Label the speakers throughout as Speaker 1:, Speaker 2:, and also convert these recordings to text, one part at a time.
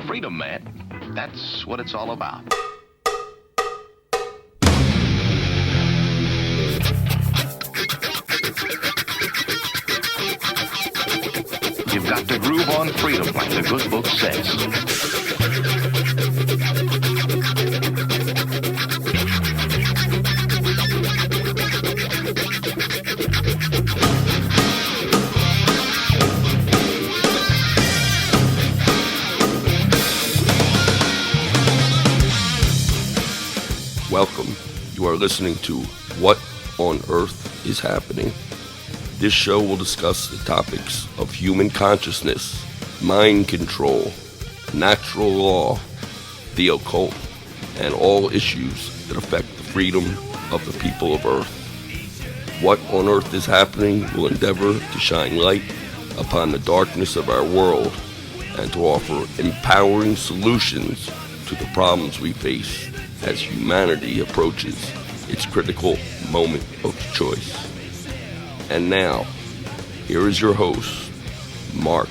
Speaker 1: Freedom, man. That's what it's all about. You've got to groove on freedom, like the good book says.
Speaker 2: Welcome. You are listening to What on Earth is Happening. This show will discuss the topics of human consciousness, mind control, natural law, the occult, and all issues that affect the freedom of the people of Earth. What on Earth is Happening will endeavor to shine light upon the darkness of our world and to offer empowering solutions to the problems we face as humanity approaches its critical moment of choice. And now, here is your host, Mark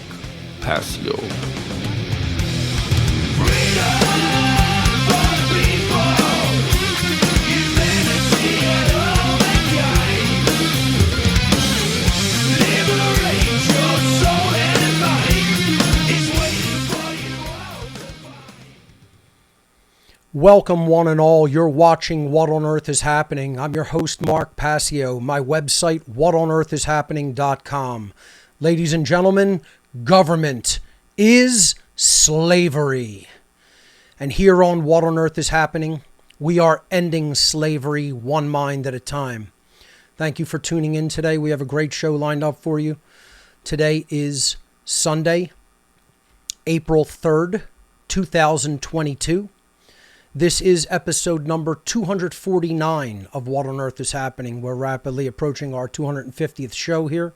Speaker 2: Passio.
Speaker 3: Welcome, one and all. You're watching What on Earth is Happening. I'm your host, Mark Passio. My website, whatonearthishappening.com. Ladies and gentlemen, government is slavery. And here on What on Earth is Happening, we are ending slavery one mind at a time. Thank you for tuning in today. We have a great show lined up for you. Today is Sunday, April 3rd, 2022. This is episode number 249 of What on Earth is Happening. We're rapidly approaching our 250th show here.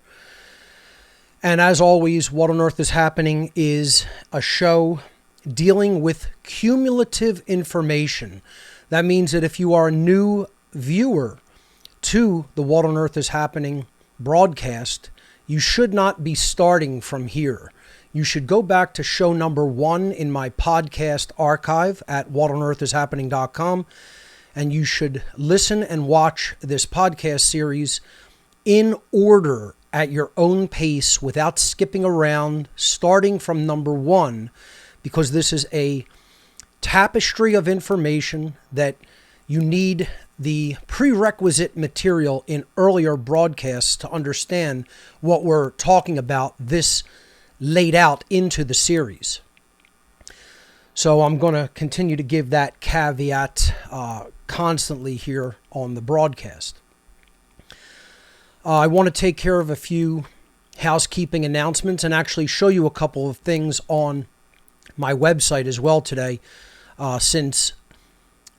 Speaker 3: And as always, What on Earth is Happening is a show dealing with cumulative information. That means that if you are a new viewer to the What on Earth is Happening broadcast, you should not be starting from here. You should go back to show number 1 in my podcast archive at whatonearthishappening.com, and you should listen and watch this podcast series in order at your own pace without skipping around, starting from number 1, because this is a tapestry of information that you need the prerequisite material in earlier broadcasts to understand what we're talking about this laid out into the series. So I'm going to continue to give that caveat constantly here on the broadcast. I want to take care of a few housekeeping announcements and actually show you a couple of things on my website as well today, since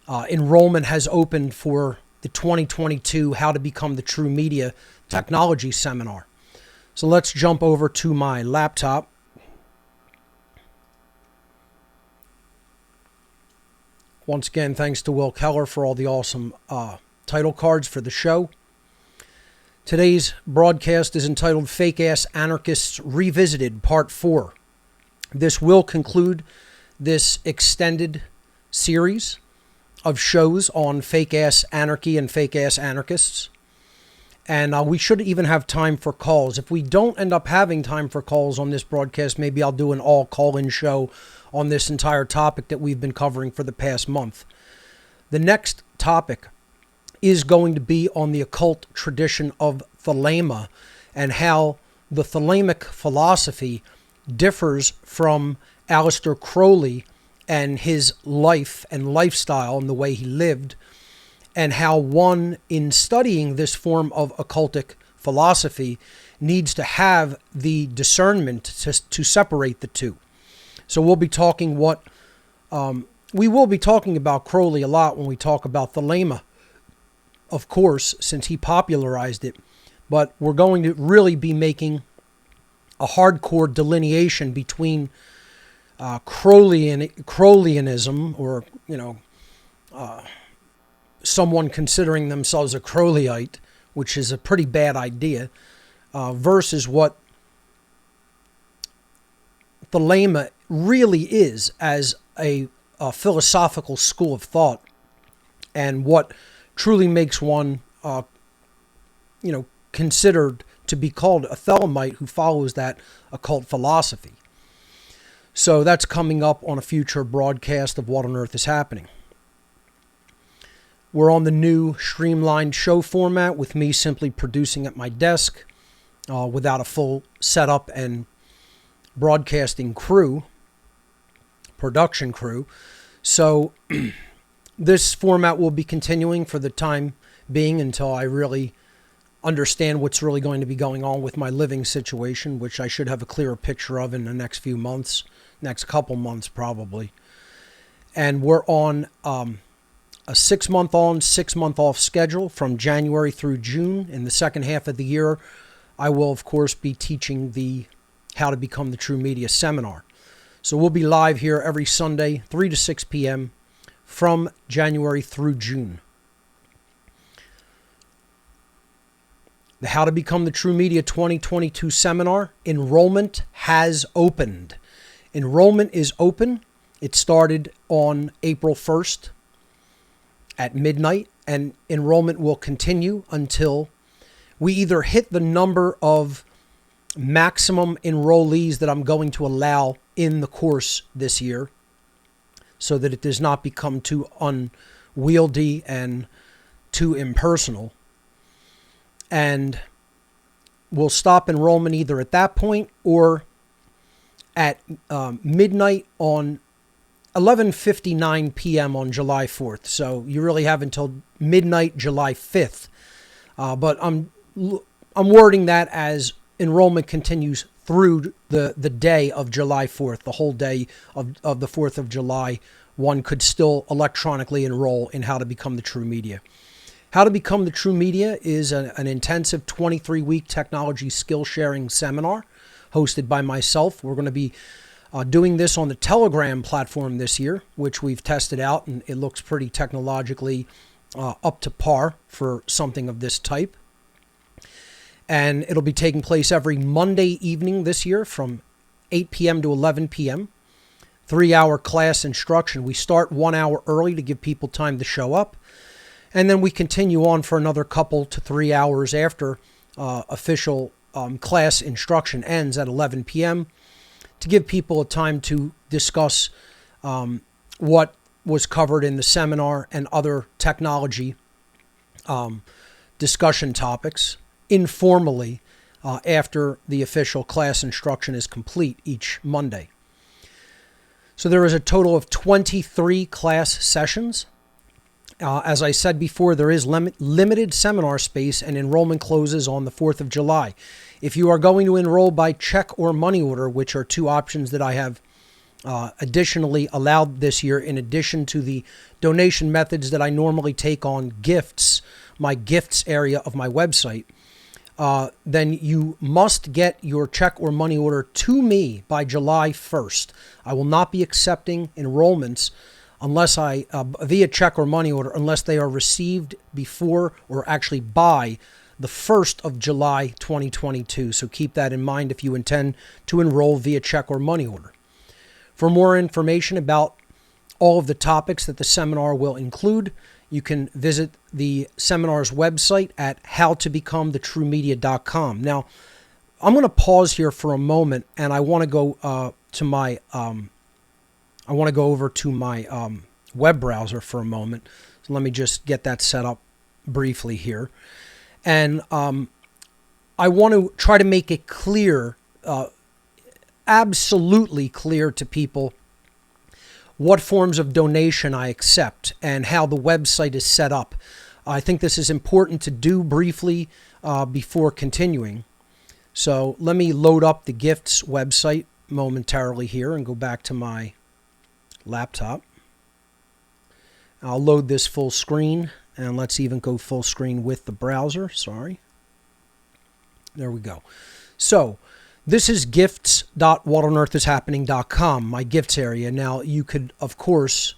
Speaker 3: enrollment has opened for the 2022 How to Become the True Media Technology Seminar. So let's jump over to my laptop. Once again, thanks to Will Keller for all the awesome title cards for the show. Today's broadcast is entitled Fake Ass Anarchists Revisited, Part 4. This will conclude this extended series of shows on fake ass anarchy and fake ass anarchists. And we should even have time for calls. If we don't end up having time for calls on this broadcast, maybe I'll do an all call-in show on this entire topic that we've been covering for the past month. The next topic is going to be on the occult tradition of Thelema and how the Thelemic philosophy differs from Aleister Crowley and his life and lifestyle and the way he lived, and how one, in studying this form of occultic philosophy, needs to have the discernment to separate the two. So we'll be talking we will be talking about Crowley a lot when we talk about Thelema, of course, since he popularized it. But we're going to really be making a hardcore delineation between Crowleyanism, or someone considering themselves a Crowleyite, which is a pretty bad idea, versus what Thelema really is as a philosophical school of thought, and what truly makes one, considered to be called a Thelemite who follows that occult philosophy. So that's coming up on a future broadcast of What on Earth is Happening. We're on the new streamlined show format with me simply producing at my desk without a full setup and broadcasting crew, production crew. So this format will be continuing for the time being until I really understand what's really going to be going on with my living situation, which I should have a clearer picture of in the next few months, next couple months probably. And we're on a 6-month on, 6-month off schedule from January through June. In the second half of the year, I will, of course, be teaching the How to Become the True Media seminar. So we'll be live here every Sunday, 3 to 6 p.m. from January through June. The How to Become the True Media 2022 seminar, enrollment has opened. Enrollment is open. It started on April 1st at midnight, and enrollment will continue until we either hit the number of maximum enrollees that I'm going to allow in the course this year, so that it does not become too unwieldy and too impersonal. And we'll stop enrollment either at that point or at midnight on 11:59 p.m. on July 4th. So you really have until midnight July 5th. But I'm wording that as enrollment continues through the day of July 4th, the whole day of the 4th of July. One could still electronically enroll in How to Become the True Media. How to Become the True Media is an intensive 23-week technology skill-sharing seminar hosted by myself. We're going to be doing this on the Telegram platform this year, which we've tested out, and it looks pretty technologically up to par for something of this type. And it'll be taking place every Monday evening this year from 8 p.m. to 11 p.m. 3-hour class instruction. We start 1 hour early to give people time to show up. And then we continue on for another couple to 3 hours after official class instruction ends at 11 p.m. to give people a time to discuss what was covered in the seminar and other technology discussion topics informally after the official class instruction is complete each Monday. So there is a total of 23 class sessions. As I said before, there is limited seminar space, and enrollment closes on the 4th of July. If you are going to enroll by check or money order, which are two options that I have additionally allowed this year, in addition to the donation methods that I normally take on gifts, my gifts area of my website, then you must get your check or money order to me by July 1st. I will not be accepting enrollments unless via check or money order, unless they are received before or actually by the 1st of July 2022. So keep that in mind if you intend to enroll via check or money order. For more information about all of the topics that the seminar will include, you can visit the seminar's website at howtobecomthetruemedia.com. Now, I'm going to pause here for a moment, and I want to go over to my web browser for a moment. So let me just get that set up briefly here. And I want to try to make it clear, absolutely clear to people, what forms of donation I accept and how the website is set up. I think this is important to do briefly before continuing. So let me load up the gifts website momentarily here and go back to my laptop. I'll load this full screen, and let's even go full screen with the browser. Sorry. There we go. So this is gifts.whatonearthishappening.com, my gifts area. Now, you could, of course,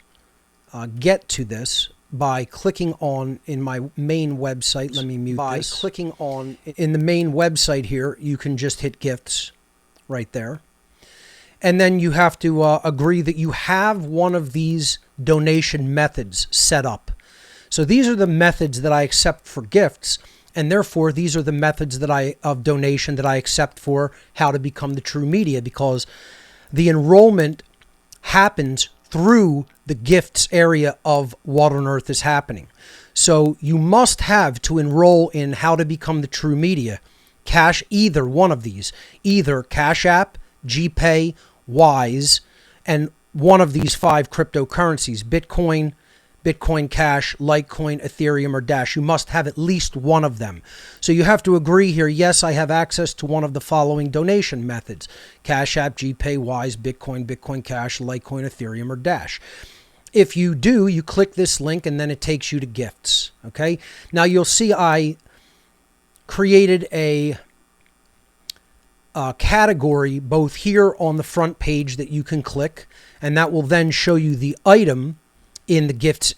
Speaker 3: get to this by clicking on in my main website. Let me mute this. By clicking on in the main website here, you can just hit gifts right there. And then you have to agree that you have one of these donation methods set up. So these are the methods that I accept for gifts, and therefore these are the methods of donation that I accept for how to become the true media, because the enrollment happens through the gifts area of What on Earth is Happening. So you must have to enroll in how to become the true media. Cash either one of these, either Cash App, GPay, Wise, and one of these 5 cryptocurrencies, Bitcoin, Bitcoin Cash, Litecoin, Ethereum, or Dash. You must have at least one of them. So you have to agree here, yes, I have access to one of the following donation methods: Cash App, GPay, Wise, Bitcoin, Bitcoin Cash, Litecoin, Ethereum, or Dash. If you do, you click this link and then it takes you to gifts. Okay. Now you'll see I created a category both here on the front page that you can click, and that will then show you the item in the gifts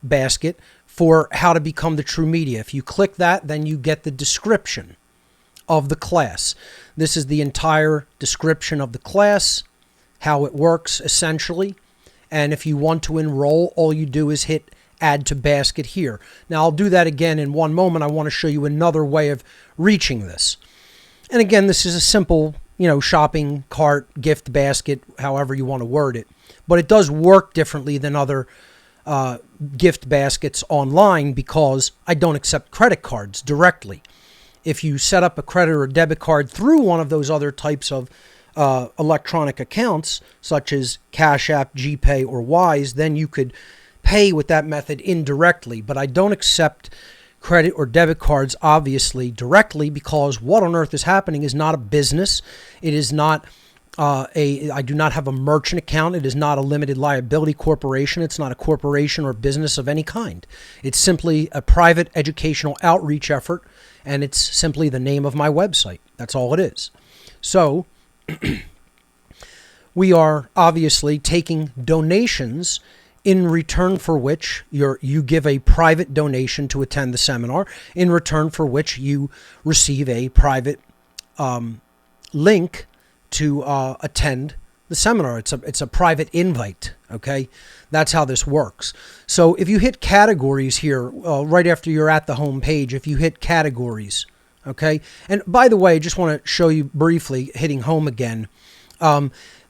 Speaker 3: basket for how to become the true media. If you click that, then you get the description of the class. This is the entire description of the class, how it works essentially. And if you want to enroll, all you do is hit add to basket here. Now I'll do that again in one moment. I want to show you another way of reaching this. And again, this is a simple, shopping cart, gift basket, however you want to word it. But it does work differently than other gift baskets online, because I don't accept credit cards directly. If you set up a credit or debit card through one of those other types of electronic accounts, such as Cash App, GPay, or Wise, then you could pay with that method indirectly. But I don't accept credit or debit cards, obviously, directly, because What on Earth is Happening is not a business. It is not I do not have a merchant account. It is not a limited liability corporation. It's not a corporation or business of any kind. It's simply a private educational outreach effort, and it's simply the name of my website. That's all it is. So we are obviously taking donations, in return for which you give a private donation to attend the seminar, in return for which you receive a private link to attend the seminar. It's a private invite, okay? That's how this works. So if you hit categories here, right after you're at the home page, if you hit categories, okay? And by the way, I just want to show you briefly, hitting home again,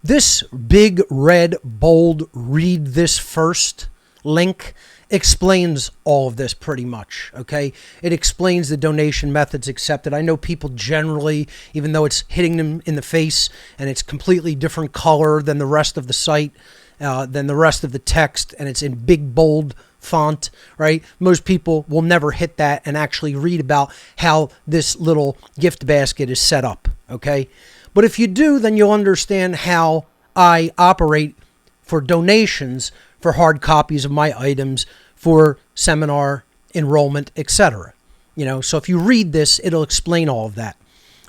Speaker 3: this big red bold read this first link explains all of this pretty much, okay? It explains the donation methods accepted. I know people generally, even though it's hitting them in the face and it's completely different color than the rest of the site, than the rest of the text, and it's in big bold font, right? Most people will never hit that and actually read about how this little gift basket is set up, okay? But if you do, then you'll understand how I operate for donations for hard copies of my items, for seminar enrollment, etc. So if you read this, it'll explain all of that.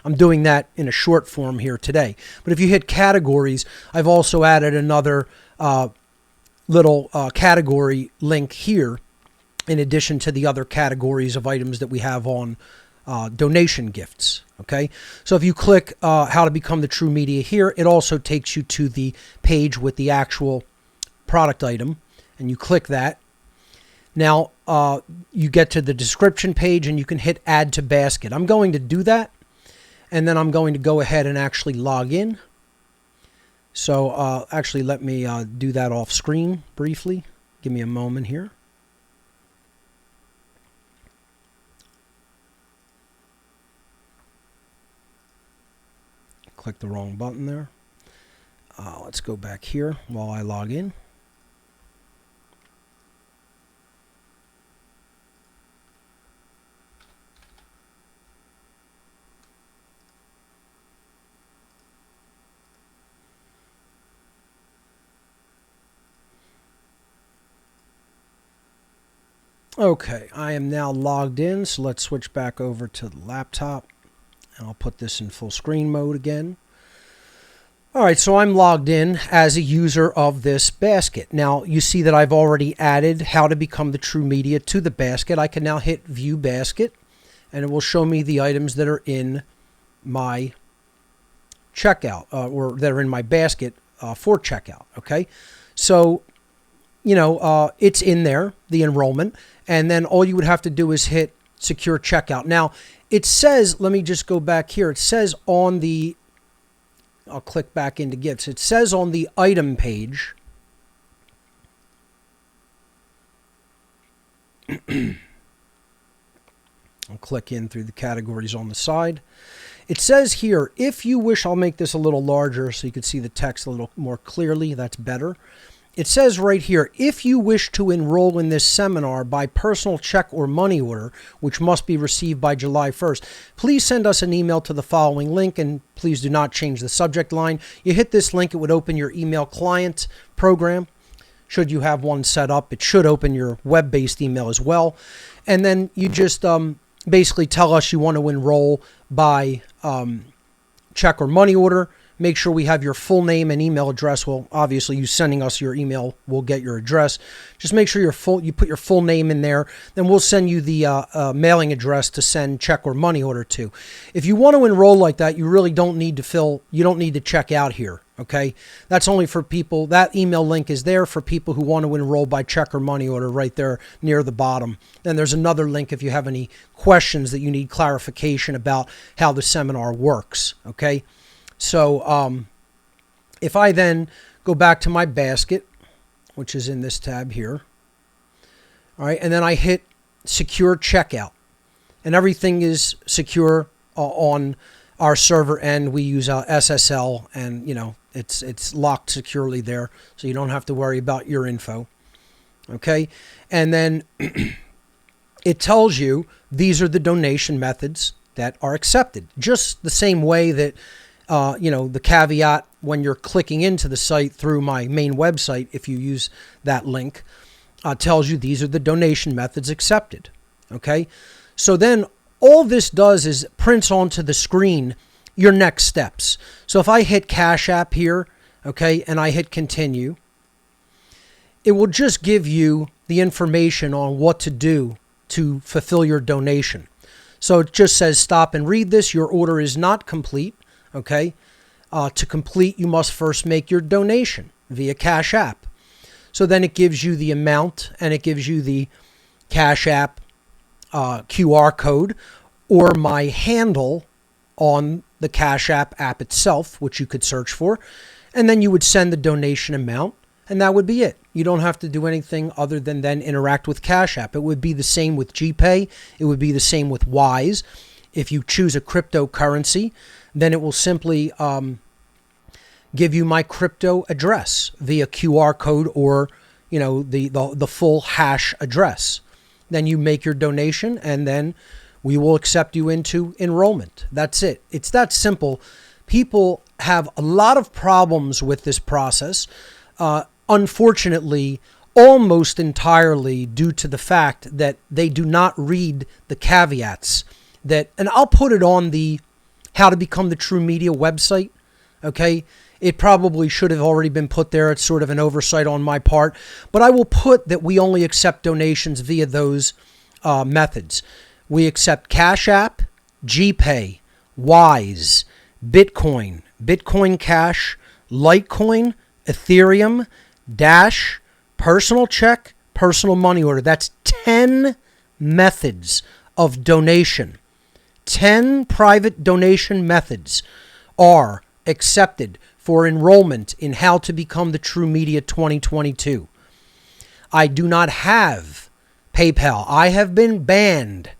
Speaker 3: I'm doing that in a short form here today. But if you hit categories, I've also added another little category link here, in addition to the other categories of items that we have on donation gifts. Okay, so if you click how to become the true media here, it also takes you to the page with the actual product item, and you click that. Now you get to the description page and you can hit add to basket. I'm going to do that, and then I'm going to go ahead and actually log in. So actually let me do that off screen briefly. Give me a moment here. Click the wrong button there. Let's go back here while I log in. Okay, I am now logged in, so let's switch back over to the laptop. And I'll put this in full screen mode again. All right, so I'm logged in as a user of this basket. Now, you see that I've already added how to become the true media to the basket. I can now hit view basket, and it will show me the items that are in my checkout, or that are in my basket for checkout. Okay, so it's in there, the enrollment, and then all you would have to do is hit secure checkout. Now it says, let me just go back here. It says on the, I'll click back into gifts. It says on the item page, I'll click in through the categories on the side. It says here, if you wish, I'll make this a little larger so you can see the text a little more clearly. That's better. It says right here, if you wish to enroll in this seminar by personal check or money order, which must be received by July 1st, please send us an email to the following link, and please do not change the subject line. You hit this link, it would open your email client program. Should you have one set up, it should open your web-based email as well. And then you just basically tell us you want to enroll by check or money order. Make sure we have your full name and email address. Well, obviously, you sending us your email will get your address. Just make sure you put your full name in there. Then we'll send you the mailing address to send check or money order to. If you want to enroll like that, you really don't need to you don't need to check out here. Okay, that's only for people. That email link is there for people who want to enroll by check or money order right there near the bottom. Then there's another link if you have any questions that you need clarification about how the seminar works. Okay. So if I then go back to my basket, which is in this tab here, all right, and then I hit secure checkout, and everything is secure on our server end. We use SSL, and it's locked securely there, so you don't have to worry about your info. Okay, and then it tells you these are the donation methods that are accepted, just the same way that the caveat when you're clicking into the site through my main website, if you use that link, tells you these are the donation methods accepted. Okay, so then all this does is prints onto the screen your next steps. So if I hit Cash App here, okay, and I hit continue, it will just give you the information on what to do to fulfill your donation. So it just says stop and read this. Your order is not complete. Okay, to complete, you must first make your donation via Cash App. So then it gives you the amount, and it gives you the Cash App QR code, or my handle on the Cash App itself, which you could search for. And then you would send the donation amount, and that would be it. You don't have to do anything other than then interact with Cash App. It would be the same with GPay. It would be the same with Wise. If you choose a cryptocurrency, then it will simply give you my crypto address via QR code, or the full hash address. Then you make your donation, and then we will accept you into enrollment. That's it. It's that simple. People have a lot of problems with this process, unfortunately, almost entirely due to the fact that they do not read the caveats. And I'll put it on the How to Become the True Media website. Okay, it probably should have already been put there. It's sort of an oversight on my part, but I will put that we only accept donations via those methods. We accept Cash App, GPay, Wise, Bitcoin, Bitcoin Cash, Litecoin, Ethereum, Dash, personal check, personal money order. That's 10 methods of donation. 10 private donation methods are accepted for enrollment in How to Become the True Media 2022. I do not have PayPal. I have been banned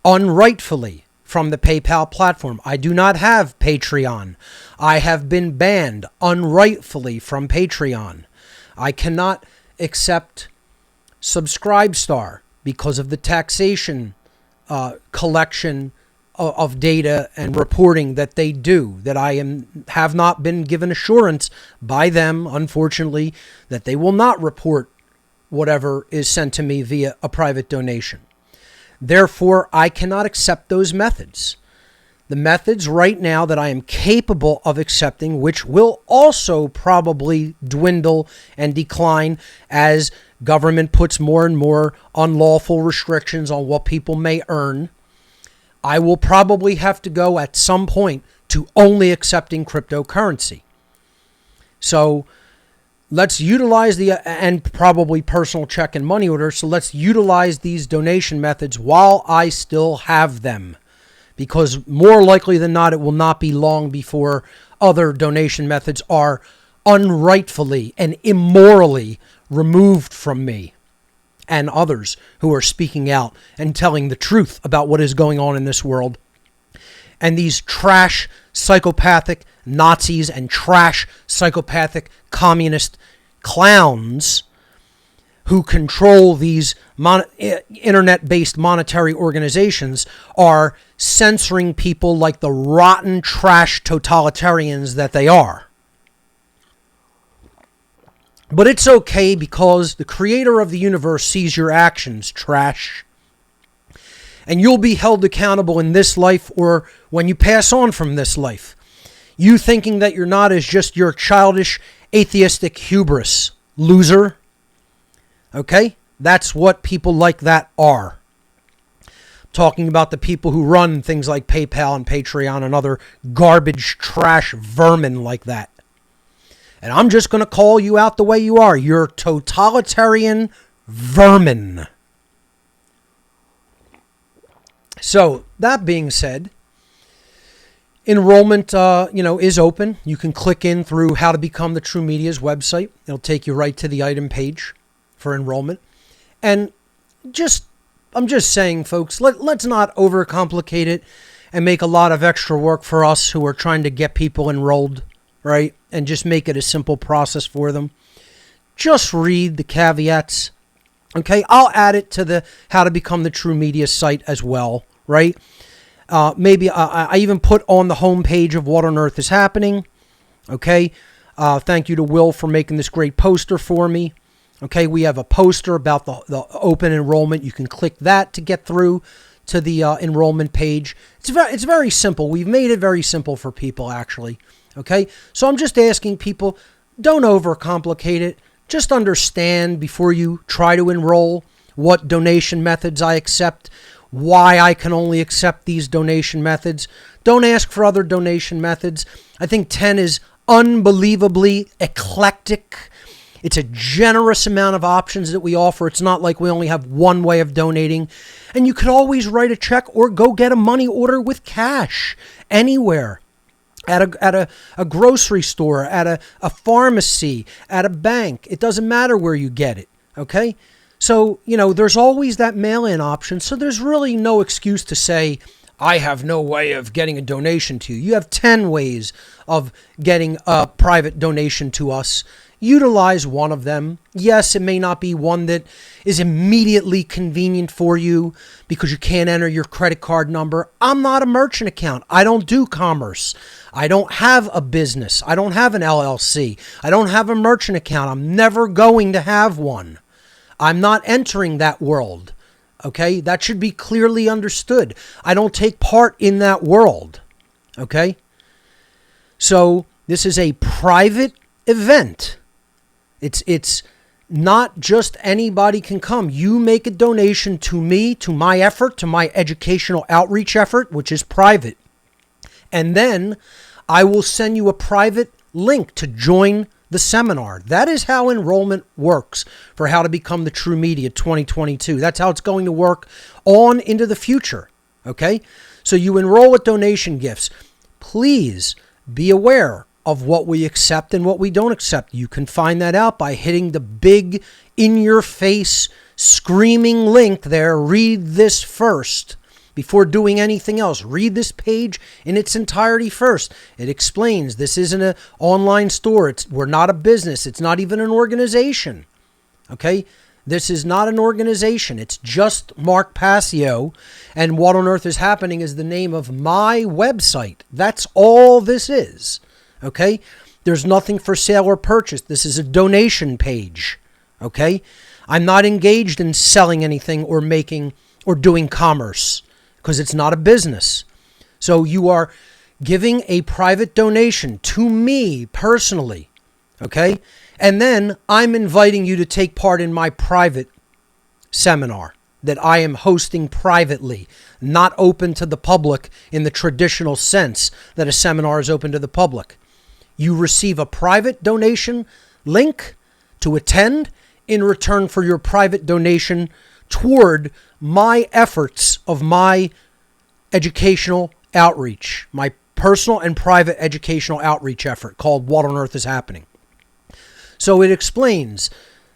Speaker 3: unrightfully from the PayPal platform. I do not have Patreon. I have been banned unrightfully from Patreon. I cannot accept Subscribestar because of the taxation collection of data and reporting that they do, that I have not been given assurance by them, unfortunately, that they will not report whatever is sent to me via a private donation. Therefore, I cannot accept those methods. The methods right now that I am capable of accepting, which will also probably dwindle and decline as government puts more and more unlawful restrictions on what people may earn, I will probably have to go at some point to only accepting cryptocurrency. So let's utilize and probably personal check and money order. So let's utilize these donation methods while I still have them, because more likely than not, it will not be long before other donation methods are unrightfully and immorally removed from me and others who are speaking out and telling the truth about what is going on in this world. And these trash psychopathic Nazis and trash psychopathic communist clowns who control these internet-based monetary organizations are censoring people like the rotten trash totalitarians that they are. But it's okay, because the creator of the universe sees your actions, trash. And you'll be held accountable in this life or when you pass on from this life. You thinking that you're not is just your childish, atheistic hubris, loser. Okay? That's what people like that are. Talking about the people who run things like PayPal and Patreon and other garbage, trash vermin like that. And I'm just going to call you out the way you are. You're totalitarian vermin. So, that being said, enrollment, is open. You can click in through How to Become the True Media's website. It'll take you right to the item page for enrollment. And I'm just saying, folks, let's not overcomplicate it and make a lot of extra work for us who are trying to get people enrolled, right? And just make it a simple process for them. Just read the caveats. Okay, I'll add it to the How to Become the True Media site as well, right? Maybe I even put on the homepage of What on Earth is Happening. Okay, thank you to Will for making this great poster for me. Okay, we have a poster about the open enrollment. You can click that to get through to the enrollment page. It's very simple. We've made it very simple for people, actually. Okay, so I'm just asking people, don't overcomplicate it. Just understand before you try to enroll what donation methods I accept, why I can only accept these donation methods. Don't ask for other donation methods. I think 10 is unbelievably eclectic. It's a generous amount of options that we offer. It's not like we only have one way of donating. And you could always write a check or go get a money order with cash anywhere. At a grocery store, at a pharmacy, at a bank. It doesn't matter where you get it, okay? So, there's always that mail-in option. So there's really no excuse to say, I have no way of getting a donation to you. You have 10 ways of getting a private donation to us. Utilize one of them. Yes, it may not be one that is immediately convenient for you because you can't enter your credit card number. I'm not a merchant account. I don't do commerce. I don't have a business. I don't have an LLC. I don't have a merchant account. I'm never going to have one. I'm not entering that world. Okay? That should be clearly understood. I don't take part in that world. Okay? So, this is a private event. It's not just anybody can come. You make a donation to me, to my effort, to my educational outreach effort, which is private. And then I will send you a private link to join the seminar. That is how enrollment works for How to Become the True Media 2022. That's how it's going to work on into the future. Okay? So you enroll with donation gifts. Please be aware of what we accept and what we don't accept. You can find that out by hitting the big, in-your-face, screaming link there. Read this first before doing anything else. Read this page in its entirety first. It explains this isn't an online store. We're not a business. It's not even an organization. Okay? This is not an organization. It's just Mark Passio, and What on Earth is Happening is the name of my website. That's all this is. Okay? There's nothing for sale or purchase. This is a donation page. Okay? I'm not engaged in selling anything or making or doing commerce because it's not a business. So you are giving a private donation to me personally. Okay? And then I'm inviting you to take part in my private seminar. that I am hosting privately, not open to the public in the traditional sense that a seminar is open to the public. You receive a private donation link to attend in return for your private donation toward my efforts of my educational outreach, my personal and private educational outreach effort called What on Earth is Happening. So it explains,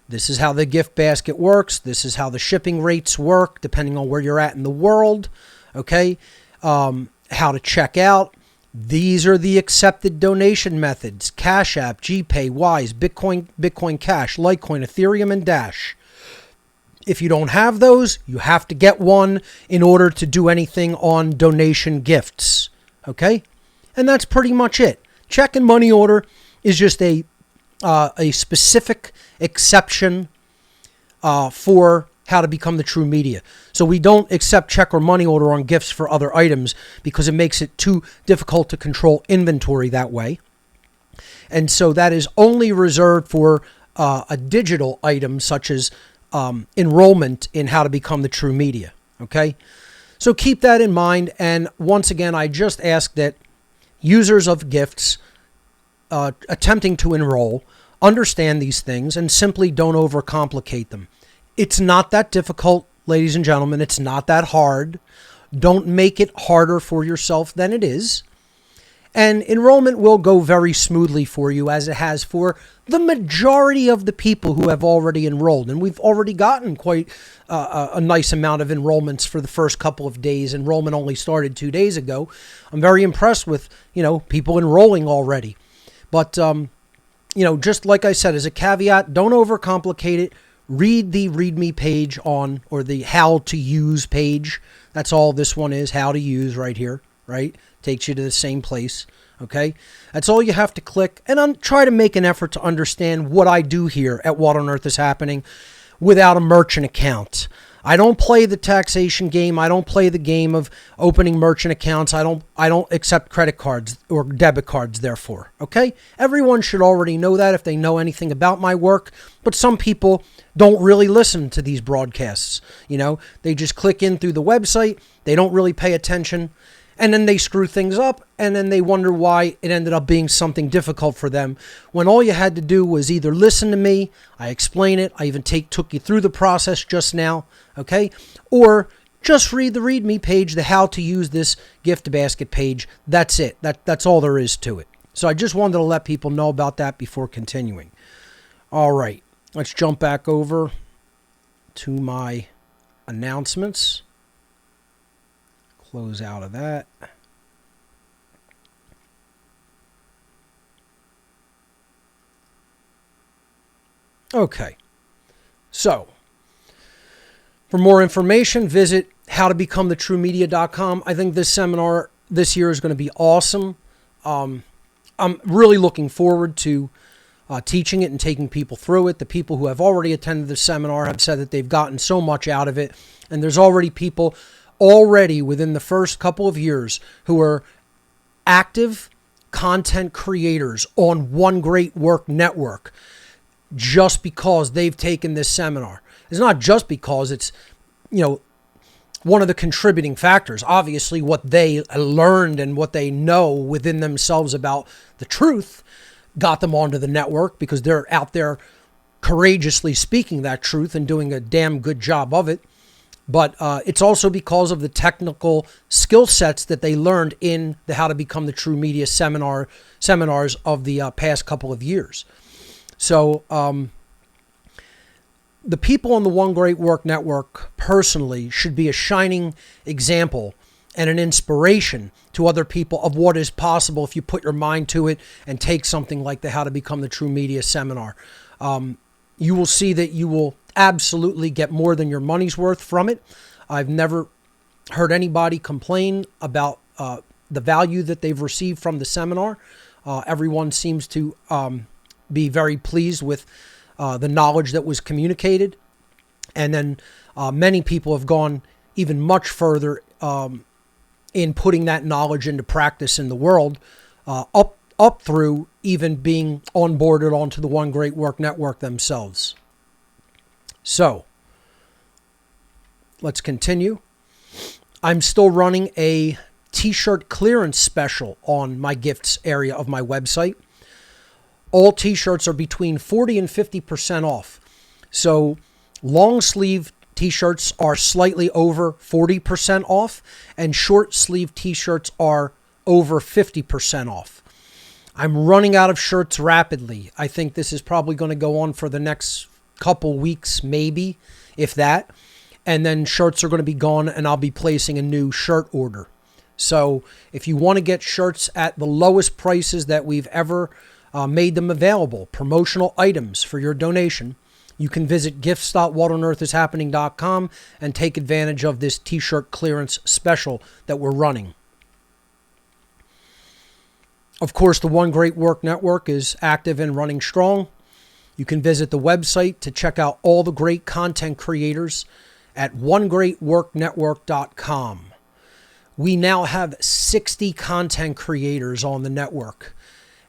Speaker 3: this is how the gift basket works. This is how the shipping rates work, depending on where you're at in the world. Okay. How to check out. These are the accepted donation methods: Cash App, GPay, Wise, Bitcoin Cash, Litecoin, Ethereum, and Dash. If you don't have those, you have to get one in order to do anything on donation gifts. Okay. And that's pretty much it. Check and money order is just a specific exception for how to become the true media. So we don't accept check or money order on gifts for other items because it makes it too difficult to control inventory that way. And so that is only reserved for a digital item such as enrollment in how to become the true media. Okay? So keep that in mind. And once again, I just ask that users of gifts attempting to enroll understand these things and simply don't overcomplicate them. It's not that difficult, ladies and gentlemen. It's not that hard. Don't make it harder for yourself than it is. And enrollment will go very smoothly for you, as it has for the majority of the people who have already enrolled. And we've already gotten quite a nice amount of enrollments for the first couple of days. Enrollment only started 2 days ago. I'm very impressed with, people enrolling already. But, just like I said, as a caveat, don't overcomplicate it. Read the README page or the how to use page. That's all this one is, how to use right here, right? Takes you to the same place, okay? That's all you have to click. And try to make an effort to understand what I do here at What on Earth is Happening without a merchant account. I don't play the taxation game. I don't play the game of opening merchant accounts. I don't accept credit cards or debit cards, therefore. Okay? Everyone should already know that if they know anything about my work. But some people don't really listen to these broadcasts. They just click in through the website. They don't really pay attention. And then they screw things up, and then they wonder why it ended up being something difficult for them, when all you had to do was either listen to me, I explain it, I even took you through the process just now, okay? Or just read the README page, the how to use this gift basket page. That's it. That's all there is to it. So I just wanted to let people know about that before continuing. All right, let's jump back over to my announcements. Close out of that. Okay. So, for more information, visit howtobecomethitruemedia.com. I think this seminar this year is going to be awesome. I'm really looking forward to teaching it and taking people through it. The people who have already attended the seminar have said that they've gotten so much out of it. And there's already people within the first couple of years who are active content creators on One Great Work Network just because they've taken this seminar. It's not just because it's, one of the contributing factors. Obviously, what they learned and what they know within themselves about the truth got them onto the network because they're out there courageously speaking that truth and doing a damn good job of it. But it's also because of the technical skill sets that they learned in the How to Become the True Media seminars of the past couple of years. So the people on the One Great Work Network personally should be a shining example and an inspiration to other people of what is possible if you put your mind to it and take something like the How to Become the True Media seminar. You will see that you will absolutely get more than your money's worth from it. I've never heard anybody complain about the value that they've received from the seminar. Everyone seems to be very pleased with the knowledge that was communicated. And then many people have gone even much further in putting that knowledge into practice in the world, up through even being onboarded onto the One Great Work Network themselves. So, let's continue. I'm still running a t-shirt clearance special on my gifts area of my website. All t-shirts are between 40 and 50% off. So long sleeve t-shirts are slightly over 40% off, and short sleeve t-shirts are over 50% off. I'm running out of shirts rapidly. I think this is probably going to go on for the next couple weeks, maybe, if that. And then shirts are going to be gone, and I'll be placing a new shirt order. So if you want to get shirts at the lowest prices that we've ever made them available, promotional items for your donation, you can visit gifts.whatonearthishappening.com and take advantage of this t-shirt clearance special that we're running. Of course, the One Great Work Network is active and running strong. You can visit the website to check out all the great content creators at onegreatworknetwork.com. We now have 60 content creators on the network,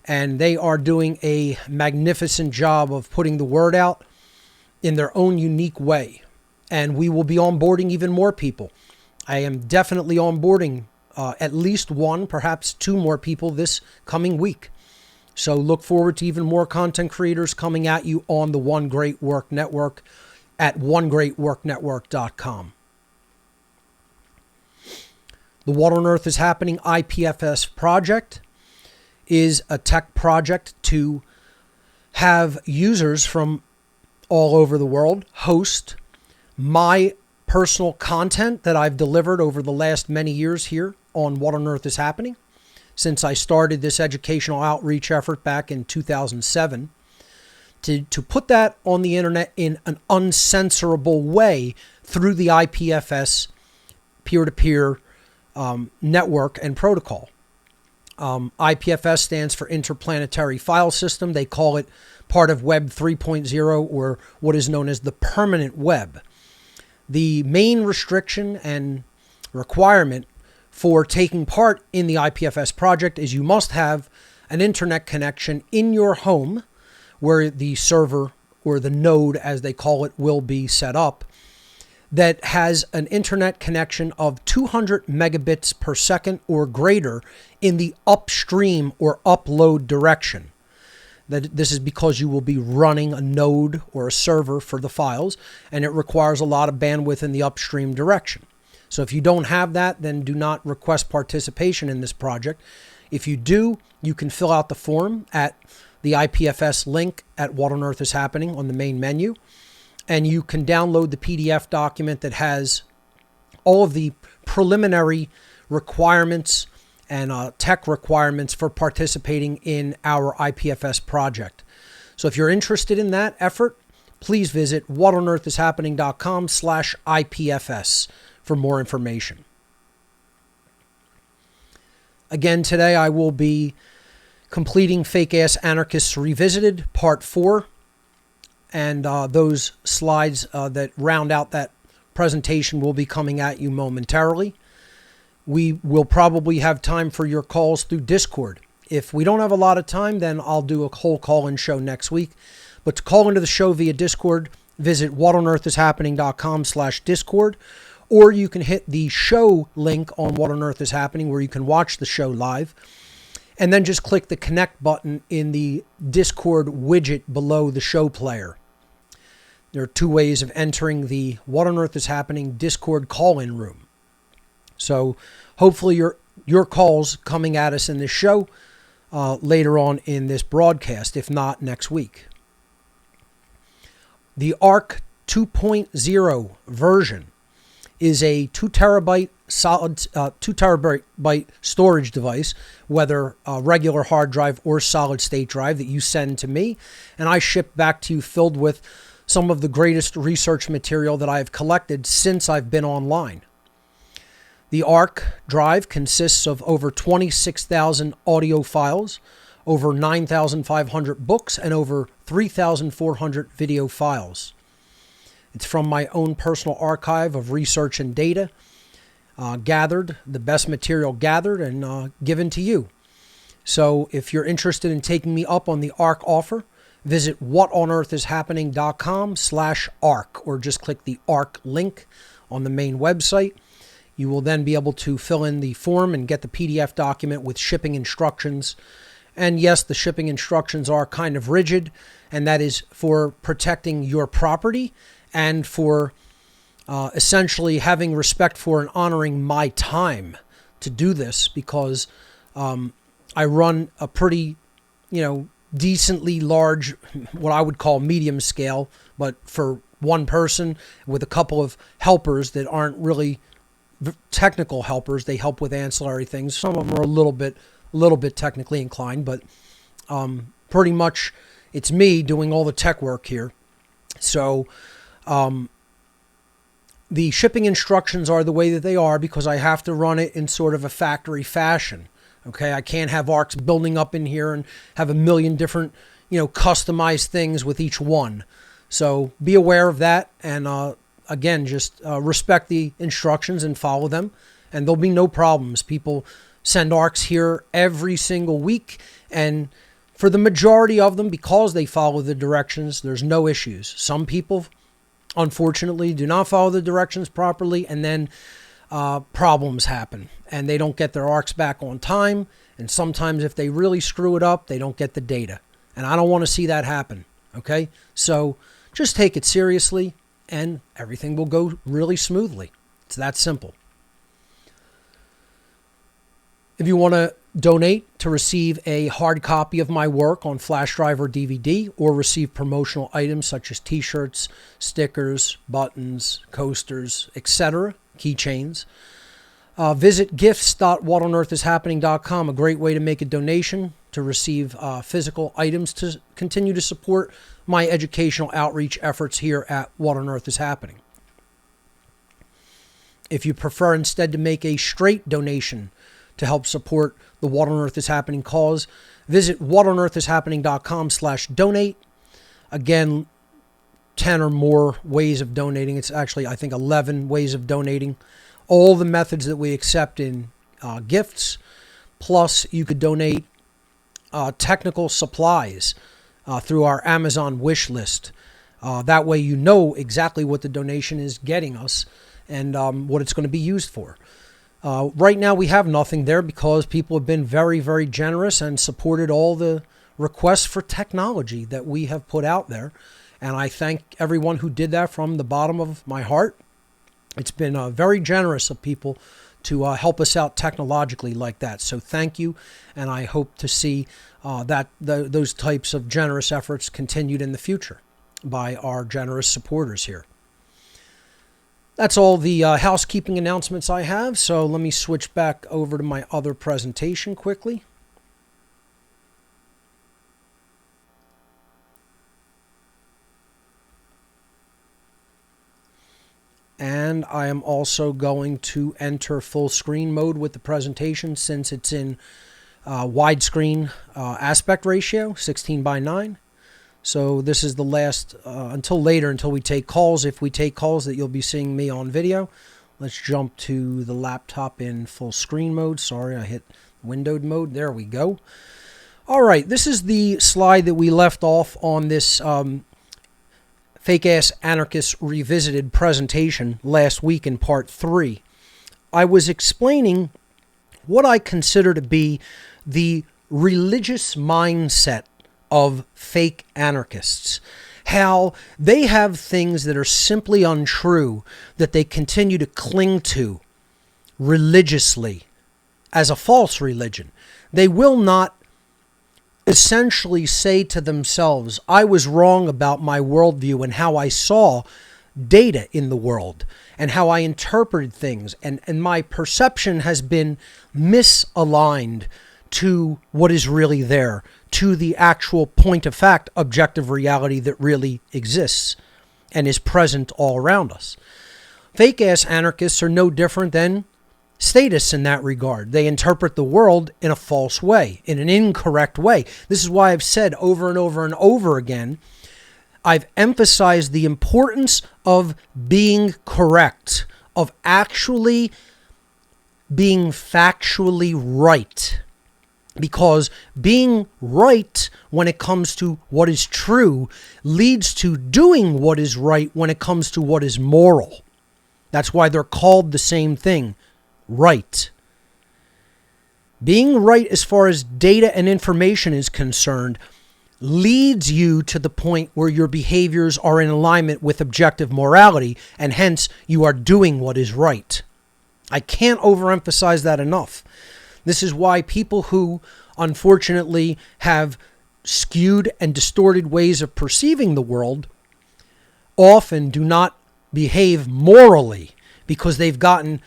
Speaker 3: and they are doing a magnificent job of putting the word out in their own unique way. And we will be onboarding even more people. I am definitely onboarding at least one, perhaps two more people this coming week. So look forward to even more content creators coming at you on the One Great Work Network at onegreatworknetwork.com. The What on Earth is Happening IPFS project is a tech project to have users from all over the world host my personal content that I've delivered over the last many years here on What on Earth is Happening, since I started this educational outreach effort back in 2007, to put that on the internet in an uncensorable way through the IPFS peer-to-peer network and protocol. IPFS stands for Interplanetary File System. They call it part of Web 3.0, or what is known as the permanent web. The main restriction and requirement for taking part in the IPFS project is you must have an internet connection in your home where the server, or the node as they call it, will be set up, that has an internet connection of 200 megabits per second or greater in the upstream or upload direction. This is because you will be running a node or a server for the files, and it requires a lot of bandwidth in the upstream direction. So if you don't have that, then do not request participation in this project. If you do, you can fill out the form at the IPFS link at What on Earth is Happening on the main menu, and you can download the PDF document that has all of the preliminary requirements and tech requirements for participating in our IPFS project. So if you're interested in that effort, please visit whatonearthishappening.com/IPFS for more information. Again, today I will be completing Fake Ass Anarchists Revisited, Part 4. And those slides that round out that presentation will be coming at you momentarily. We will probably have time for your calls through Discord. If we don't have a lot of time, then I'll do a whole call-in show next week. But to call into the show via Discord, visit whatonearthishappening.com/Discord, or you can hit the show link on What on Earth is Happening, where you can watch the show live, and then just click the connect button in the Discord widget below the show player. There are two ways of entering the What on Earth is Happening Discord call-in room. So hopefully your calls coming at us in this show later on in this broadcast, if not next week. The ARC 2.0 version is a 2 terabyte storage device, whether a regular hard drive or solid state drive, that you send to me, and I ship back to you filled with some of the greatest research material that I have collected since I've been online. The ARC drive consists of over 26,000 audio files, over 9,500 books, and over 3,400 video files. It's from my own personal archive of research and data, gathered, the best material gathered and given to you. So if you're interested in taking me up on the ARC offer, visit whatonearthishappening.com/ARC, or just click the ARC link on the main website. You will then be able to fill in the form and get the PDF document with shipping instructions. And yes, the shipping instructions are kind of rigid, and that is for protecting your property and for essentially having respect for and honoring my time to do this, because I run a pretty, decently large, what I would call medium scale, but for one person with a couple of helpers that aren't really technical helpers. They help with ancillary things. Some of them are a little bit technically inclined, but pretty much it's me doing all the tech work here. So the shipping instructions are the way that they are because I have to run it in sort of a factory fashion. Okay, I can't have ARCs building up in here and have a million different, customized things with each one. So be aware of that, and again, just respect the instructions and follow them, and there'll be no problems. People send ARCs here every single week, and for the majority of them, because they follow the directions, there's no issues. Some people, unfortunately, do not follow the directions properly, and then problems happen, and they don't get their ARCs back on time, and sometimes if they really screw it up, they don't get the data, and I don't want to see that happen, okay? So just take it seriously, and everything will go really smoothly. It's that simple. If you want to donate to receive a hard copy of my work on flash drive or DVD, or receive promotional items such as t-shirts, stickers, buttons, coasters, etc., keychains, visit gifts.whatonearthishappening.com, a great way to make a donation to receive physical items to continue to support my educational outreach efforts here at What on Earth is Happening. If you prefer instead to make a straight donation to help support the What on Earth is Happening cause, visit whatonearthishappening.com/donate. Again, 10 or more ways of donating. It's actually, I think, 11 ways of donating. All the methods that we accept in gifts. Plus, you could donate technical supplies through our Amazon wish list. That way you know exactly what the donation is getting us and what it's going to be used for. Right now we have nothing there because people have been very, very generous and supported all the requests for technology that we have put out there. And I thank everyone who did that from the bottom of my heart. It's been very generous of people to help us out technologically like that. So thank you, and I hope to see those types of generous efforts continued in the future by our generous supporters here. That's all the housekeeping announcements I have, so let me switch back over to my other presentation quickly. And I am also going to enter full screen mode with the presentation since it's in widescreen aspect ratio, 16:9. So this is the last, until we take calls. If we take calls, that you'll be seeing me on video. Let's jump to the laptop in full screen mode. Sorry, I hit windowed mode. There we go. All right, this is the slide that we left off on this Fake-Ass Anarchists Revisited presentation last week in part 3. I was explaining what I consider to be the religious mindset of fake anarchists. How they have things that are simply untrue that they continue to cling to religiously as a false religion. They will not essentially say to themselves, I was wrong about my worldview and how I saw data in the world and how I interpreted things, and my perception has been misaligned to what is really there, to the actual point of fact, objective reality that really exists and is present all around us. Fake-ass anarchists are no different than statists in that regard. They interpret the world in a false way, in an incorrect way. This is why I've said over and over and over again, I've emphasized the importance of being correct, of actually being factually right. Because being right when it comes to what is true leads to doing what is right when it comes to what is moral. That's why they're called the same thing, right. Being right as far as data and information is concerned leads you to the point where your behaviors are in alignment with objective morality, and hence you are doing what is right. I can't overemphasize that enough. This is why people who unfortunately have skewed and distorted ways of perceiving the world often do not behave morally, because they've gotten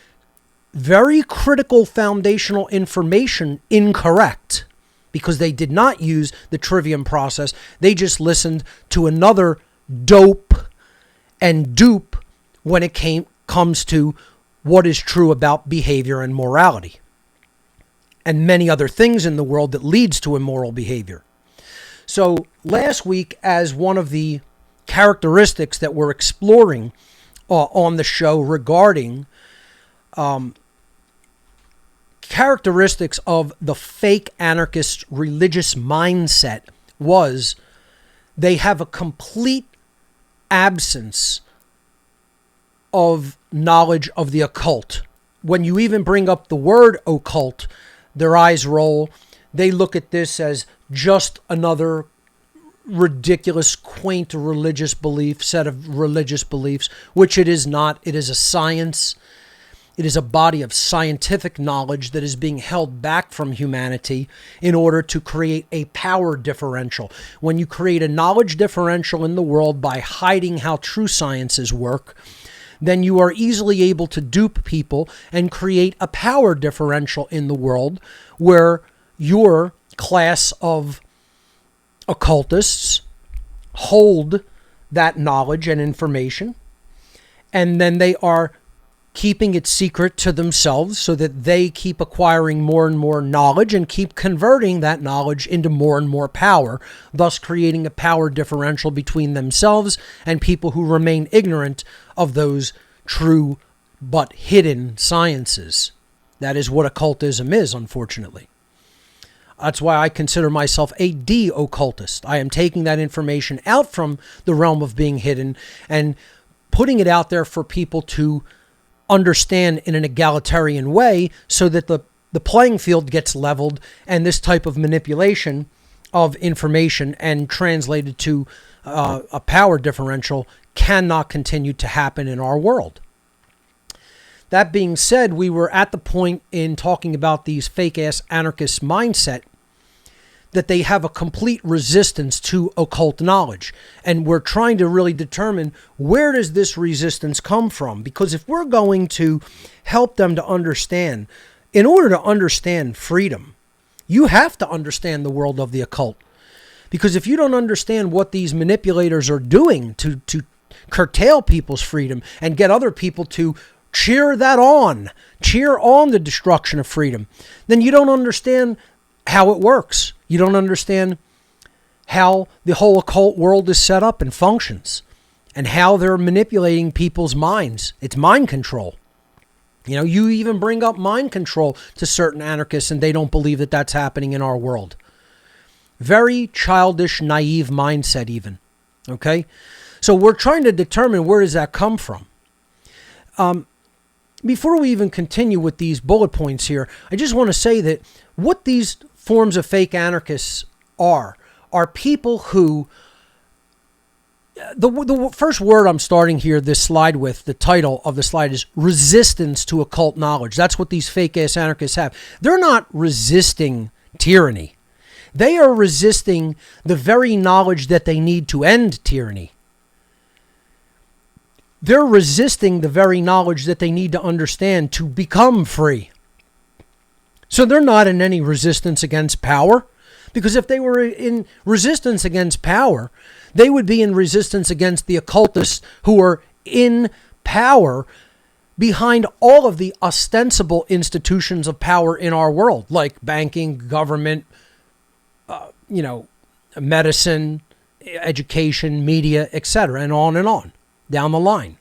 Speaker 3: very critical foundational information incorrect, because they did not use the trivium process. They just listened to another dope and dupe when it comes to what is true about behavior and morality and many other things in the world that leads to immoral behavior. So last week, as one of the characteristics that we're exploring on the show regarding characteristics of the fake anarchist religious mindset, was they have a complete absence of knowledge of the occult. When you even bring up the word occult, their eyes roll. They look at this as just another ridiculous, quaint religious belief, set of religious beliefs, which it is not. It is a science. It is a body of scientific knowledge that is being held back from humanity in order to create a power differential. When you create a knowledge differential in the world by hiding how true sciences work, then you are easily able to dupe people and create a power differential in the world where your class of occultists hold that knowledge and information, and then they are keeping it secret to themselves so that they keep acquiring more and more knowledge and keep converting that knowledge into more and more power, thus creating a power differential between themselves and people who remain ignorant of those true but hidden sciences. That is what occultism is, unfortunately. That's why I consider myself a de-occultist. I am taking that information out from the realm of being hidden and putting it out there for people to understand in an egalitarian way, so that the playing field gets leveled and this type of manipulation of information and translated to a power differential cannot continue to happen in our world. That being said, we were at the point in talking about these fake-ass anarchist mindset that they have a complete resistance to occult knowledge. And we're trying to really determine, where does this resistance come from? Because if we're going to help them to understand, in order to understand freedom, you have to understand the world of the occult. Because if you don't understand what these manipulators are doing to curtail people's freedom and get other people to cheer on the destruction of freedom, then you don't understand how it works. You don't understand how the whole occult world is set up and functions, and how they're manipulating people's minds. It's mind control. You know, you even bring up mind control to certain anarchists, and they don't believe that that's happening in our world. Very childish, naive mindset even. Okay? So we're trying to determine, where does that come from? Before we even continue with these bullet points here, I just want to say that what these forms of fake anarchists are people who, the first word I'm starting here, this slide with, the title of the slide is resistance to occult knowledge. That's what these fake-ass anarchists have. They're not resisting tyranny. They are resisting the very knowledge that they need to end tyranny. They're resisting the very knowledge that they need to understand to become free. So they're not in any resistance against power, because if they were in resistance against power, they would be in resistance against the occultists who are in power behind all of the ostensible institutions of power in our world, like banking, government, medicine, education, media, etc., and on down the line.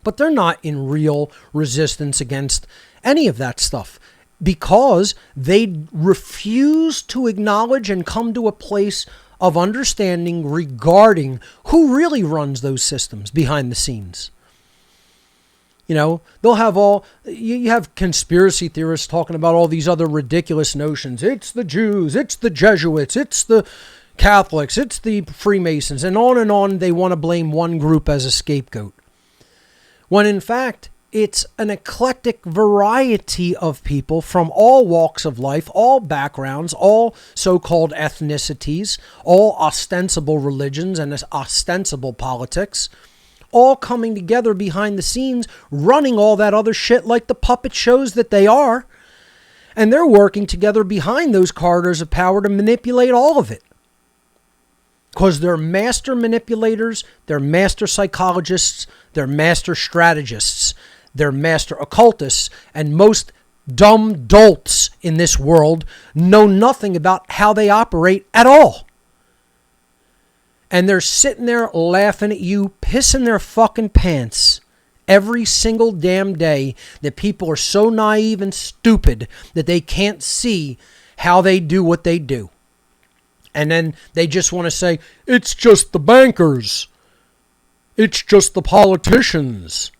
Speaker 3: But they're not in real resistance against any of that stuff, because they refuse to acknowledge and come to a place of understanding regarding who really runs those systems behind the scenes. They'll have you have conspiracy theorists talking about all these other ridiculous notions. It's the Jews, it's the Jesuits, it's the Catholics, it's the Freemasons, and on they want to blame one group as a scapegoat. When in fact, it's an eclectic variety of people from all walks of life, all backgrounds, all so-called ethnicities, all ostensible religions and ostensible politics, all coming together behind the scenes, running all that other shit like the puppet shows that they are. And they're working together behind those corridors of power to manipulate all of it. Because they're master manipulators, they're master psychologists, they're master strategists, they're master occultists, and most dumb dolts in this world know nothing about how they operate at all. And they're sitting there laughing at you, pissing their fucking pants every single damn day that people are so naive and stupid that they can't see how they do what they do. And then they just want to say, it's just the bankers. It's just the politicians.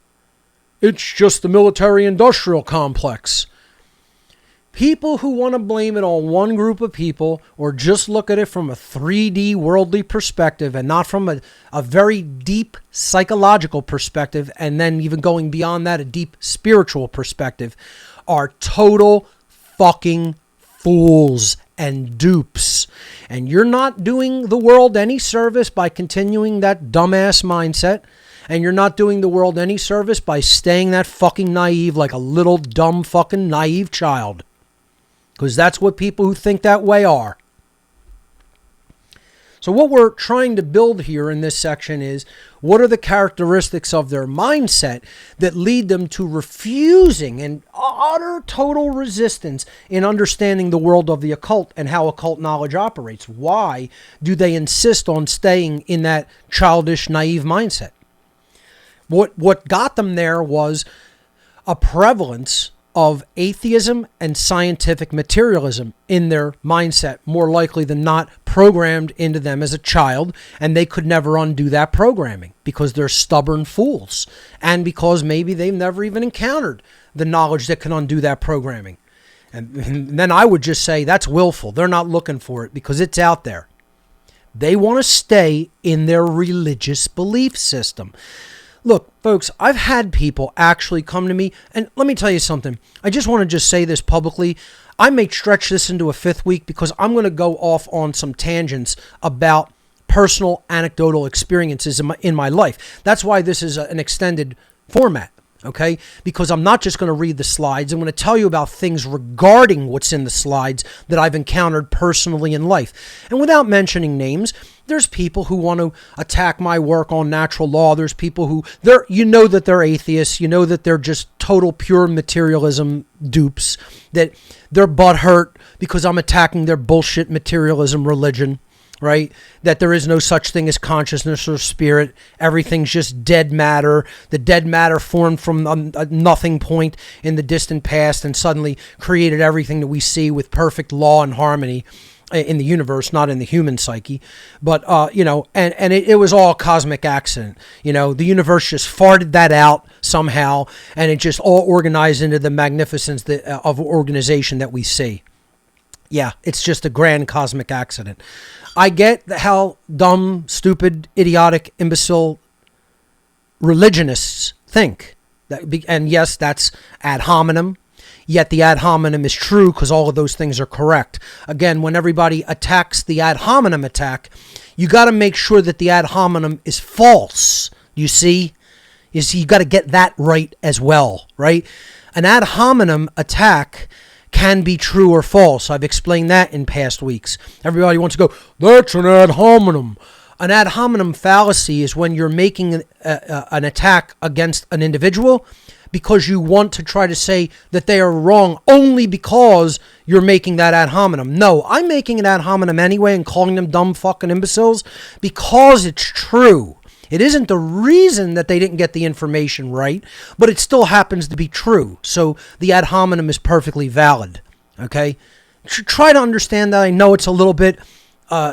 Speaker 3: It's just the military-industrial complex. People who want to blame it on one group of people or just look at it from a 3D worldly perspective and not from a very deep psychological perspective, and then even going beyond that, a deep spiritual perspective, are total fucking fools and dupes. And you're not doing the world any service by continuing that dumbass mindset. And you're not doing the world any service by staying that fucking naive like a little dumb fucking naive child. Because that's what people who think that way are. So what we're trying to build here in this section is, what are the characteristics of their mindset that lead them to refusing and utter total resistance in understanding the world of the occult and how occult knowledge operates? Why do they insist on staying in that childish, naive mindset? What got them there was a prevalence of atheism and scientific materialism in their mindset, more likely than not programmed into them as a child, and they could never undo that programming because they're stubborn fools, and because maybe they've never even encountered the knowledge that can undo that programming. And then I would just say that's willful. They're not looking for it because it's out there. They want to stay in their religious belief system. Look, folks, I've had people actually come to me, and let me tell you something. I just want to say this publicly. I may stretch this into a fifth week because I'm going to go off on some tangents about personal anecdotal experiences in my life. That's why this is an extended format, okay? Because I'm not just going to read the slides. I'm going to tell you about things regarding what's in the slides that I've encountered personally in life. And without mentioning names, there's people who want to attack my work on natural law. There's people who, that they're atheists. You know that they're just total pure materialism dupes. That they're butthurt because I'm attacking their bullshit materialism religion, right? That there is no such thing as consciousness or spirit. Everything's just dead matter. The dead matter formed from a nothing point in the distant past and suddenly created everything that we see with perfect law and harmony in the universe, not in the human psyche. But, and it was all a cosmic accident. The universe just farted that out somehow, and it just all organized into the magnificence of organization that we see. Yeah, it's just a grand cosmic accident. I get how dumb, stupid, idiotic, imbecile religionists think. And yes, that's ad hominem. Yet the ad hominem is true because all of those things are correct. Again, when everybody attacks the ad hominem attack, you got to make sure that the ad hominem is false. You see? You got to get that right as well, right? An ad hominem attack can be true or false. I've explained that in past weeks. Everybody wants to go, that's an ad hominem. An ad hominem fallacy is when you're making an attack against an individual because you want to try to say that they are wrong only because you're making that ad hominem. No, I'm making an ad hominem anyway and calling them dumb fucking imbeciles because it's true. It isn't the reason that they didn't get the information right, but it still happens to be true. So the ad hominem is perfectly valid, okay? Try to understand that. I know it's a little bit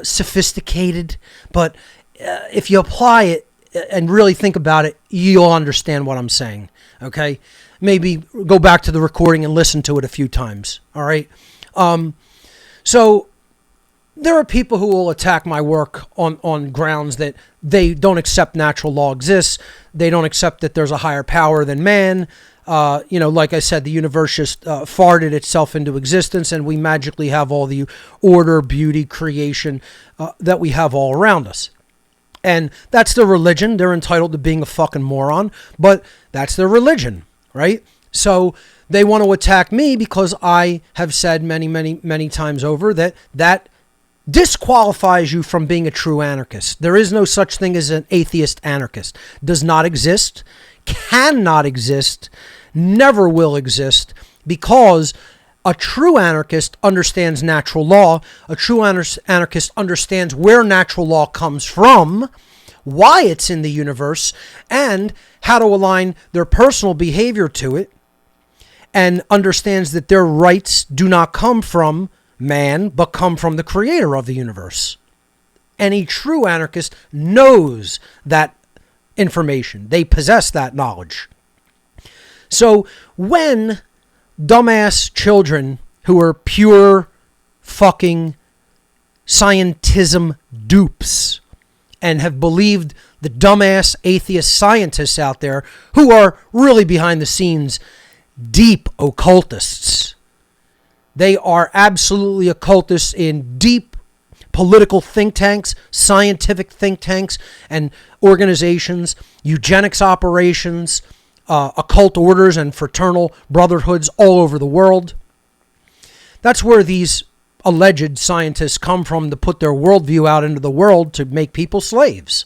Speaker 3: sophisticated, but if you apply it and really think about it, you'll understand what I'm saying, Okay? Maybe go back to the recording and listen to it a few times. All right? So there are people who will attack my work on grounds that they don't accept natural law exists. They don't accept that there's a higher power than man. Like I said, the universe just farted itself into existence, and we magically have all the order, beauty, creation that we have all around us. And that's their religion. They're entitled to being a fucking moron, but that's their religion, right? So they want to attack me because I have said many, many, many times over that disqualifies you from being a true anarchist. There is no such thing as an atheist anarchist. Does not exist, cannot exist, never will exist, because a true anarchist understands natural law. A true anarchist understands where natural law comes from, why it's in the universe, and how to align their personal behavior to it, and understands that their rights do not come from man, but come from the creator of the universe. Any true anarchist knows that information. They possess that knowledge. So when dumbass children who are pure fucking scientism dupes and have believed the dumbass atheist scientists out there who are really behind the scenes deep occultists. They are absolutely occultists in deep political think tanks, scientific think tanks, and organizations, eugenics operations, occult orders, and fraternal brotherhoods all over the world. That's where these alleged scientists come from to put their worldview out into the world to make people slaves.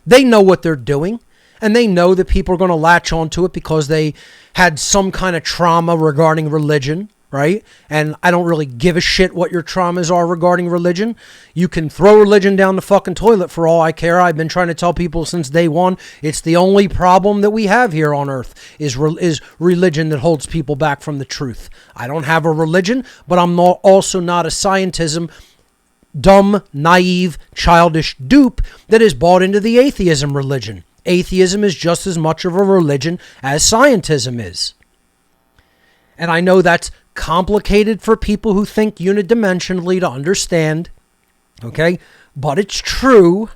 Speaker 3: They know what they're doing, and they know that people are going to latch onto it because they had some kind of trauma regarding religion, right? And I don't really give a shit what your traumas are regarding religion. You can throw religion down the fucking toilet for all I care. I've been trying to tell people since day one, it's the only problem that we have here on earth is religion that holds people back from the truth. I don't have a religion, but I'm also not a scientism dumb, naive, childish dupe that is bought into the atheism religion. Atheism is just as much of a religion as scientism is. And I know that's complicated for people who think unidimensionally to understand, okay? But it's true.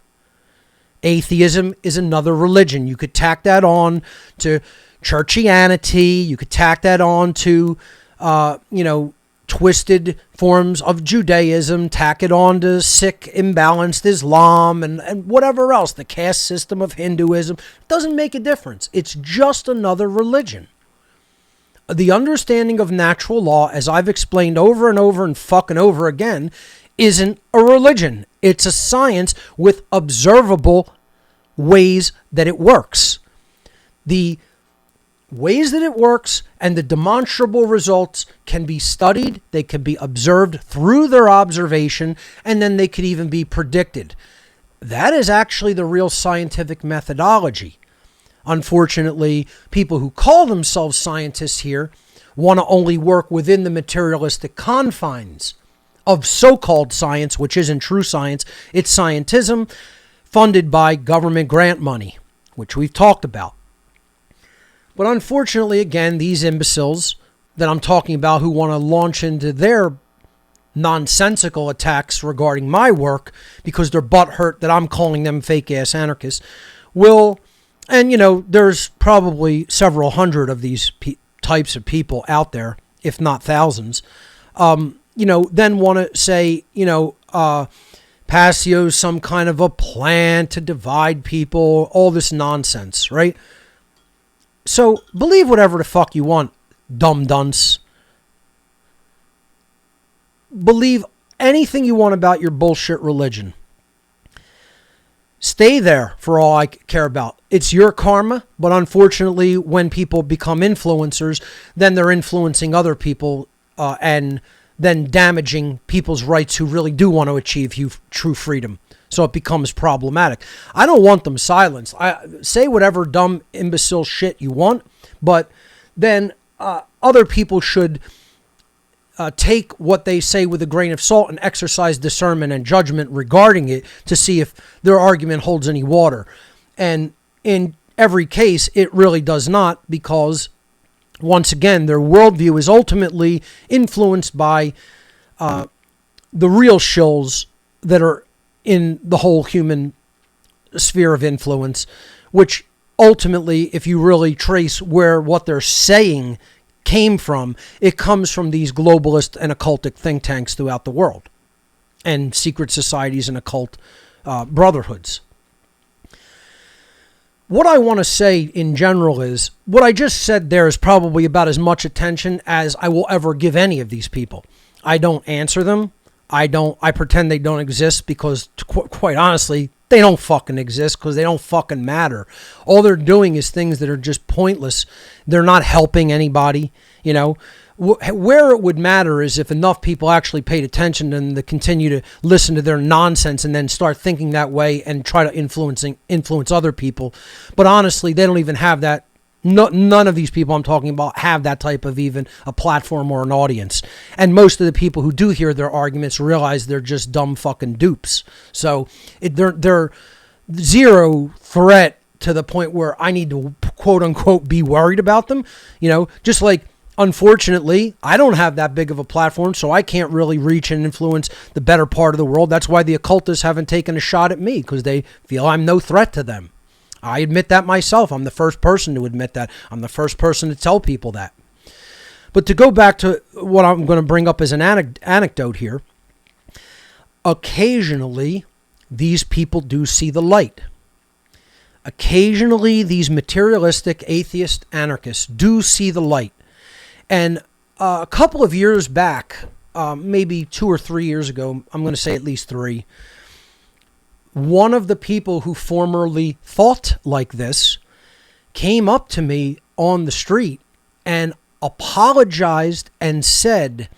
Speaker 3: Atheism is another religion. You could tack that on to churchianity. You could tack that on to, twisted forms of Judaism, tack it on to sick, imbalanced Islam, and whatever else, the caste system of Hinduism. It doesn't make a difference. It's just another religion. The understanding of natural law, as I've explained over and over and fucking over again, isn't a religion. It's a science with observable ways that it works. The ways that it works and the demonstrable results can be studied, they can be observed through their observation, and then they could even be predicted. That is actually the real scientific methodology. Unfortunately, people who call themselves scientists here want to only work within the materialistic confines of so-called science, which isn't true science. It's scientism funded by government grant money, which we've talked about. But unfortunately, again, these imbeciles that I'm talking about who want to launch into their nonsensical attacks regarding my work because they're butthurt that I'm calling them fake-ass anarchists will... And, there's probably several hundred of these types of people out there, if not thousands, then want to say, Passio's some kind of a plan to divide people, all this nonsense, right? So believe whatever the fuck you want, dumb dunce. Believe anything you want about your bullshit religion. Stay there for all I care about. It's your karma, but unfortunately, when people become influencers, then they're influencing other people and then damaging people's rights who really do want to achieve true freedom. So it becomes problematic. I don't want them silenced. Say whatever dumb, imbecile shit you want, but then other people should take what they say with a grain of salt and exercise discernment and judgment regarding it to see if their argument holds any water. And in every case, it really does not, because once again, their worldview is ultimately influenced by the real shills that are in the whole human sphere of influence, which ultimately, if you really trace where what they're saying came from, it comes from these globalist and occultic think tanks throughout the world and secret societies and occult brotherhoods. What I want to say in general is, what I just said there is probably about as much attention as I will ever give any of these people. I don't answer them. I pretend they don't exist, because quite honestly, they don't fucking exist, because they don't fucking matter. All they're doing is things that are just pointless. They're not helping anybody, you know. Where it would matter is if enough people actually paid attention and to continue to listen to their nonsense and then start thinking that way and try to influence other people. But honestly, they don't even have that. None of these people I'm talking about have that type of even a platform or an audience. And most of the people who do hear their arguments realize they're just dumb fucking dupes. So they're zero threat to the point where I need to quote unquote be worried about them. You know, just like, unfortunately, I don't have that big of a platform, so I can't really reach and influence the better part of the world. That's why the occultists haven't taken a shot at me, because they feel I'm no threat to them. I admit that myself. I'm the first person to admit that. I'm the first person to tell people that. But to go back to what I'm going to bring up as an anecdote here, occasionally these people do see the light. Occasionally these materialistic atheist anarchists do see the light. And a couple of years back, maybe 2 or 3 years ago, I'm going to say at least 3, one of the people who formerly thought like this came up to me on the street and apologized and said,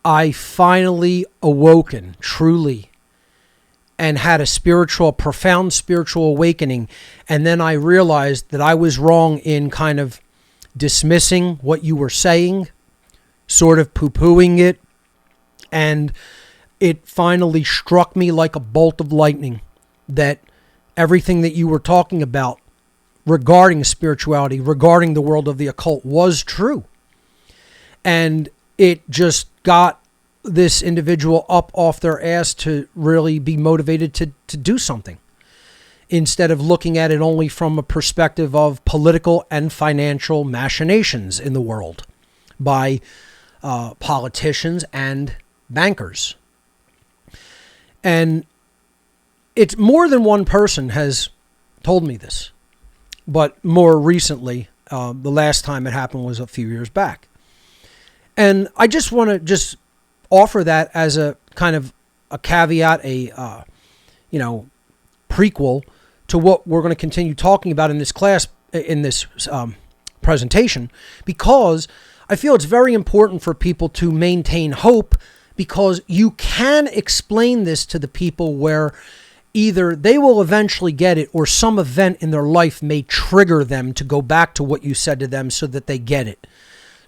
Speaker 3: I finally awoken, truly, and had a profound spiritual awakening. And then I realized that I was wrong in kind of dismissing what you were saying, sort of poo-pooing it, and it finally struck me like a bolt of lightning that everything that you were talking about regarding spirituality, regarding the world of the occult, was true. And it just got this individual up off their ass to really be motivated to do something, instead of looking at it only from a perspective of political and financial machinations in the world by politicians and bankers. And it's more than one person has told me this, but more recently, the last time it happened was a few years back. And I just want to offer that as a kind of a caveat, a prequel to what we're going to continue talking about in this class, in this presentation, because I feel it's very important for people to maintain hope, because you can explain this to the people where either they will eventually get it, or some event in their life may trigger them to go back to what you said to them so that they get it.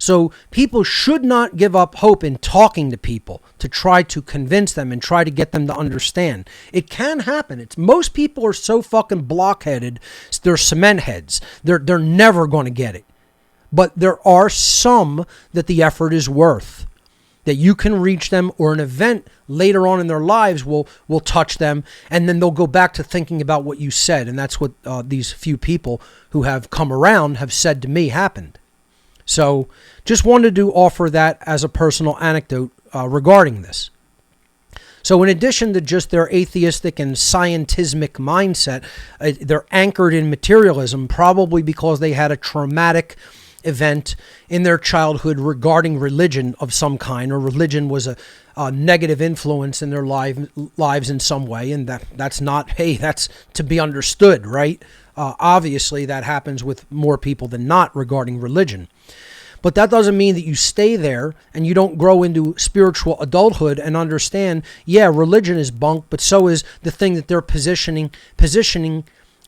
Speaker 3: So people should not give up hope in talking to people to try to convince them and try to get them to understand. It can happen. Most people are so fucking blockheaded, they're cement heads. They're never going to get it. But there are some that the effort is worth, that you can reach them, or an event later on in their lives will touch them, and then they'll go back to thinking about what you said. And that's what these few people who have come around have said to me happened. So just wanted to offer that as a personal anecdote regarding this. So in addition to just their atheistic and scientismic mindset, they're anchored in materialism, probably because they had a traumatic event in their childhood regarding religion of some kind, or religion was a negative influence in their lives in some way, and that's to be understood, right? Obviously, that happens with more people than not regarding religion. But that doesn't mean that you stay there and you don't grow into spiritual adulthood and understand, yeah, religion is bunk, but so is the thing that they're positioning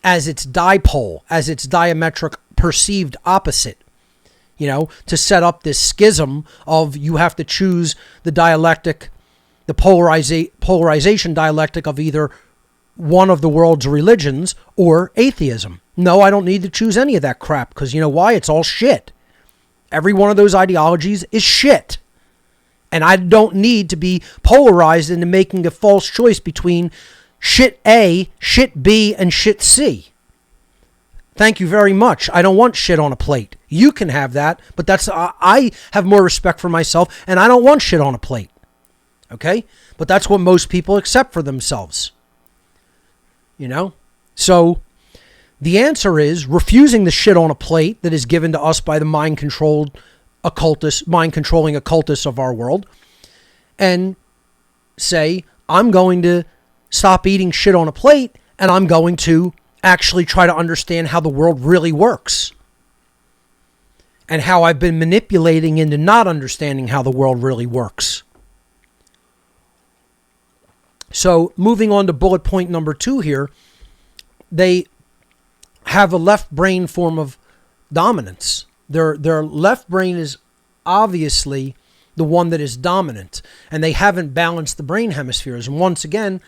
Speaker 3: as its dipole, as its diametric perceived opposite. You know, to set up this schism of you have to choose the dialectic, the polarization dialectic of either one of the world's religions or atheism. No, I don't need to choose any of that crap, because you know why? It's all shit. Every one of those ideologies is shit. And I don't need to be polarized into making a false choice between shit A, shit B, and shit C. Thank you very much. I don't want shit on a plate. You can have that, but I have more respect for myself, and I don't want shit on a plate. Okay? But that's what most people accept for themselves. You know? So the answer is refusing the shit on a plate that is given to us by the mind-controlling occultists of our world, and say, I'm going to stop eating shit on a plate, and I'm going to actually try to understand how the world really works, and how I've been manipulating into not understanding how the world really works. So moving on to bullet point number 2 here, they have a left brain form of dominance. Their left brain is obviously the one that is dominant, and they haven't balanced the brain hemispheres. And once again,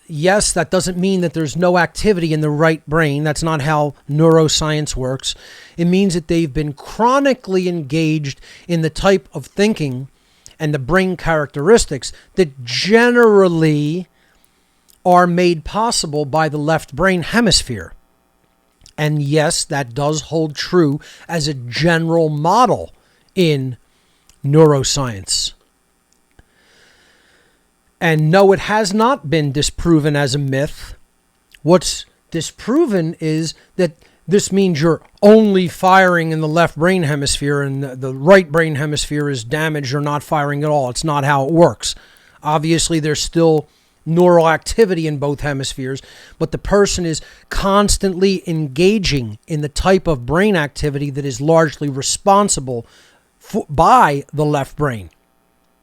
Speaker 3: yes, that doesn't mean that there's no activity in the right brain. That's not how neuroscience works. It means that they've been chronically engaged in the type of thinking and the brain characteristics that generally are made possible by the left brain hemisphere. And yes, that does hold true as a general model in neuroscience. And no, it has not been disproven as a myth. What's disproven is that this means you're only firing in the left brain hemisphere and the right brain hemisphere is damaged or not firing at all. It's not how it works. Obviously, there's still neural activity in both hemispheres, but the person is constantly engaging in the type of brain activity that is largely responsible by the left brain.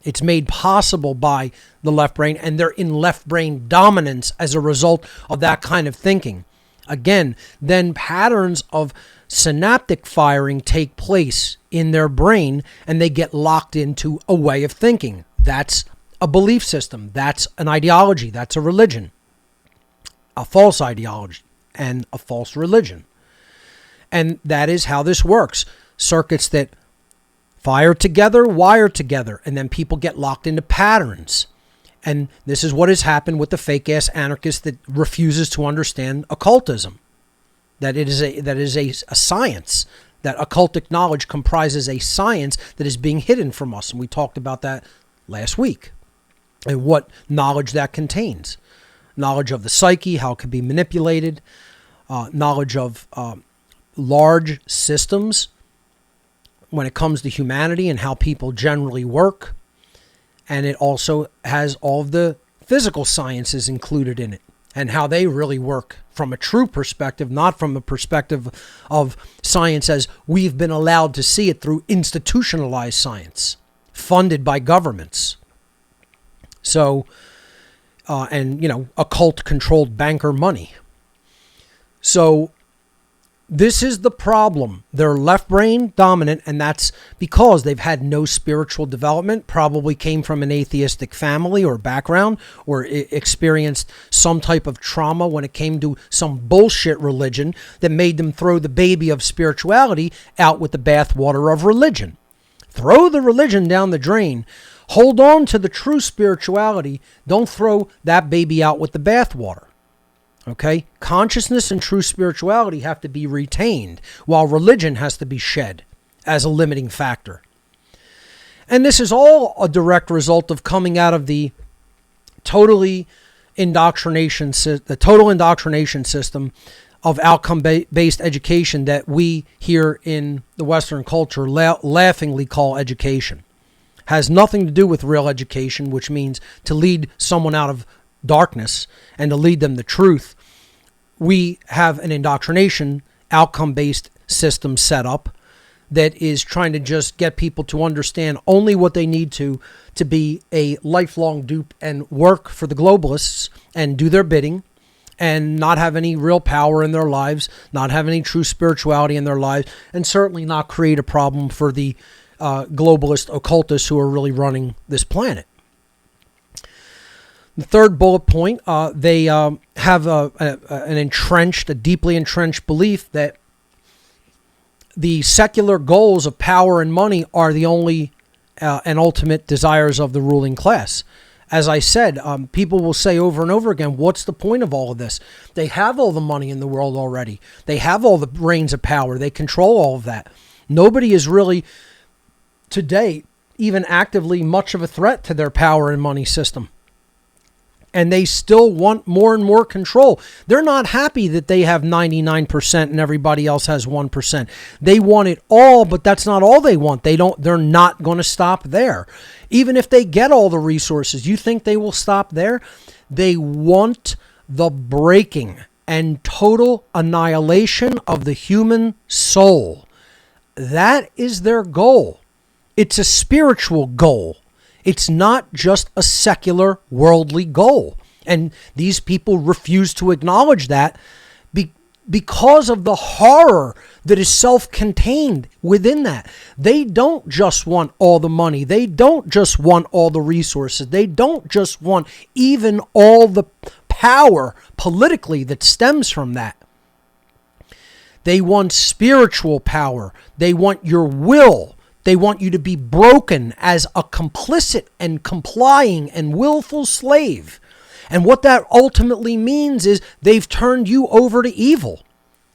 Speaker 3: It's made possible by the left brain, and they're in left brain dominance as a result of that kind of thinking. Again, then patterns of synaptic firing take place in their brain, and they get locked into a way of thinking. That's a belief system. That's an ideology. That's a religion. A false ideology and a false religion. And that is how this works. Circuits that fire together, wire together, and then people get locked into patterns. And this is what has happened with the fake-ass anarchist that refuses to understand occultism. That it is a science. That occultic knowledge comprises a science that is being hidden from us. And we talked about that last week. And what knowledge that contains. Knowledge of the psyche, how it can be manipulated. Knowledge of large systems when it comes to humanity and how people generally work. And it also has all of the physical sciences included in it and how they really work from a true perspective, not from a perspective of science as we've been allowed to see it through institutionalized science, funded by governments. So, occult-controlled banker money. So, this is the problem. They're left brain dominant, and that's because they've had no spiritual development, probably came from an atheistic family or background, or experienced some type of trauma when it came to some bullshit religion that made them throw the baby of spirituality out with the bathwater of religion. Throw the religion down the drain. Hold on to the true spirituality. Don't throw that baby out with the bathwater. Okay? Consciousness and true spirituality have to be retained, while religion has to be shed as a limiting factor. And this is all a direct result of coming out of the total indoctrination system of outcome-based education that we here in the Western culture laughingly call education. Has nothing to do with real education, which means to lead someone out of darkness and to lead them to truth. We have an indoctrination, outcome-based system set up that is trying to just get people to understand only what they need to be a lifelong dupe and work for the globalists and do their bidding and not have any real power in their lives, not have any true spirituality in their lives, and certainly not create a problem for the globalist occultists who are really running this planet. The third bullet point, they have a deeply entrenched belief that the secular goals of power and money are the only and ultimate desires of the ruling class. As I said, people will say over and over again, what's the point of all of this? They have all the money in the world already. They have all the reins of power. They control all of that. Nobody is really, today, even actively much of a threat to their power and money system. And they still want more and more control. They're not happy that they have 99% and everybody else has 1%. They want it all, but that's not all they want. They're not going to stop there. Even if they get all the resources, you think they will stop there? They want the breaking and total annihilation of the human soul. That is their goal. It's a spiritual goal. It's not just a secular, worldly goal. And these people refuse to acknowledge that because of the horror that is self-contained within that. They don't just want all the money. They don't just want all the resources. They don't just want even all the power politically that stems from that. They want spiritual power. They want your will. They want you to be broken as a complicit and complying and willful slave. And what that ultimately means is they've turned you over to evil.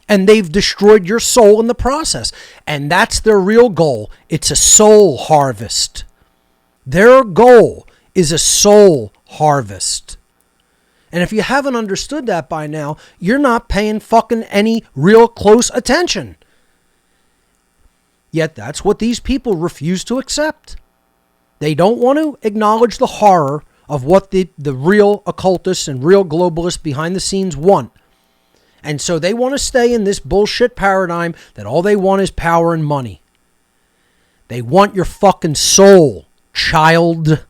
Speaker 3: And they've destroyed your soul in the process. And that's their real goal. It's a soul harvest. Their goal is a soul harvest. And if you haven't understood that by now, you're not paying fucking any real close attention. Yet that's what these people refuse to accept. They don't want to acknowledge the horror of what the real occultists and real globalists behind the scenes want. And so they want to stay in this bullshit paradigm that all they want is power and money. They want your fucking soul, child,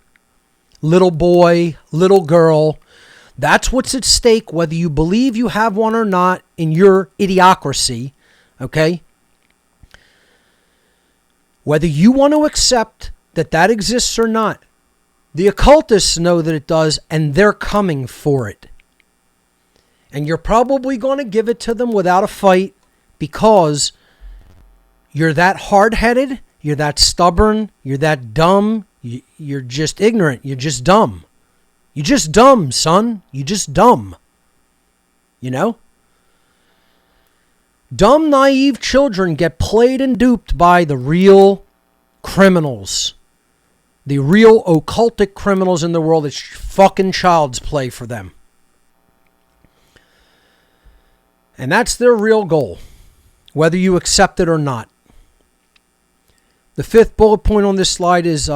Speaker 3: little boy, little girl. That's what's at stake, whether you believe you have one or not in your idiocracy, okay? Whether you want to accept that exists or not, the occultists know that it does, and they're coming for it. And you're probably going to give it to them without a fight because you're that hard-headed, you're that stubborn, you're that dumb, you're just ignorant, you're just dumb. You're just dumb, son. You're just dumb. You know? Dumb, naive children get played and duped by the real criminals. The real occultic criminals in the world. It's fucking child's play for them. And that's their real goal, whether you accept it or not. The fifth bullet point on this slide is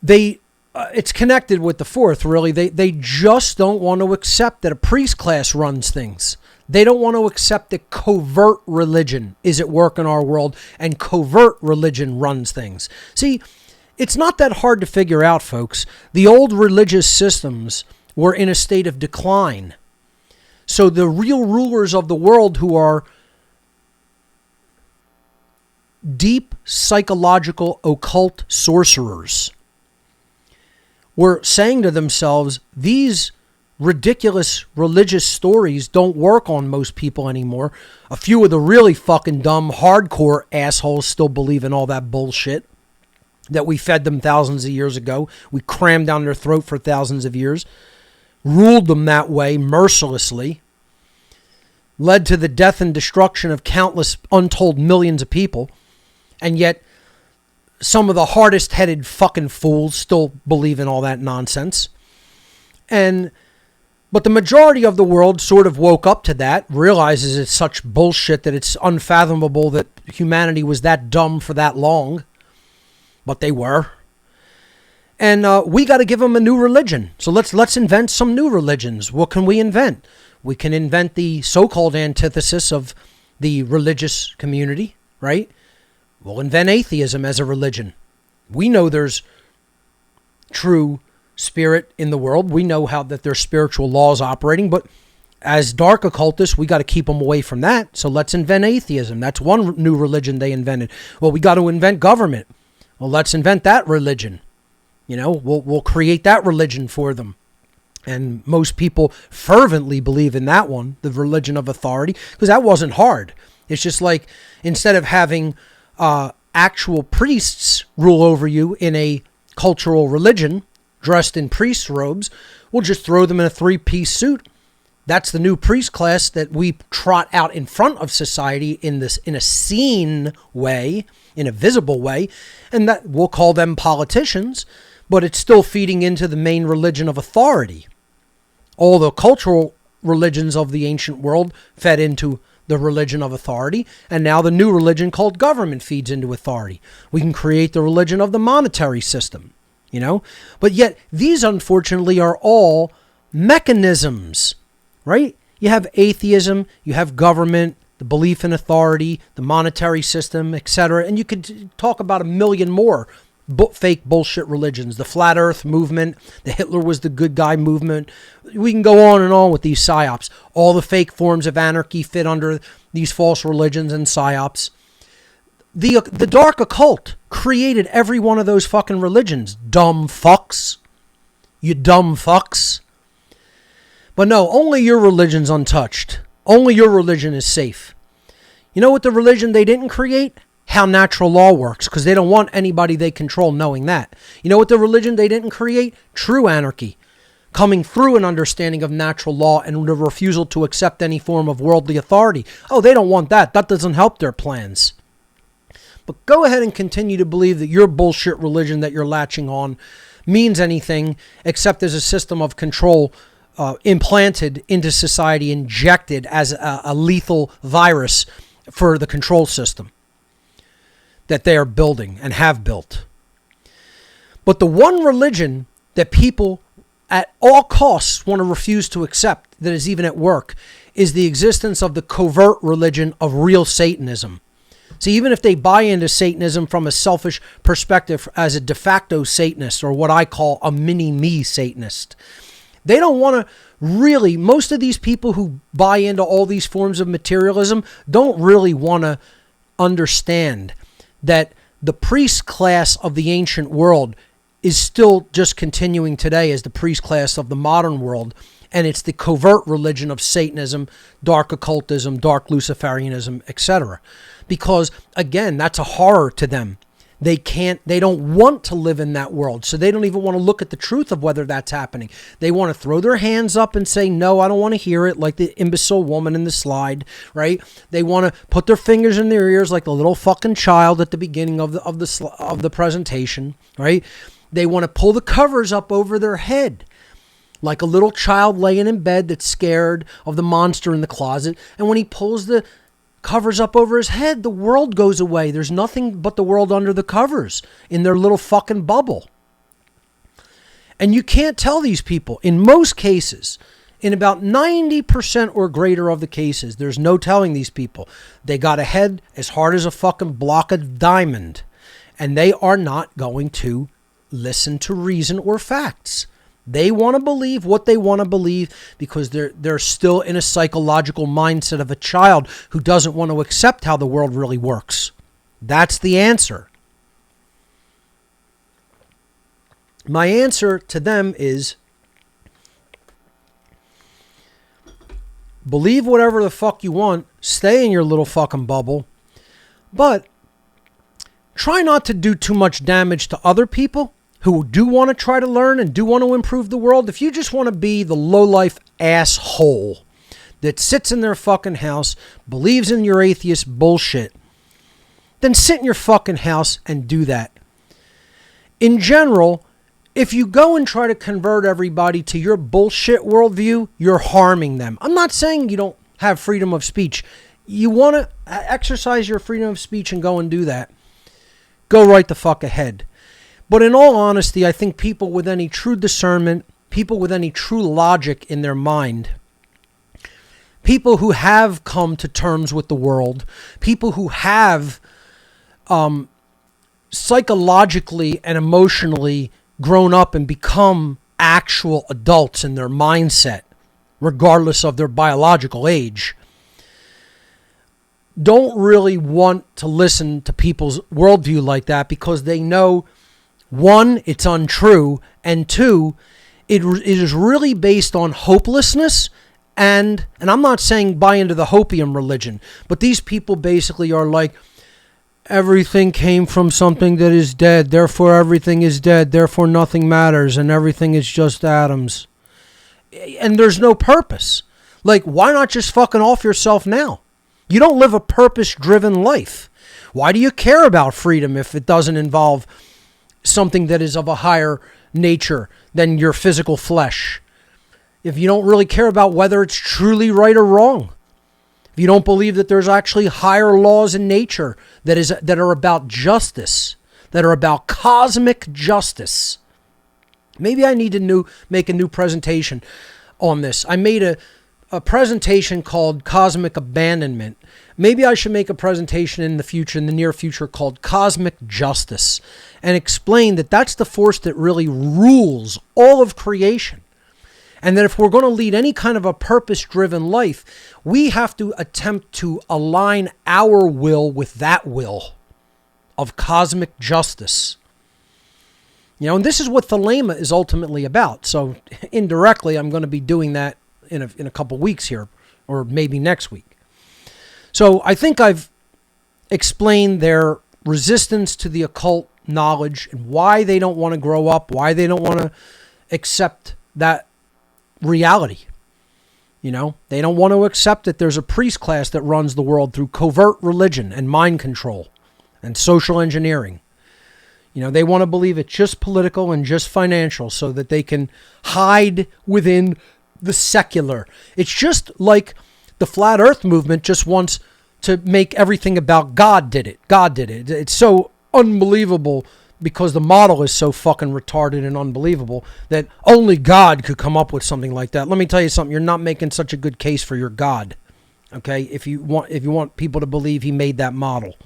Speaker 3: it's connected with the fourth, really. They just don't want to accept that a priest class runs things. They don't want to accept that covert religion is at work in our world and covert religion runs things. See, it's not that hard to figure out, folks. The old religious systems were in a state of decline. So the real rulers of the world, who are deep psychological occult sorcerers, were saying to themselves, these ridiculous religious stories don't work on most people anymore. A few of the really fucking dumb, hardcore assholes still believe in all that bullshit that we fed them thousands of years ago. We crammed down their throat for thousands of years. Ruled them that way mercilessly. Led to the death and destruction of countless untold millions of people. And yet, some of the hardest-headed fucking fools still believe in all that nonsense. But the majority of the world sort of woke up to that, realizes it's such bullshit that it's unfathomable that humanity was that dumb for that long. But they were. And we got to give them a new religion. So let's invent some new religions. What can we invent? We can invent the so-called antithesis of the religious community, right? We'll invent atheism as a religion. We know there's true spirit in the world. We know how that there's spiritual laws operating, but as dark occultists, we got to keep them away from that. So let's invent atheism. That's one new religion they invented. Well, we got to invent government. Well, let's invent that religion. You know, we'll create that religion for them. And most people fervently believe in that one, the religion of authority, because that wasn't hard. It's just like instead of having actual priests rule over you in a cultural religion, dressed in priest robes, we'll just throw them in a 3-piece suit. That's the new priest class that we trot out in front of society in a seen way, in a visible way, and that we'll call them politicians, but it's still feeding into the main religion of authority. All the cultural religions of the ancient world fed into the religion of authority, and now the new religion called government feeds into authority. We can create the religion of the monetary system, but yet these unfortunately are all mechanisms, right? You have atheism, you have government, the belief in authority, the monetary system, etc. And you could talk about a million more fake bullshit religions, the flat earth movement, the Hitler was the good guy movement. We can go on and on with these psyops. All the fake forms of anarchy fit under these false religions and psyops. The dark occult created every one of those fucking religions. Dumb fucks. You dumb fucks. But no, only your religion's untouched. Only your religion is safe. You know what the religion they didn't create? How natural law works, because they don't want anybody they control knowing that. You know what the religion they didn't create? True anarchy. Coming through an understanding of natural law and the refusal to accept any form of worldly authority. Oh, they don't want that. That doesn't help their plans. But go ahead and continue to believe that your bullshit religion that you're latching on means anything except as a system of control implanted into society, injected as a lethal virus for the control system that they are building and have built. But the one religion that people at all costs want to refuse to accept, that is even at work, is the existence of the covert religion of real Satanism. See, even if they buy into Satanism from a selfish perspective as a de facto Satanist, or what I call a mini-me Satanist, they don't want to really, most of these people who buy into all these forms of materialism don't really want to understand that the priest class of the ancient world is still just continuing today as the priest class of the modern world, and it's the covert religion of Satanism, dark occultism, dark Luciferianism, etc. Because, again, that's a horror to them. They don't want to live in that world, so they don't even want to look at the truth of whether that's happening. They want to throw their hands up and say, no, I don't want to hear it, like the imbecile woman in the slide, right? They want to put their fingers in their ears like the little fucking child at the beginning of the presentation, right? They want to pull the covers up over their head like a little child laying in bed that's scared of the monster in the closet, and when he pulls the covers up over his head, the world goes away. There's nothing but the world under the covers in their little fucking bubble. And you can't tell these people, in most cases, in about 90% or greater of the cases, there's no telling these people. They got a head as hard as a fucking block of diamond, and they are not going to listen to reason or facts. They want to believe what they want to believe because they're still in a psychological mindset of a child who doesn't want to accept how the world really works. That's the answer. My answer to them is believe whatever the fuck you want, stay in your little fucking bubble, but try not to do too much damage to other people who do want to try to learn and do want to improve the world. If you just want to be the low-life asshole that sits in their fucking house, believes in your atheist bullshit, then sit in your fucking house and do that. In general, if you go and try to convert everybody to your bullshit worldview, you're harming them. I'm not saying you don't have freedom of speech. You want to exercise your freedom of speech and go and do that. Go right the fuck ahead. But in all honesty, I think people with any true discernment, people with any true logic in their mind, people who have come to terms with the world, people who have psychologically and emotionally grown up and become actual adults in their mindset, regardless of their biological age, don't really want to listen to people's worldview like that because they know, one, it's untrue, and two, it is really based on hopelessness. And I'm not saying buy into the hopium religion, but these people basically are like, everything came from something that is dead, therefore everything is dead, therefore nothing matters, and everything is just atoms. And there's no purpose. Like, why not just fucking off yourself now? You don't live a purpose-driven life. Why do you care about freedom if it doesn't involve something that is of a higher nature than your physical flesh? If you don't really care about whether it's truly right or wrong? If you don't believe that there's actually higher laws in nature that are about justice, that are about cosmic justice? Maybe I need to make a new presentation on this. I made a presentation called Cosmic Abandonment. Maybe I should make a presentation in the near future, called Cosmic Justice, and explain that that's the force that really rules all of creation. And that if we're going to lead any kind of a purpose-driven life, we have to attempt to align our will with that will of cosmic justice. And this is what Thelema is ultimately about. So indirectly, I'm going to be doing that in a couple weeks here, or maybe next week. So I think I've explained their resistance to the occult knowledge and why they don't want to grow up, why they don't want to accept that reality. They don't want to accept that there's a priest class that runs the world through covert religion and mind control and social engineering. They want to believe it's just political and just financial so that they can hide within the secular. It's just like the flat earth movement just wants to make everything about God did it. God did it. It's so unbelievable because the model is so fucking retarded and unbelievable that only God could come up with something like that. Let me tell you something. You're not making such a good case for your God. Okay? If you want people to believe he made that model.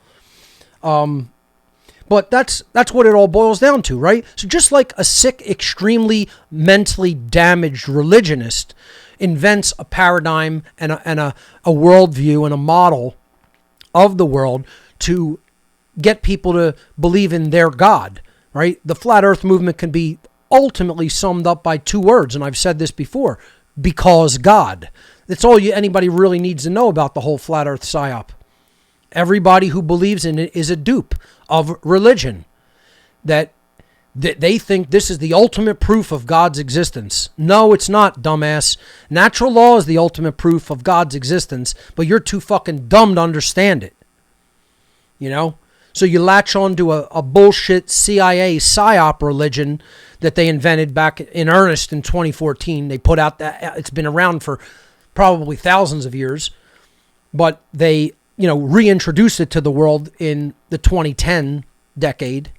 Speaker 3: But that's what it all boils down to, right? So just like a sick, extremely mentally damaged religionist invents a paradigm and a worldview and a model of the world to get people to believe in their God, right? The flat earth movement can be ultimately summed up by two words, and I've said this before, because God. That's all anybody really needs to know about the whole flat earth psyop. Everybody who believes in it is a dupe of religion. That they think this is the ultimate proof of God's existence. No, it's not, dumbass. Natural law is the ultimate proof of God's existence, but you're too fucking dumb to understand it. So you latch on to a bullshit CIA psyop religion that they invented back in earnest in 2014. They put out that it's been around for probably thousands of years, but they reintroduced it to the world in the 2010 decade.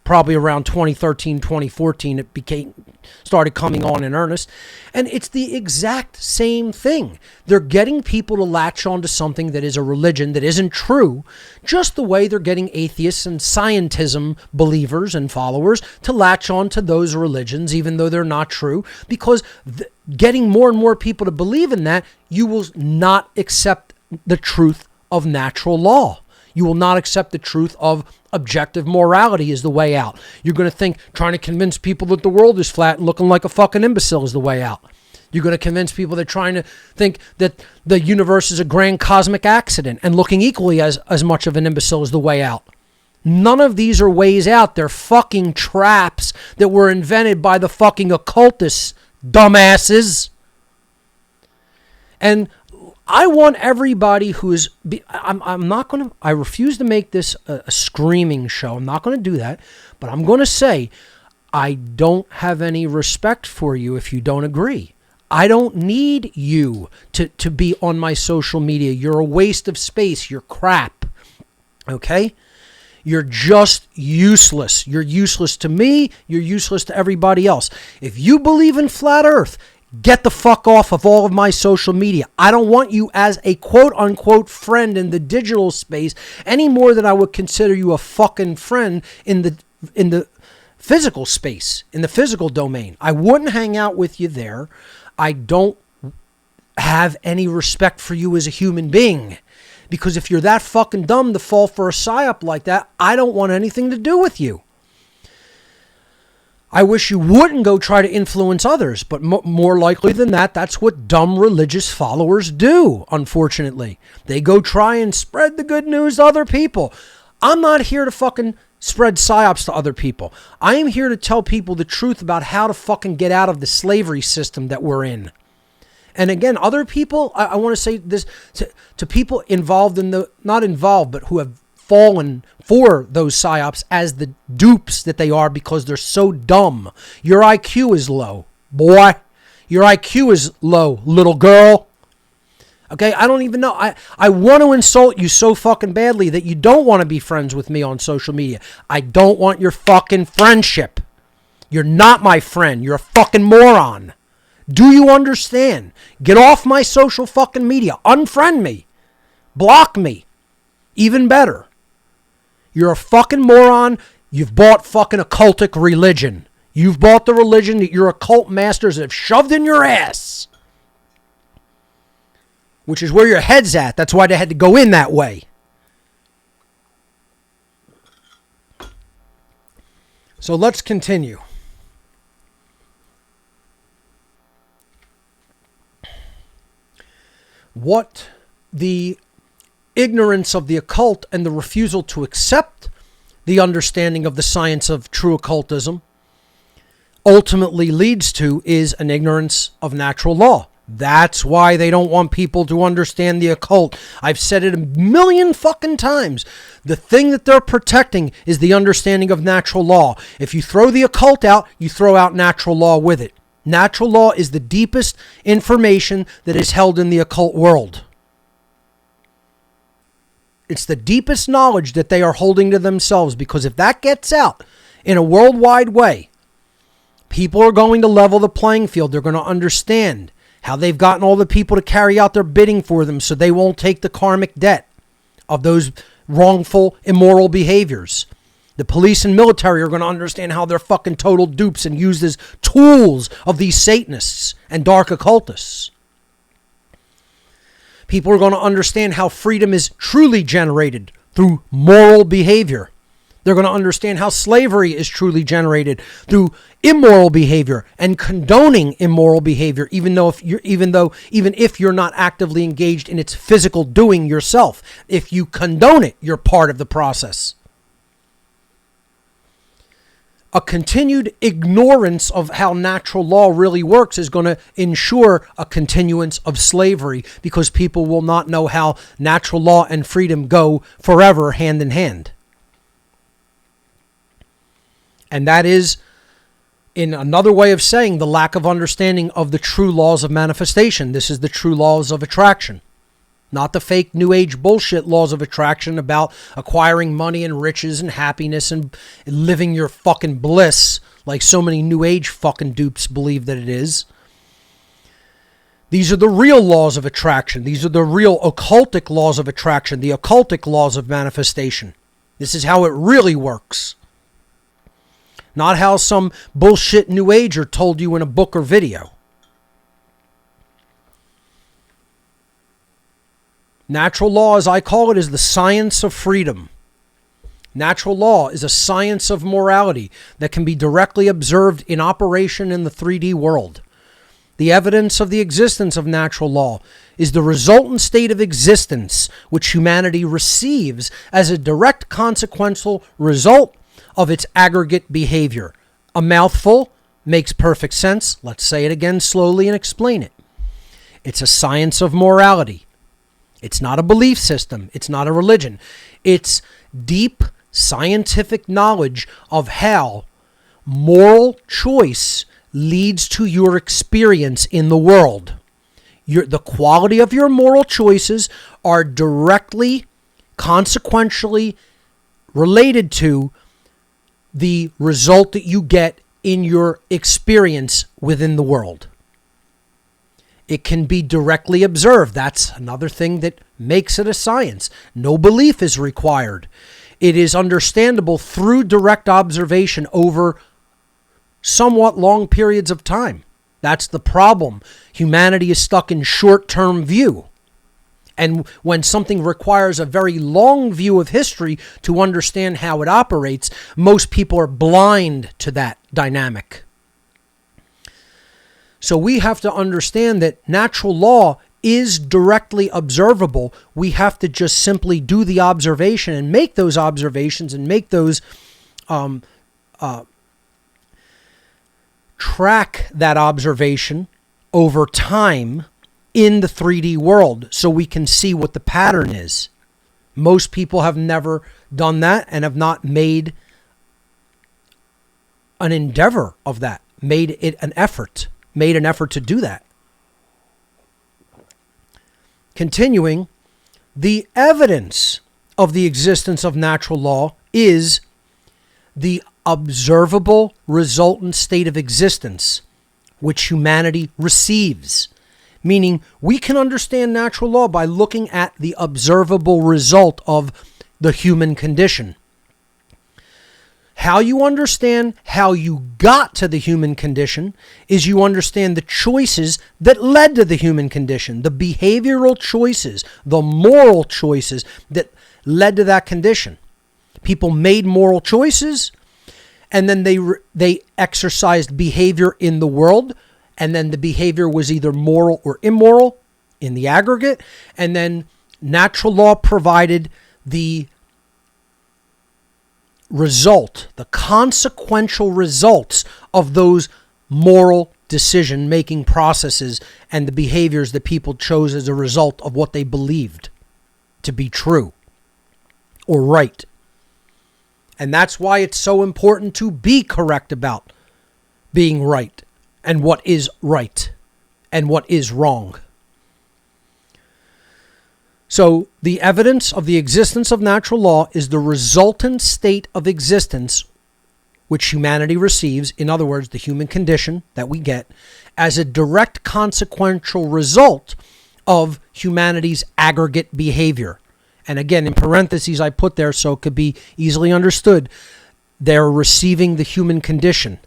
Speaker 3: Probably around 2013, 2014, it started coming on in earnest. And it's the exact same thing. They're getting people to latch on to something that is a religion that isn't true, just the way they're getting atheists and scientism believers and followers to latch on to those religions, even though they're not true, because getting more and more people to believe in that, you will not accept the truth of natural law. You will not accept the truth of objective morality is the way out. You're going to think trying to convince people that the world is flat and looking like a fucking imbecile is the way out. You're going to convince people that trying to think that the universe is a grand cosmic accident and looking equally as much of an imbecile is the way out. None of these are ways out. They're fucking traps that were invented by the fucking occultists, dumbasses. And I want everybody who's... I refuse to make this a screaming show. I'm not going to do that. But I'm going to say, I don't have any respect for you if you don't agree. I don't need you to be on my social media. You're a waste of space. You're crap. Okay? You're just useless. You're useless to me. You're useless to everybody else. If you believe in flat earth, get the fuck off of all of my social media. I don't want you as a quote-unquote friend in the digital space any more than I would consider you a fucking friend in the physical space, in the physical domain. I wouldn't hang out with you there. I don't have any respect for you as a human being. Because if you're that fucking dumb to fall for a psyop like that, I don't want anything to do with you. I wish you wouldn't go try to influence others, but more likely than that, that's what dumb religious followers do, unfortunately. They go try and spread the good news to other people. I'm not here to fucking spread psyops to other people. I am here to tell people the truth about how to fucking get out of the slavery system that we're in. And again, other people, I want to say this to people involved in not involved, but who have fallen for those psyops as the dupes that they are because they're so dumb. Your IQ is low, boy. Your IQ is low, little girl. Okay, I don't even know. I want to insult you so fucking badly that you don't want to be friends with me on social media. I don't want your fucking friendship. You're not my friend. You're a fucking moron. Do you understand? Get off my social fucking media. Unfriend me. Block me. Even better. You're a fucking moron. You've bought fucking occultic religion. You've bought the religion that your occult masters have shoved in your ass. Which is where your head's at. That's why they had to go in that way. So let's continue. What the ignorance of the occult and the refusal to accept the understanding of the science of true occultism ultimately leads to is an ignorance of natural law. That's why they don't want people to understand the occult. I've said it a million fucking times. The thing that they're protecting is the understanding of natural law. If you throw the occult out, you throw out natural law with it. Natural law is the deepest information that is held in the occult world. It's the deepest knowledge that they are holding to themselves, because if that gets out in a worldwide way, people are going to level the playing field. They're going to understand how they've gotten all the people to carry out their bidding for them so they won't take the karmic debt of those wrongful, immoral behaviors. The police and military are going to understand how they're fucking total dupes and used as tools of these Satanists and dark occultists. People are going to understand how freedom is truly generated through moral behavior. They're going to understand how slavery is truly generated through immoral behavior and condoning immoral behavior, even if you're not actively engaged in its physical doing yourself. If you condone it, you're part of the process. A continued ignorance of how natural law really works is going to ensure a continuance of slavery, because people will not know how natural law and freedom go forever hand in hand. And that is, in another way of saying, the lack of understanding of the true laws of manifestation. This is the true laws of attraction. Not the fake New Age bullshit laws of attraction about acquiring money and riches and happiness and living your fucking bliss like so many New Age fucking dupes believe that it is. These are the real laws of attraction. These are the real occultic laws of attraction, the occultic laws of manifestation. This is how it really works. Not how some bullshit New Ager told you in a book or video. Natural law, as I call it, is the science of freedom. Natural law is a science of morality that can be directly observed in operation in the 3D world. The evidence of the existence of natural law is the resultant state of existence which humanity receives as a direct consequential result of its aggregate behavior. A mouthful, makes perfect sense. Let's say it again slowly and explain it. It's a science of morality. It's not a belief system. It's not a religion. It's deep scientific knowledge of how moral choice leads to your experience in the world. The quality of your moral choices are directly, consequentially related to the result that you get in your experience within the world. It can be directly observed. That's another thing that makes it a science. No belief is required. It is understandable through direct observation over somewhat long periods of time. That's the problem. Humanity is stuck in short-term view. And when something requires a very long view of history to understand how it operates, most people are blind to that dynamic. So we have to understand that natural law is directly observable. We have to just simply do the observation and make those observations and make those track that observation over time in the 3D world so we can see what the pattern is. Most people have never done that and have not made an endeavor of that, made an effort to do that. Continuing, the evidence of the existence of natural law is the observable resultant state of existence which humanity receives. Meaning, we can understand natural law by looking at the observable result of the human condition. How you understand how you got to the human condition is you understand the choices that led to the human condition, the behavioral choices, the moral choices that led to that condition. People made moral choices, and then they exercised behavior in the world, and then the behavior was either moral or immoral in the aggregate, and then natural law provided the result, the consequential results of those moral decision-making processes and the behaviors that people chose as a result of what they believed to be true or right. And that's why it's so important to be correct about being right and what is right and what is wrong. So the evidence of the existence of natural law is the resultant state of existence which humanity receives, in other words, the human condition that we get, as a direct consequential result of humanity's aggregate behavior. And again, in parentheses, I put there so it could be easily understood, they're receiving the human condition.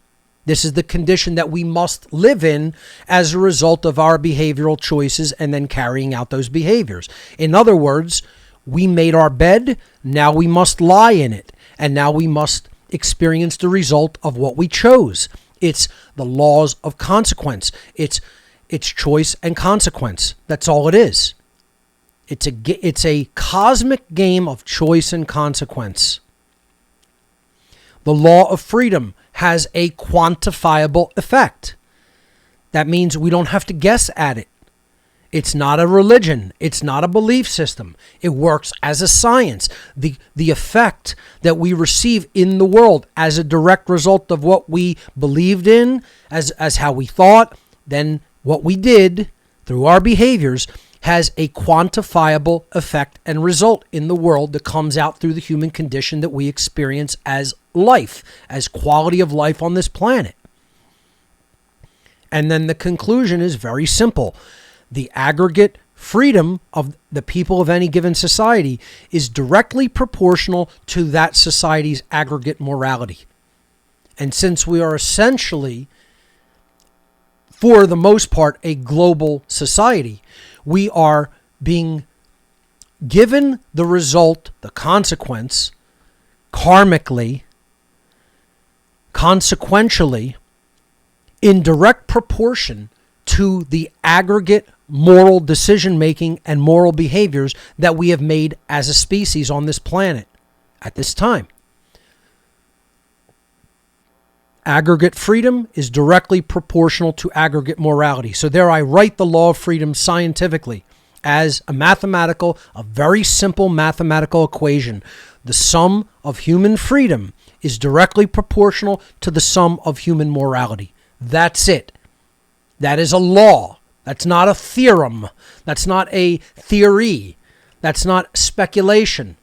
Speaker 3: This is the condition that we must live in as a result of our behavioral choices and then carrying out those behaviors. In other words, we made our bed, now we must lie in it, and now we must experience the result of what we chose. It's the laws of consequence. It's choice and consequence. That's all it is. It's a cosmic game of choice and consequence. The law of freedom has a quantifiable effect. That means we don't have to guess at it. It's not a religion. It's not a belief system. It works as a science. The effect that we receive in the world as a direct result of what we believed in, as how we thought, then what we did through our behaviors has a quantifiable effect and result in the world that comes out through the human condition that we experience as life, as quality of life on this planet. And then the conclusion is very simple. The aggregate freedom of the people of any given society is directly proportional to that society's aggregate morality. And since we are essentially, for the most part, a global society, we are being given the result, the consequence, karmically, consequentially, in direct proportion to the aggregate moral decision-making and moral behaviors that we have made as a species on this planet at this time. Aggregate freedom is directly proportional to aggregate morality. So there I write the law of freedom scientifically as a very simple mathematical equation. The sum of human freedom is directly proportional to the sum of human morality. That's it. That is a law. That's not a theorem. That's not a theory. That's not speculation.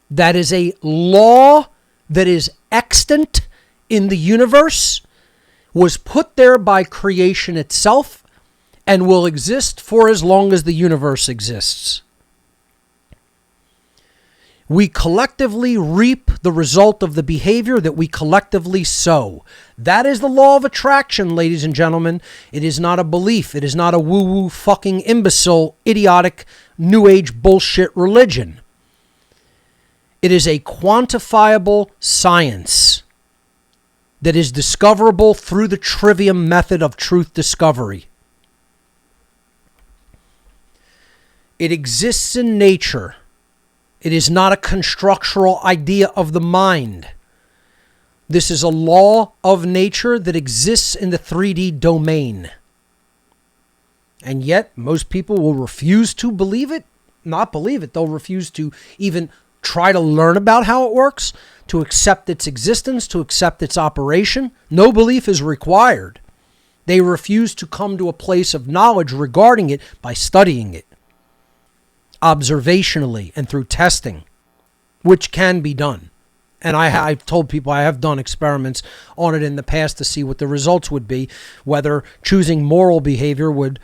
Speaker 3: That is a law that is extant in the universe, was put there by creation itself, and will exist for as long as the universe exists. We collectively reap the result of the behavior that we collectively sow. That is the law of attraction, ladies and gentlemen. It is not a belief. It is not a woo-woo fucking imbecile, idiotic, new age bullshit religion. It is a quantifiable science that is discoverable through the trivium method of truth discovery. It exists in nature. It is not a constructural idea of the mind. This is a law of nature that exists in the 3D domain. And yet, most people will refuse to believe it, not believe it. They'll refuse to even try to learn about how it works, to accept its existence, to accept its operation. No belief is required. They refuse to come to a place of knowledge regarding it by studying it, observationally and through testing, which can be done. And I've told people I have done experiments on it in the past to see what the results would be, whether choosing moral behavior would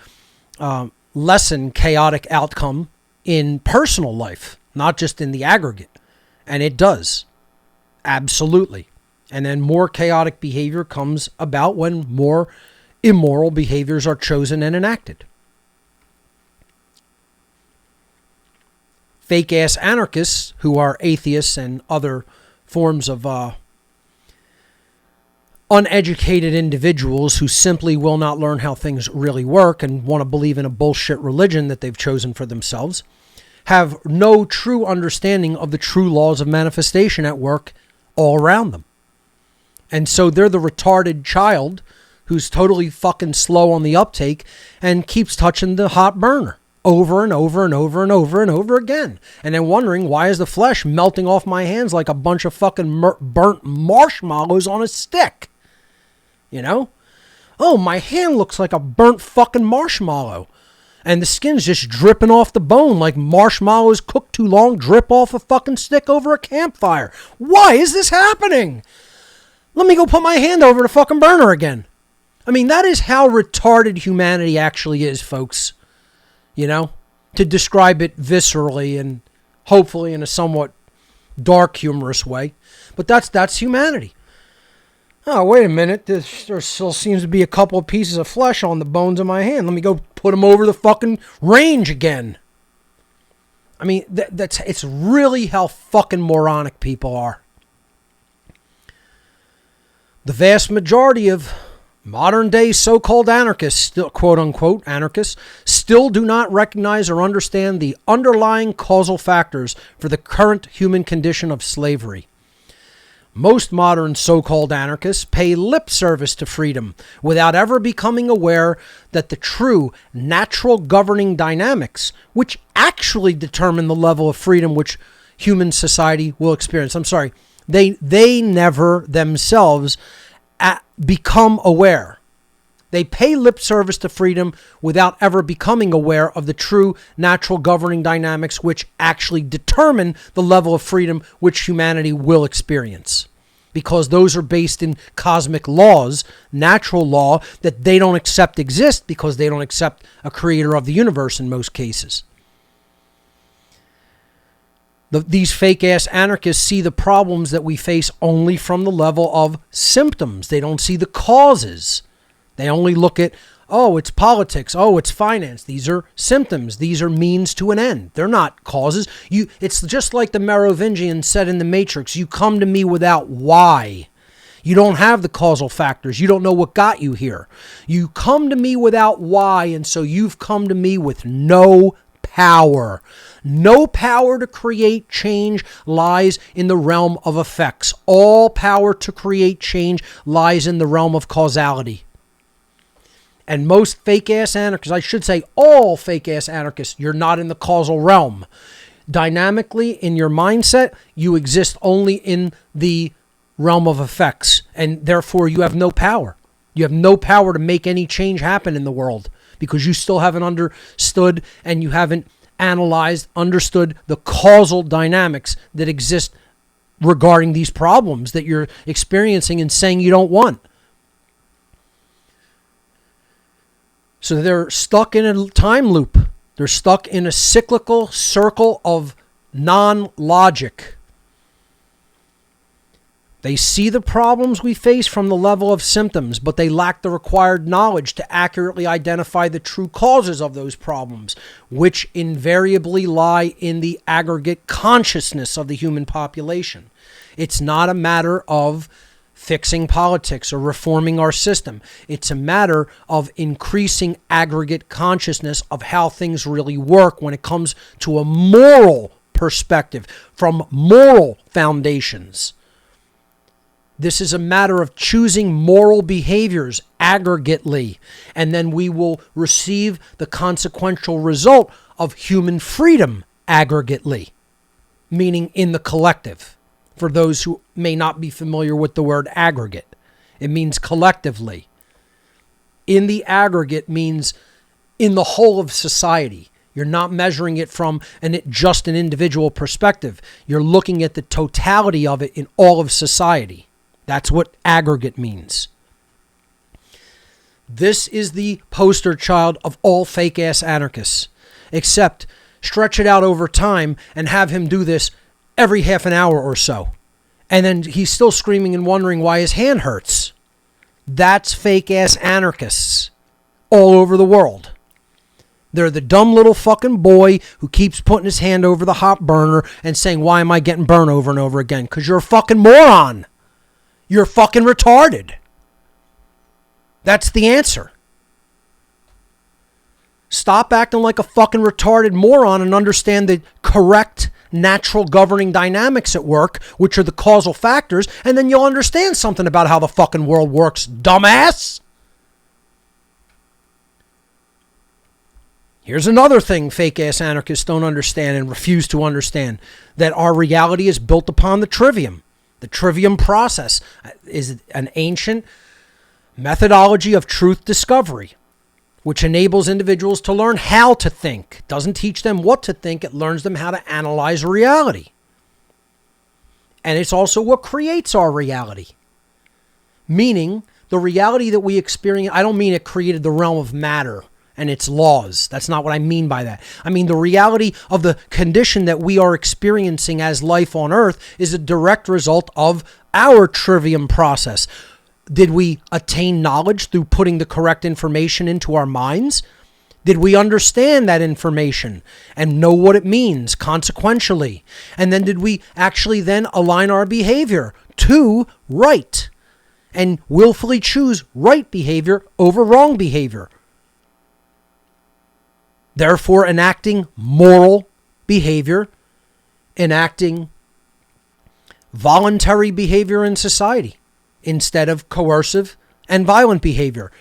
Speaker 3: lessen chaotic outcome in personal life, not just in the aggregate. And it does. Absolutely. And then more chaotic behavior comes about when more immoral behaviors are chosen and enacted. Fake-ass anarchists who are atheists and other forms of uneducated individuals who simply will not learn how things really work and want to believe in a bullshit religion that they've chosen for themselves, have no true understanding of the true laws of manifestation at work all around them. And so they're the retarded child who's totally fucking slow on the uptake and keeps touching the hot burner over and over and over and over and over again. And then wondering, why is the flesh melting off my hands like a bunch of fucking burnt marshmallows on a stick? You know? Oh, my hand looks like a burnt fucking marshmallow. And the skin's just dripping off the bone like marshmallows cooked too long drip off a fucking stick over a campfire. Why is this happening? Let me go put my hand over the fucking burner again. I mean, that is how retarded humanity actually is, folks. You know, to describe it viscerally and hopefully in a somewhat dark, humorous way. But that's humanity. Oh, wait a minute. There still seems to be a couple of pieces of flesh on the bones of my hand. Let me go put them over the fucking range again. I mean, it's really how fucking moronic people are. The vast majority of modern day so-called anarchists, still, quote unquote anarchists, still do not recognize or understand the underlying causal factors for the current human condition of slavery. Most modern so-called anarchists pay lip service to freedom without ever becoming aware that the true natural governing dynamics, which actually determine the level of freedom which human society will experience. I'm sorry, they never themselves become aware. They pay lip service to freedom without ever becoming aware of the true natural governing dynamics which actually determine the level of freedom which humanity will experience. Because those are based in cosmic laws, natural law, that they don't accept exist because they don't accept a creator of the universe in most cases. These fake-ass anarchists see the problems that we face only from the level of symptoms. They don't see the causes. They only look at, oh, it's politics. Oh, it's finance. These are symptoms. These are means to an end. They're not causes. It's just like the Merovingian said in The Matrix, you come to me without why. You don't have the causal factors. You don't know what got you here. You come to me without why, and so you've come to me with no power. No power to create change lies in the realm of effects. All power to create change lies in the realm of causality. And most fake-ass anarchists, I should say all fake-ass anarchists, you're not in the causal realm. Dynamically, in your mindset, you exist only in the realm of effects, and therefore you have no power. You have no power to make any change happen in the world because you still haven't understood and you haven't understood the causal dynamics that exist regarding these problems that you're experiencing and saying you don't want. So they're stuck in a time loop. They're stuck in a cyclical circle of non-logic. They see the problems we face from the level of symptoms, but they lack the required knowledge to accurately identify the true causes of those problems, which invariably lie in the aggregate consciousness of the human population. It's not a matter of fixing politics or reforming our system. It's a matter of increasing aggregate consciousness of how things really work when it comes to a moral perspective, from moral foundations. This is a matter of choosing moral behaviors aggregately, and then we will receive the consequential result of human freedom aggregately, meaning in the collective. For those who may not be familiar with the word aggregate, it means collectively. In the aggregate means in the whole of society. You're not measuring it from just an individual perspective. You're looking at the totality of it in all of society. That's what aggregate means. This is the poster child of all fake-ass anarchists, except stretch it out over time and have him do this every half an hour or so. And then he's still screaming and wondering why his hand hurts. That's fake-ass anarchists all over the world. They're the dumb little fucking boy who keeps putting his hand over the hot burner and saying, why am I getting burned over and over again? Because you're a fucking moron. You're fucking retarded. That's the answer. Stop acting like a fucking retarded moron and understand the correct natural governing dynamics at work, which are the causal factors, and then you'll understand something about how the fucking world works, dumbass. Here's another thing fake-ass anarchists don't understand and refuse to understand, that our reality is built upon the trivium. The trivium process is an ancient methodology of truth discovery, which enables individuals to learn how to think. It doesn't teach them what to think, it learns them how to analyze reality. And it's also what creates our reality. Meaning, the reality that we experience, I don't mean it created the realm of matter and its laws. That's not what I mean by that. I mean the reality of the condition that we are experiencing as life on Earth is a direct result of our trivium process. Did we attain knowledge through putting the correct information into our minds? Did we understand that information and know what it means consequentially? And then did we actually then align our behavior to right and willfully choose right behavior over wrong behavior? Therefore, enacting moral behavior, enacting voluntary behavior in society instead of coercive and violent behavior,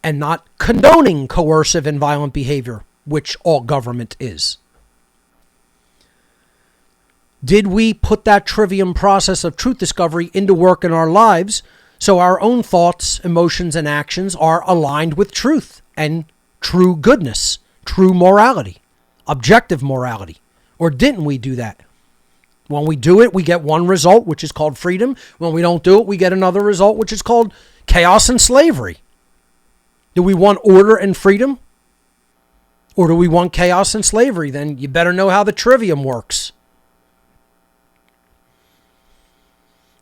Speaker 3: and not condoning coercive and violent behavior, which all government is. Did we put that trivium process of truth discovery into work in our lives so our own thoughts, emotions, and actions are aligned with truth and true goodness? True morality, objective morality? Or didn't we do that? When we do it, we get one result, which is called freedom. When we don't do it, we get another result, which is called chaos and slavery. Do we want order and freedom? Or do we want chaos and slavery? Then you better know how the trivium works.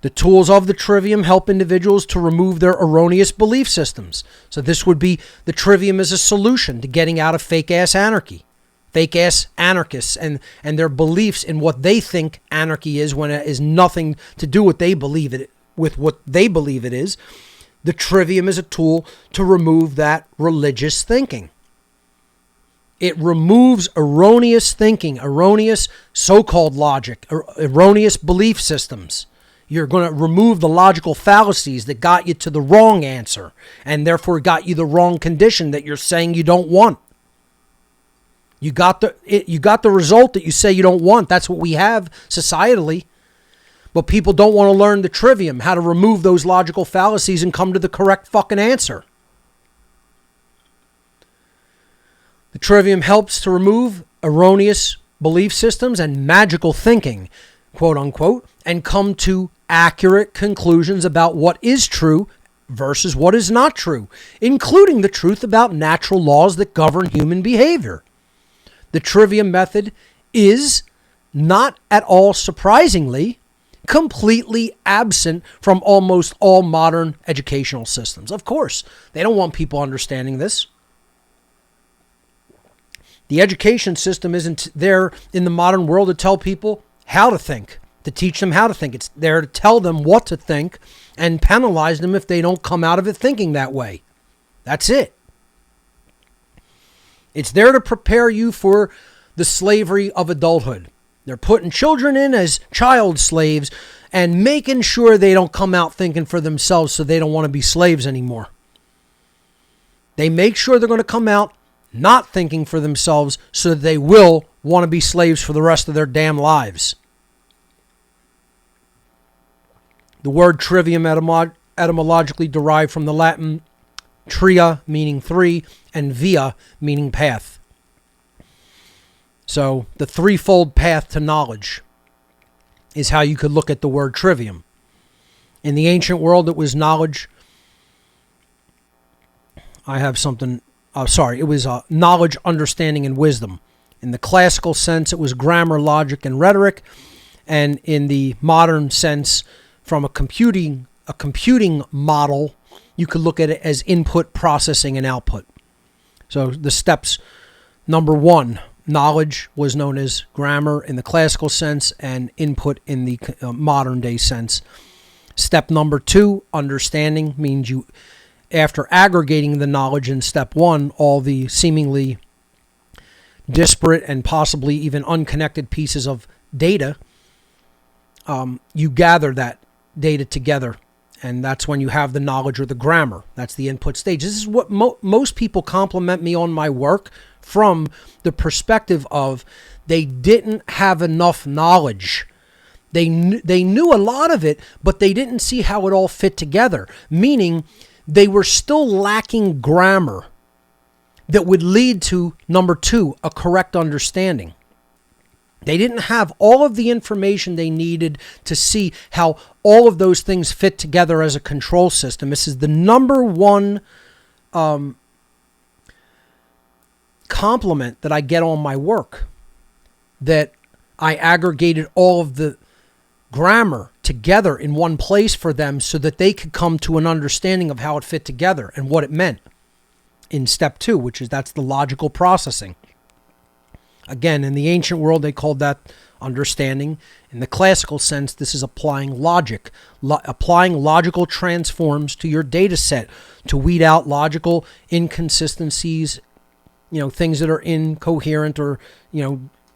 Speaker 3: The tools of the trivium help individuals to remove their erroneous belief systems. So this would be, the trivium is a solution to getting out of fake-ass anarchy. Fake-ass anarchists and their beliefs in what they think anarchy is, when it is nothing to do with what they believe it is. The trivium is a tool to remove that religious thinking. It removes erroneous thinking, erroneous so-called logic, erroneous belief systems. You're going to remove the logical fallacies that got you to the wrong answer and therefore got you the wrong condition that you're saying you don't want. You got the result that you say you don't want. That's what we have societally. But people don't want to learn the trivium, how to remove those logical fallacies and come to the correct fucking answer. The trivium helps to remove erroneous belief systems and magical thinking, quote unquote, and come to accurate conclusions about what is true versus what is not true, including the truth about natural laws that govern human behavior. The trivium method is, not at all surprisingly, completely absent from almost all modern educational systems. Of course, they don't want people understanding this. The education system isn't there in the modern world to tell people how to think. to teach them how to think. It's there to tell them what to think and penalize them if they don't come out of it thinking that way. That's it. It's there to prepare you for the slavery of adulthood. They're putting children in as child slaves and making sure they don't come out thinking for themselves so they don't want to be slaves anymore. They make sure they're going to come out not thinking for themselves so that they will want to be slaves for the rest of their damn lives. The word trivium etymologically derived from the Latin tria, meaning three, and via, meaning path. So the threefold path to knowledge is how you could look at the word trivium. In the ancient world, it was knowledge. It was knowledge, understanding, and wisdom. In the classical sense, it was grammar, logic, and rhetoric. And in the modern sense, from a computing model, you could look at it as input, processing, and output. So the steps, number one, knowledge was known as grammar in the classical sense and input in the modern day sense. Step number two, understanding, means you, after aggregating the knowledge in step one, all the seemingly disparate and possibly even unconnected pieces of data, you gather that data together. And that's when you have the knowledge or the grammar. That's the input stage. This is what most people compliment me on my work from the perspective of they didn't have enough knowledge. They knew a lot of it, but they didn't see how it all fit together. Meaning they were still lacking grammar that would lead to, number two, a correct understanding. They didn't have all of the information they needed to see how all of those things fit together as a control system. This is the number one compliment that I get on my work, that I aggregated all of the grammar together in one place for them so that they could come to an understanding of how it fit together and what it meant in step two, which is that's the logical processing. Again, in the ancient world, they called that understanding. In the classical sense, this is applying logic, applying logical transforms to your data set to weed out logical inconsistencies, things that are incoherent or,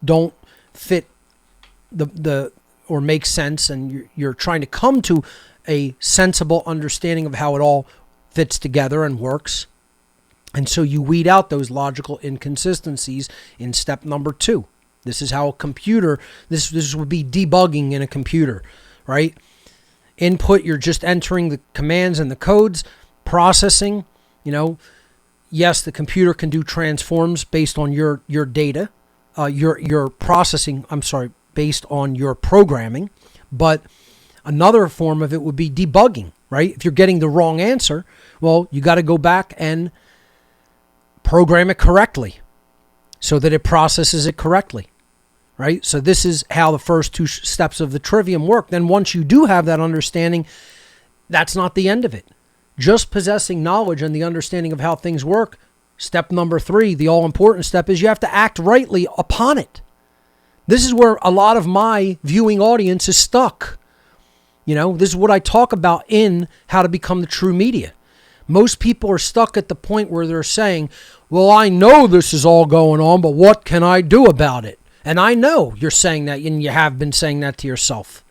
Speaker 3: don't fit the or make sense, and you're trying to come to a sensible understanding of how it all fits together and works. And so you weed out those logical inconsistencies in step number two. This is how a computer, this would be debugging in a computer, right? Input, you're just entering the commands and the codes. Processing, yes, the computer can do transforms based on your data, your processing, based on your programming. But another form of it would be debugging, right? If you're getting the wrong answer, well, you got to go back and program it correctly so that it processes it correctly, right? So this is how the first two steps of the trivium work. Then once you do have that understanding, that's not the end of it. Just possessing knowledge and the understanding of how things work, step number three, the all-important step, is you have to act rightly upon it. This is where a lot of my viewing audience is stuck. This is what I talk about in How to Become the True Media. Most people are stuck at the point where they're saying, well, I know this is all going on, but what can I do about it? And I know you're saying that, and you have been saying that to yourself.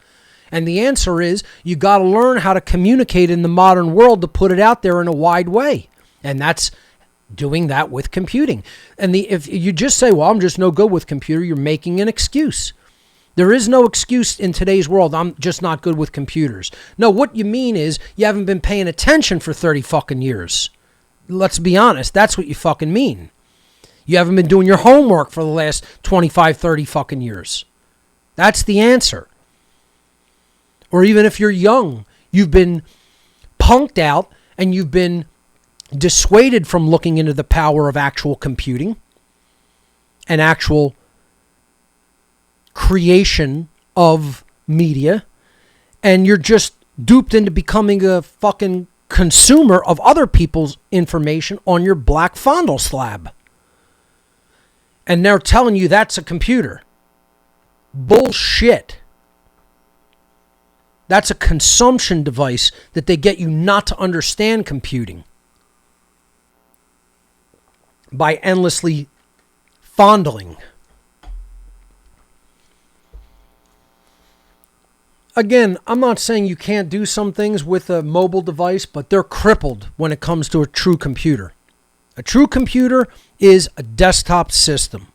Speaker 3: And the answer is you got to learn how to communicate in the modern world to put it out there in a wide way. And that's doing that with computing. And if you just say, well, I'm just no good with computer, you're making an excuse. There is no excuse in today's world, I'm just not good with computers. No, what you mean is you haven't been paying attention for 30 fucking years. Let's be honest, that's what you fucking mean. You haven't been doing your homework for the last 25, 30 fucking years. That's the answer. Or even if you're young, you've been punked out and you've been dissuaded from looking into the power of actual computing and actual creation of media, and you're just duped into becoming a fucking consumer of other people's information on your black fondle slab. And they're telling you that's a computer. Bullshit. That's a consumption device that they get you not to understand computing by endlessly fondling. Again, I'm not saying you can't do some things with a mobile device, but they're crippled when it comes to a true computer. A true computer is a desktop system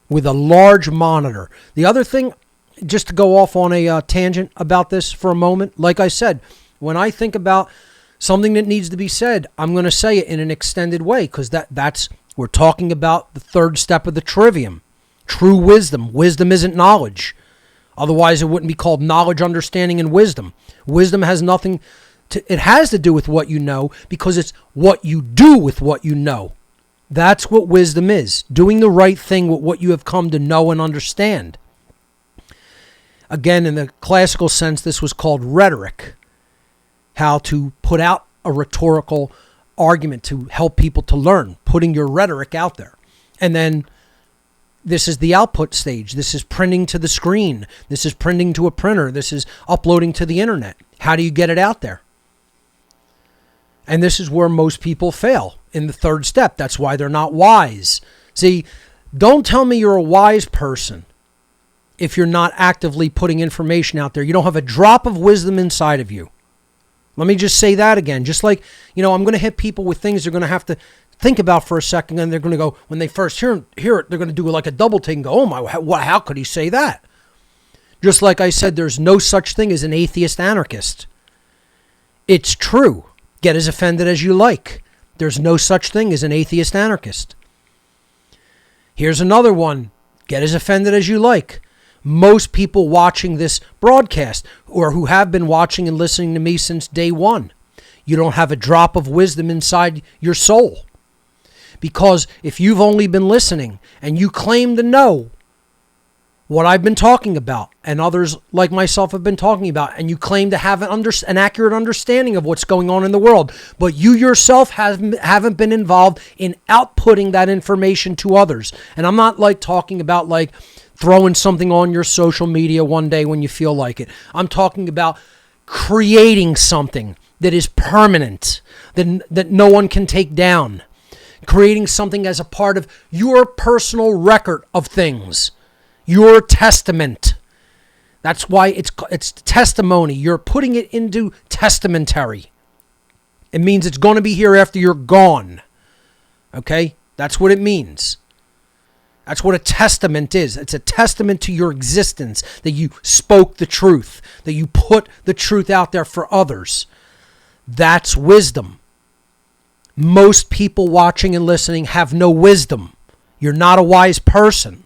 Speaker 3: with a large monitor. The other thing, just to go off on a tangent about this for a moment, like I said, when I think about something that needs to be said, I'm going to say it in an extended way, because that's we're talking about the third step of the trivium, true wisdom. Wisdom isn't knowledge. Otherwise, it wouldn't be called knowledge, understanding, and wisdom. Wisdom has nothing it has to do with what you know, because it's what you do with what you know. That's what wisdom is, doing the right thing with what you have come to know and understand. Again, in the classical sense, this was called rhetoric, how to put out a rhetorical argument to help people to learn, putting your rhetoric out there. And then this is the output stage. This is printing to the screen. This is printing to a printer. This is uploading to the internet. How do you get it out there? And this is where most people fail in the third step. That's why they're not wise. See, don't tell me you're a wise person if you're not actively putting information out there. You don't have a drop of wisdom inside of you. Let me just say that again. Just like, I'm going to hit people with things they're going to have to think about for a second, and they're going to go, when they first hear it, they're going to do like a double take and go, oh my, how could he say that? Just like I said, there's no such thing as an atheist anarchist. It's true. Get as offended as you like. There's no such thing as an atheist anarchist. Here's another one. Get as offended as you like. Most people watching this broadcast, or who have been watching and listening to me since day one, you don't have a drop of wisdom inside your soul. Because if you've only been listening and you claim to know what I've been talking about, and others like myself have been talking about, and you claim to have an accurate understanding of what's going on in the world, but you yourself haven't been involved in outputting that information to others. And I'm not talking about throwing something on your social media one day when you feel like it. I'm talking about creating something that is permanent, that no one can take down. Creating something as a part of your personal record of things. Your testament. That's why it's testimony. You're putting it into testamentary. It means it's going to be here after you're gone. Okay? That's what it means. That's what a testament is. It's a testament to your existence, that you spoke the truth, that you put the truth out there for others. That's wisdom. Most people watching and listening have no wisdom. You're not a wise person.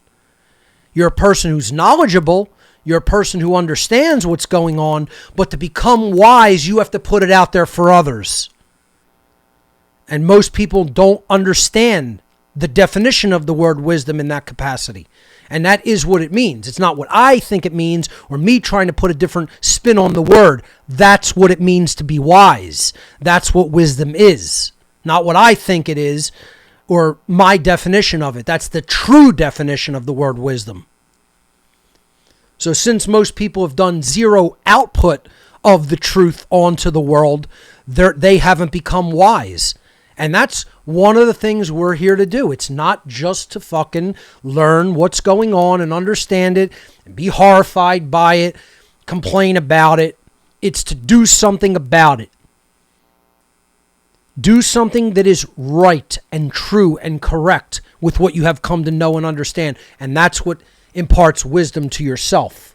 Speaker 3: You're a person who's knowledgeable. You're a person who understands what's going on. But to become wise, you have to put it out there for others. And most people don't understand the definition of the word wisdom in that capacity. And that is what it means. It's not what I think it means, or me trying to put a different spin on the word. That's what it means to be wise. That's what wisdom is. Not what I think it is, or my definition of it. That's the true definition of the word wisdom. So since most people have done zero output of the truth onto the world, they haven't become wise. And that's one of the things we're here to do. It's not just to fucking learn what's going on and understand it and be horrified by it, complain about it. It's to do something about it. Do something that is right and true and correct with what you have come to know and understand. And that's what imparts wisdom to yourself.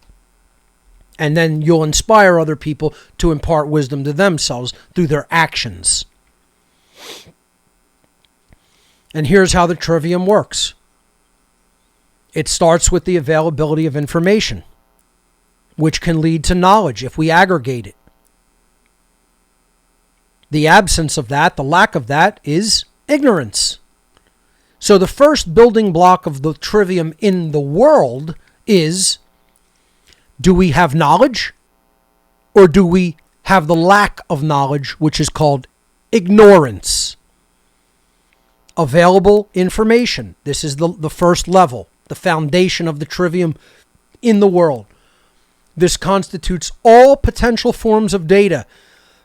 Speaker 3: And then you'll inspire other people to impart wisdom to themselves through their actions. And here's how the trivium works. It starts with the availability of information, which can lead to knowledge if we aggregate it. The absence of that, the lack of that, is ignorance. So the first building block of the trivium in the world is, do we have knowledge, or do we have the lack of knowledge, which is called ignorance? Available information. This is the first level, the foundation of the trivium in the world. This constitutes all potential forms of data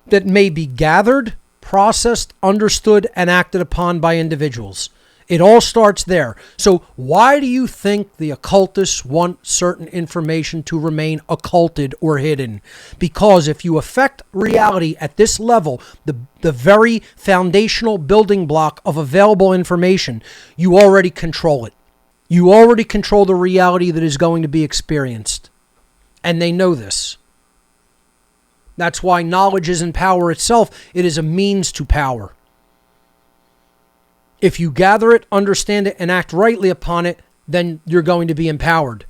Speaker 3: that may be gathered, processed, understood, and acted upon by individuals. It all starts there. So why do you think the occultists want certain information to remain occulted or hidden? Because if you affect reality at this level, the very foundational building block of available information, you already control it. You already control the reality that is going to be experienced. And they know this. That's why knowledge isn't power itself. It is a means to power. If you gather it, understand it, and act rightly upon it, then you're going to be empowered.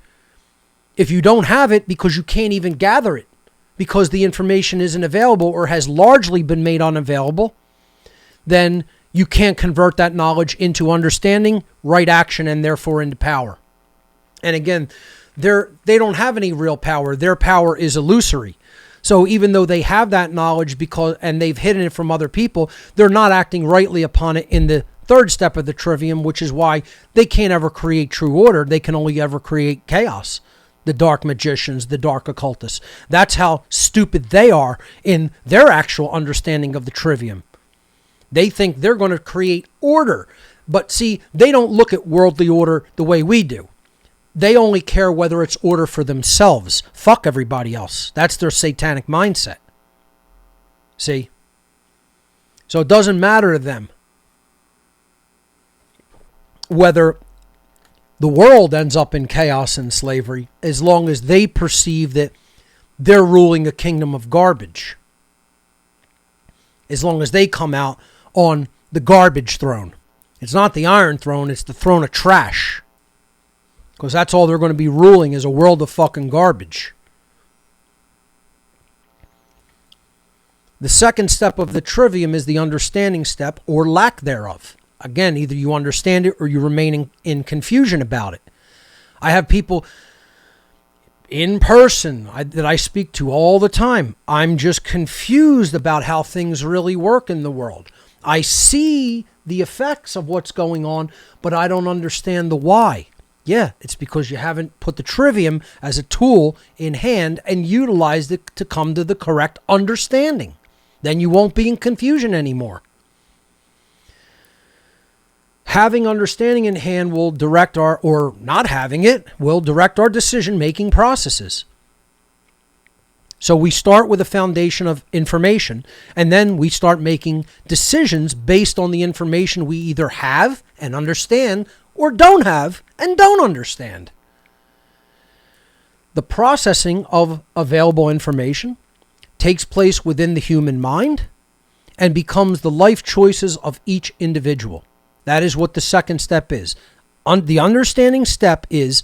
Speaker 3: If you don't have it because you can't even gather it, because the information isn't available or has largely been made unavailable, then you can't convert that knowledge into understanding, right action, and therefore into power. And again, they don't have any real power. Their power is illusory. So even though they have that knowledge and they've hidden it from other people, they're not acting rightly upon it in the third step of the trivium, which is why they can't ever create true order. They can only ever create chaos. The dark magicians, the dark occultists. That's how stupid they are in their actual understanding of the trivium. They think they're going to create order. But see, they don't look at worldly order the way we do. They only care whether it's order for themselves. Fuck everybody else. That's their satanic mindset. See? So it doesn't matter to them whether the world ends up in chaos and slavery, as long as they perceive that they're ruling a kingdom of garbage. As long as they come out on the garbage throne. It's not the iron throne, it's the throne of trash. Because that's all they're going to be ruling, is a world of fucking garbage. The second step of the trivium is the understanding step, or lack thereof. Again, either you understand it or you remain in confusion about it. I have people in person that I speak to all the time. I'm just confused about how things really work in the world. I see the effects of what's going on, but I don't understand the why. Yeah, it's because you haven't put the trivium as a tool in hand and utilized it to come to the correct understanding. Then you won't be in confusion anymore. Having understanding in hand will direct or not having it, will direct our decision-making processes. So we start with a foundation of information, and then we start making decisions based on the information we either have and understand or don't have and don't understand. The processing of available information takes place within the human mind and becomes the life choices of each individual. That is what the second step is. The understanding step is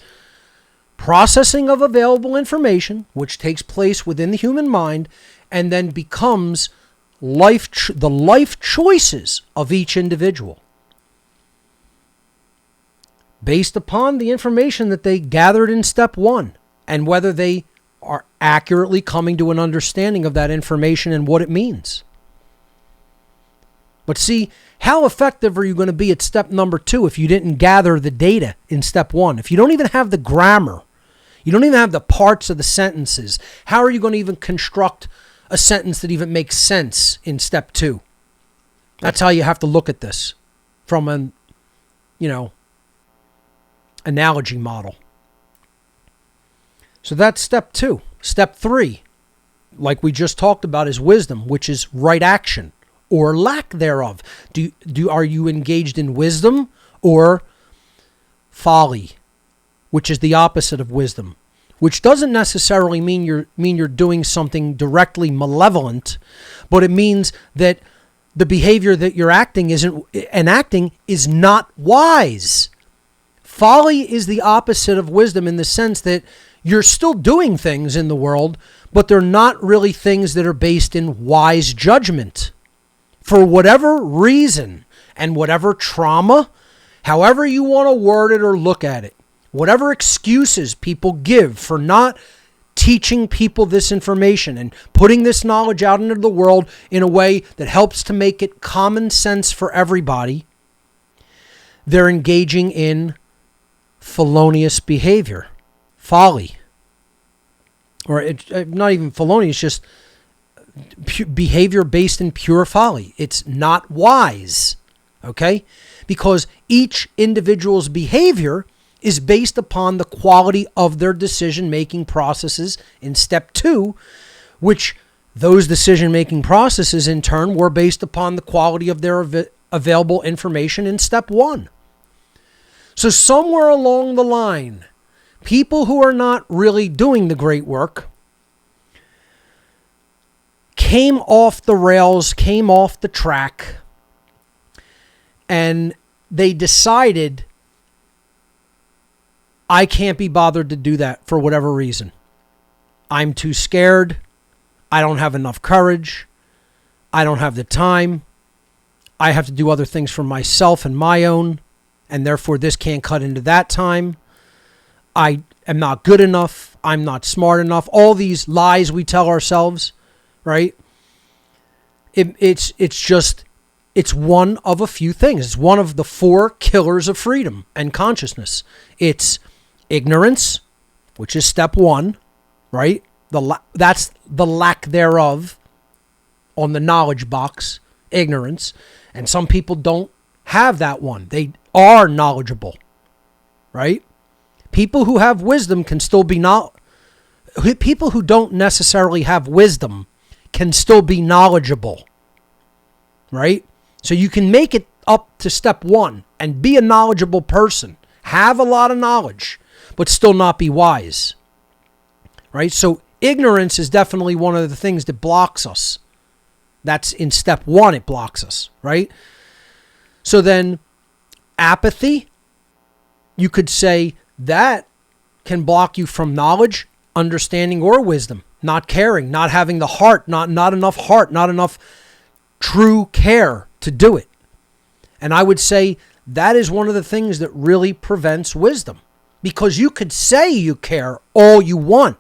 Speaker 3: processing of available information, which takes place within the human mind, and then becomes the life choices of each individual, based upon the information that they gathered in step one, and whether they are accurately coming to an understanding of that information and what it means. But see, how effective are you going to be at step number 2 if you didn't gather the data in step 1? If you don't even have the grammar, you don't even have the parts of the sentences, how are you going to even construct a sentence that even makes sense in step 2? That's how you have to look at this from an, analogy model. So that's step 2. Step 3, like we just talked about, is wisdom, which is right action or lack thereof. Are you engaged in wisdom or folly, which is the opposite of wisdom, which doesn't necessarily mean you're doing something directly malevolent, but it means that the behavior that you're acting is not wise. Folly is the opposite of wisdom in the sense that you're still doing things in the world, but they're not really things that are based in wise judgment. For whatever reason and whatever trauma, however you want to word it or look at it, whatever excuses people give for not teaching people this information and putting this knowledge out into the world in a way that helps to make it common sense for everybody, they're engaging in felonious behavior, folly. or not even felonious, just behavior based in pure folly. It's not wise, okay? Because each individual's behavior is based upon the quality of their decision-making processes in step 2, which those decision-making processes in turn were based upon the quality of their available information in step 1. So somewhere along the line, people who are not really doing the great work came off the rails, came off the track, and they decided, I can't be bothered to do that for whatever reason. I'm too scared. I don't have enough courage. I don't have the time. I have to do other things for myself and my own, and therefore this can't cut into that time. I am not good enough. I'm not smart enough. All these lies we tell ourselves, right? It's one of a few things. It's one of the 4 killers of freedom and consciousness. It's ignorance, which is step 1, right? That's the lack thereof on the knowledge box, ignorance. And some people don't have that one. They are knowledgeable, right? People who have wisdom can still be people who don't necessarily have wisdom can still be knowledgeable, right? So you can make it up to step 1 and be a knowledgeable person, have a lot of knowledge, but still not be wise, right? So ignorance is definitely one of the things that blocks us. That's in step 1, it blocks us, right? So then apathy, you could say that can block you from knowledge, understanding, or wisdom. Not caring, not having the heart, not enough true care to do it. And I would say that is one of the things that really prevents wisdom. Because you could say you care all you want,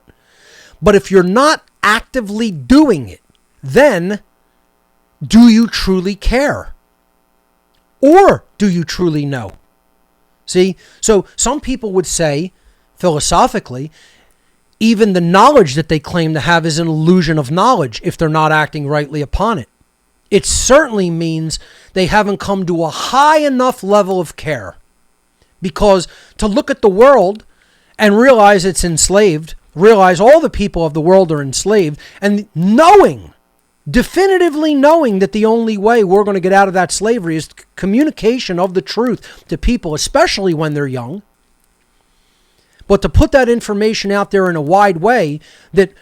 Speaker 3: but if you're not actively doing it, then do you truly care? Or do you truly know? See, so some people would say, philosophically, even the knowledge that they claim to have is an illusion of knowledge if they're not acting rightly upon it. It certainly means they haven't come to a high enough level of care. Because to look at the world and realize it's enslaved, realize all the people of the world are enslaved, and definitively knowing that the only way we're going to get out of that slavery is communication of the truth to people, especially when they're young. But to put that information out there in a wide way that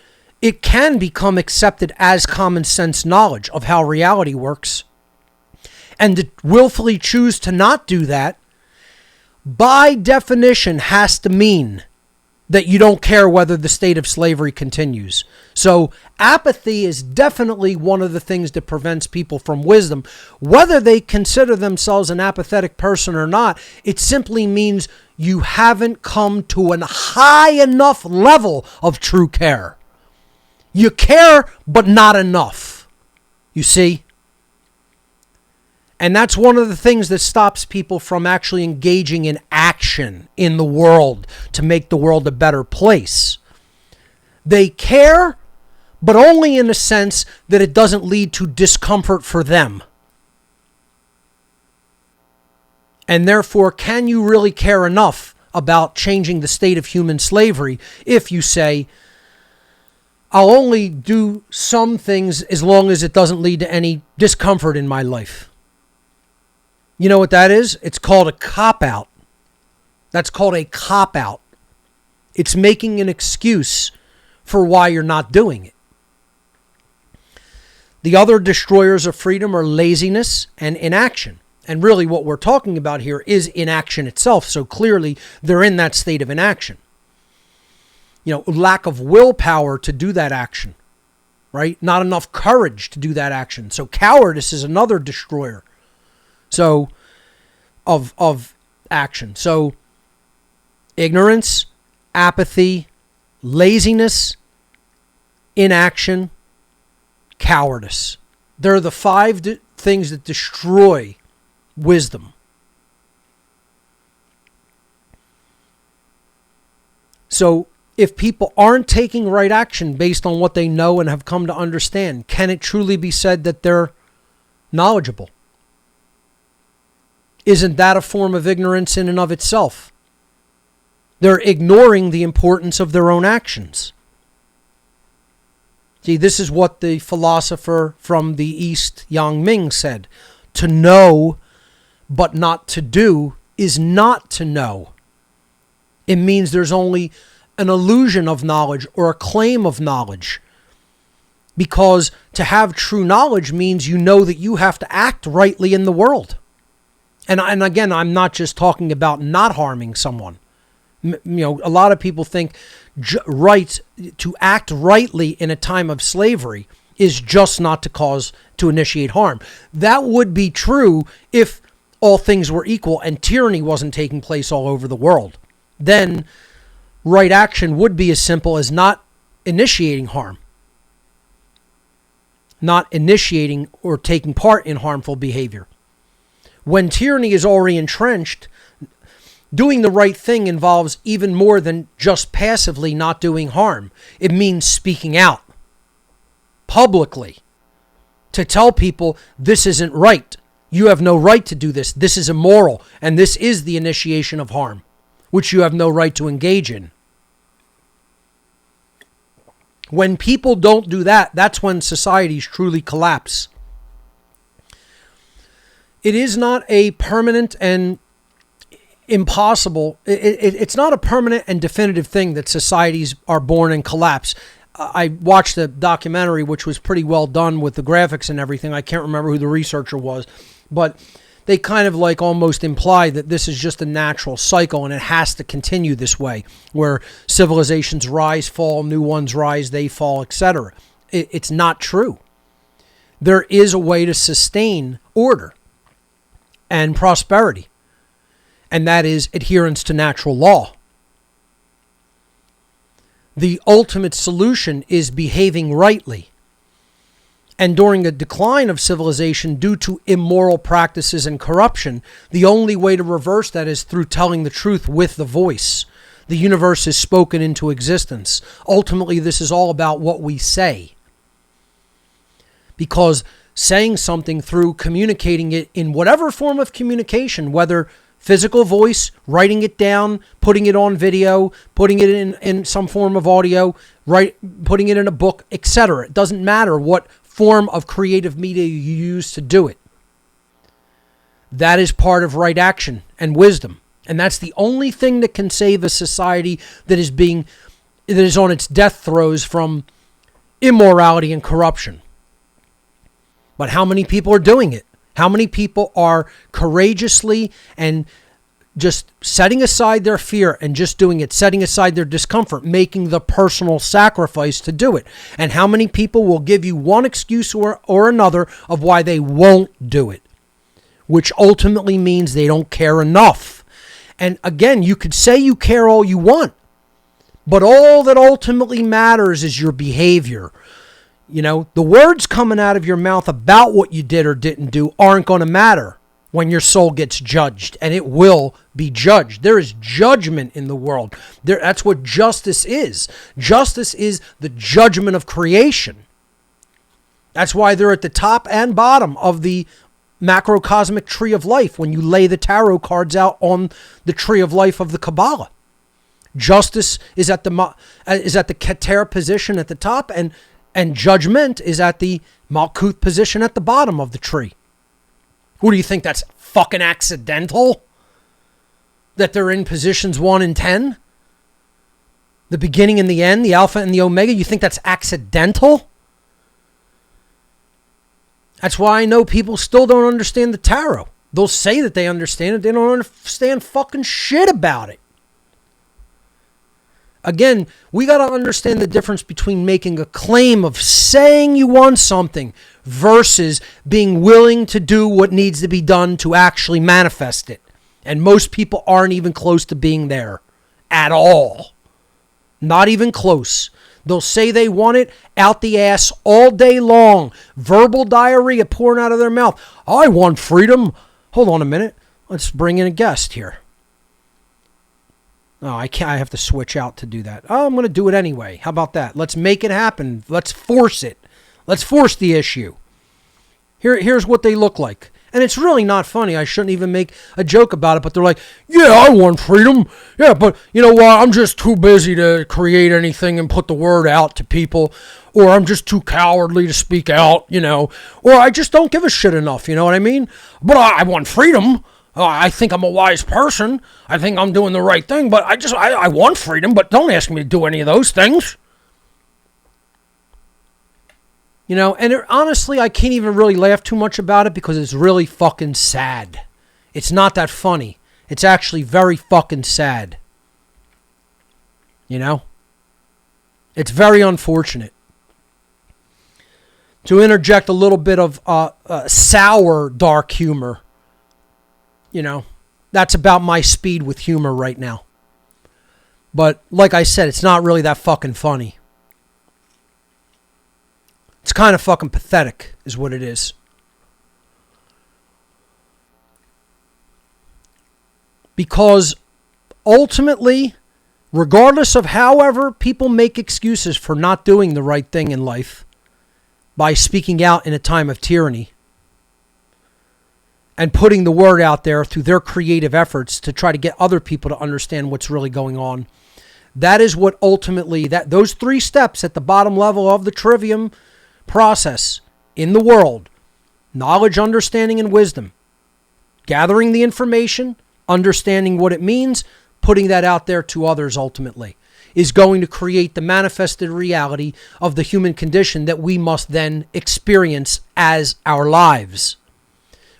Speaker 3: it can become accepted as common sense knowledge of how reality works, and to willfully choose to not do that, by definition has to mean that you don't care whether the state of slavery continues. So apathy is definitely one of the things that prevents people from wisdom. Whether they consider themselves an apathetic person or not, it simply means you haven't come to a high enough level of true care. You care, but not enough. You see? And that's one of the things that stops people from actually engaging in action in the world to make the world a better place. They care, but only in the sense that it doesn't lead to discomfort for them. And therefore, can you really care enough about changing the state of human slavery if you say, I'll only do some things as long as it doesn't lead to any discomfort in my life? You know what that is? It's called a cop-out. That's called a cop-out. It's making an excuse for why you're not doing it. The other destroyers of freedom are laziness and inaction. And really what we're talking about here is inaction itself. So clearly they're in that state of inaction. You know, lack of willpower to do that action, right? Not enough courage to do that action. So cowardice is another destroyer. So, of action. So, ignorance, apathy, laziness, inaction, cowardice. They're the 5 things that destroy wisdom. So, if people aren't taking right action based on what they know and have come to understand, can it truly be said that they're knowledgeable? Isn't that a form of ignorance in and of itself? They're ignoring the importance of their own actions. See, this is what the philosopher from the East, Yang Ming, said. To know but not to do is not to know. It means there's only an illusion of knowledge or a claim of knowledge. Because to have true knowledge means you know that you have to act rightly in the world. And again, I'm not just talking about not harming someone. A lot of people think to act rightly in a time of slavery is just not to initiate harm. That would be true if all things were equal and tyranny wasn't taking place all over the world. Then right action would be as simple as not initiating harm, not initiating or taking part in harmful behavior. When tyranny is already entrenched, doing the right thing involves even more than just passively not doing harm. It means speaking out publicly to tell people this isn't right. You have no right to do this. This is immoral, and this is the initiation of harm, which you have no right to engage in. When people don't do that, that's when societies truly collapse. It is not a permanent and impossible. It's not a permanent and definitive thing that societies are born and collapse. I watched a documentary which was pretty well done with the graphics and everything. I can't remember who the researcher was, but they kind of like almost imply that this is just a natural cycle and it has to continue this way, where civilizations rise, fall, new ones rise, they fall, etc. It's not true. There is a way to sustain order and prosperity, and that is adherence to natural law. The ultimate solution is behaving rightly. And during a decline of civilization due to immoral practices and corruption, the only way to reverse that is through telling the truth with the voice. The universe is spoken into existence. Ultimately, this is all about what we say. Because saying something through communicating it in whatever form of communication, whether physical voice, writing it down, putting it on video, putting it in some form of audio, putting it in a book, etc. It doesn't matter what form of creative media you use to do it. That is part of right action and wisdom. And that's the only thing that can save a society that is on its death throes from immorality and corruption. But how many people are doing it? How many people are courageously and just setting aside their fear and just doing it, setting aside their discomfort, making the personal sacrifice to do it? And how many people will give you one excuse or another of why they won't do it, which ultimately means they don't care enough. And again, you could say you care all you want, but all that ultimately matters is your behavior. The words coming out of your mouth about what you did or didn't do aren't going to matter when your soul gets judged, and it will be judged. There is judgment in the world. That's what justice is. Justice is the judgment of creation. That's why they're at the top and bottom of the macrocosmic tree of life when you lay the tarot cards out on the tree of life of the Kabbalah. Justice is at the Keter position at the top, and judgment is at the Malkuth position at the bottom of the tree. Who do you think, that's fucking accidental? That they're in positions 1 and 10? The beginning and the end, the Alpha and the Omega? You think that's accidental? That's why I know people still don't understand the tarot. They'll say that they understand it. They don't understand fucking shit about it. Again, we got to understand the difference between making a claim of saying you want something versus being willing to do what needs to be done to actually manifest it. And most people aren't even close to being there at all. Not even close. They'll say they want it out the ass all day long. Verbal diarrhea pouring out of their mouth. I want freedom. Hold on a minute. Let's bring in a guest here. Oh, I can't. I have to switch out to do that. Oh, I'm going to do it anyway. How about that? Let's make it happen. Let's force it. Let's force the issue. Here's what they look like. And it's really not funny. I shouldn't even make a joke about it, but they're like, yeah, I want freedom. Yeah, but you know what? I'm just too busy to create anything and put the word out to people. Or I'm just too cowardly to speak out, Or I just don't give a shit enough, you know what I mean? But I want freedom. I think I'm a wise person. I think I'm doing the right thing, but I want freedom, but don't ask me to do any of those things. And honestly, I can't even really laugh too much about it because it's really fucking sad. It's not that funny. It's actually very fucking sad. It's very unfortunate. To interject a little bit of sour, dark humor, that's about my speed with humor right now. But like I said, it's not really that fucking funny. It's kind of fucking pathetic, is what it is. Because ultimately, regardless of however people make excuses for not doing the right thing in life by speaking out in a time of tyranny and putting the word out there through their creative efforts to try to get other people to understand what's really going on, that is what ultimately, those 3 steps at the bottom level of the trivium process in the world: knowledge, understanding, and wisdom. Gathering the information, understanding what it means, putting that out there to others ultimately, is going to create the manifested reality of the human condition that we must then experience as our lives,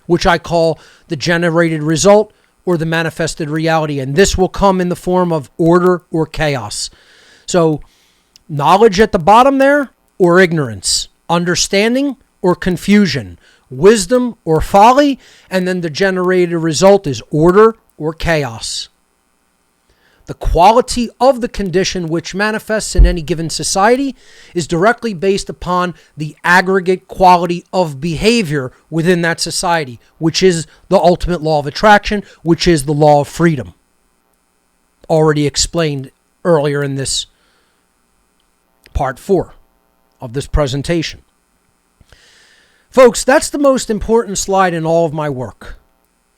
Speaker 3: which I call the generated result or the manifested reality. And this will come in the form of order or chaos. So knowledge at the bottom there, or ignorance. Understanding or confusion. Wisdom or folly. And then the generated result is order or chaos. The quality of the condition which manifests in any given society is directly based upon the aggregate quality of behavior within that society, which is the ultimate law of attraction, which is the law of freedom. Already explained earlier in this part 4 of this presentation. Folks, that's the most important slide in all of my work.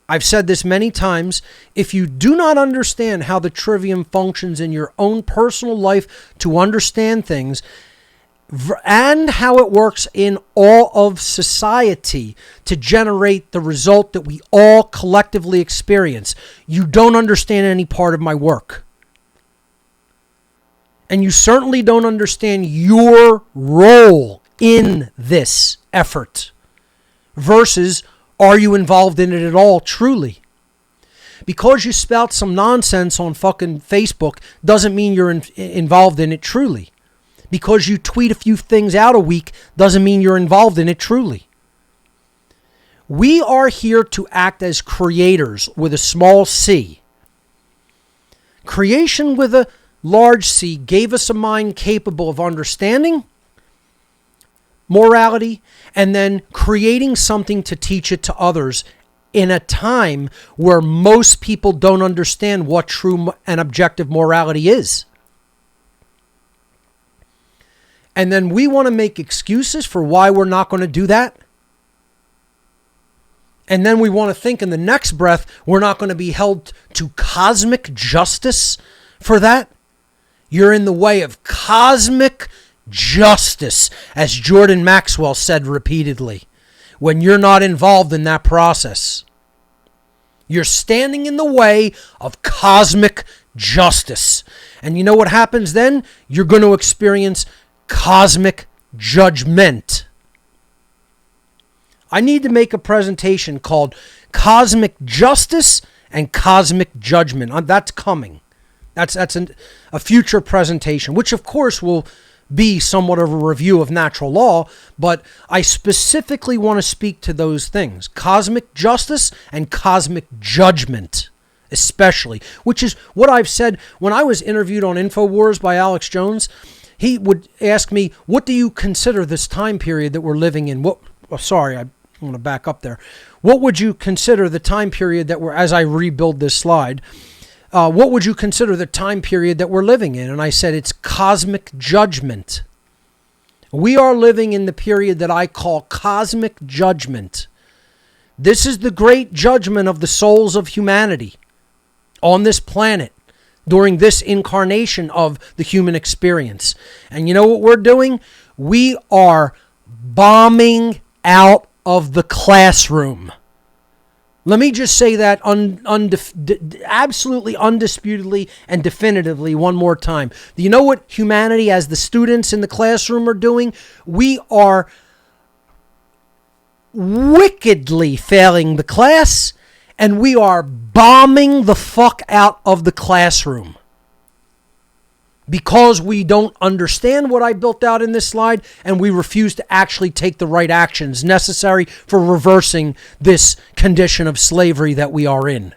Speaker 3: I've said this many times. If you do not understand how the trivium functions in your own personal life to understand things, and how it works in all of society to generate the result that we all collectively experience, you don't understand any part of my work. And you certainly don't understand your role in this effort versus, are you involved in it at all, truly? Because you spout some nonsense on fucking Facebook doesn't mean you're involved in it truly. Because you tweet a few things out a week doesn't mean you're involved in it truly. We are here to act as creators with a small c. Creation with a large C gave us a mind capable of understanding morality and then creating something to teach it to others in a time where most people don't understand what true and objective morality is. And then we want to make excuses for why we're not going to do that. And then we want to think in the next breath we're not going to be held to cosmic justice for that. You're in the way of cosmic justice, as Jordan Maxwell said repeatedly, when you're not involved in that process. You're standing in the way of cosmic justice. And you know what happens then? You're going to experience cosmic judgment. I need to make a presentation called Cosmic Justice and Cosmic Judgment. That's coming. That's a future presentation, which of course will be somewhat of a review of natural law, but I specifically want to speak to those things. Cosmic justice and cosmic judgment, especially, which is what I've said when I was interviewed on InfoWars by Alex Jones. He would ask me, what do you consider this time period that we're living in? I want to back up there. What would you consider the time period that as I rebuild this slide, what would you consider the time period that we're living in? And I said, it's cosmic judgment. We are living in the period that I call cosmic judgment. This is the great judgment of the souls of humanity on this planet during this incarnation of the human experience. And you know what we're doing? We are bombing out of the classroom. Let me just say that absolutely undisputedly and definitively one more time. Do you know what humanity as the students in the classroom are doing? We are wickedly failing the class, and we are bombing the fuck out of the classroom. Because we don't understand what I built out in this slide, and we refuse to actually take the right actions necessary for reversing this condition of slavery that we are in.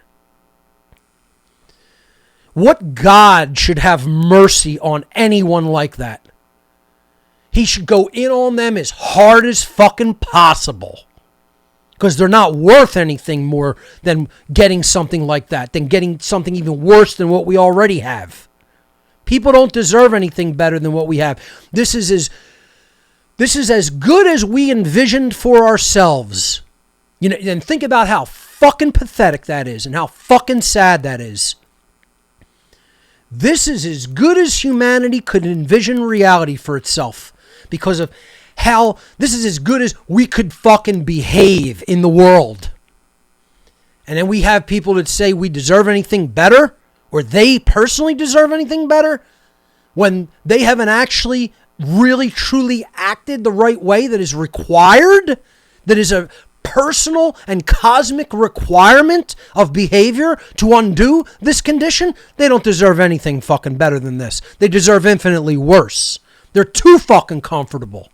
Speaker 3: What God should have mercy on anyone like that? He should go in on them as hard as fucking possible. Because they're not worth anything more than getting something like that, than getting something even worse than what we already have. People don't deserve anything better than what we have. This is as good as we envisioned for ourselves. You know, and think about how fucking pathetic that is and how fucking sad that is. This is as good as humanity could envision reality for itself because of how this is as good as we could fucking behave in the world. And then we have people that say we deserve anything better, or they personally deserve anything better, when they haven't actually really truly acted the right way that is required, that is a personal and cosmic requirement of behavior to undo this condition. They don't deserve anything fucking better than this. They deserve infinitely worse. They're too fucking comfortable.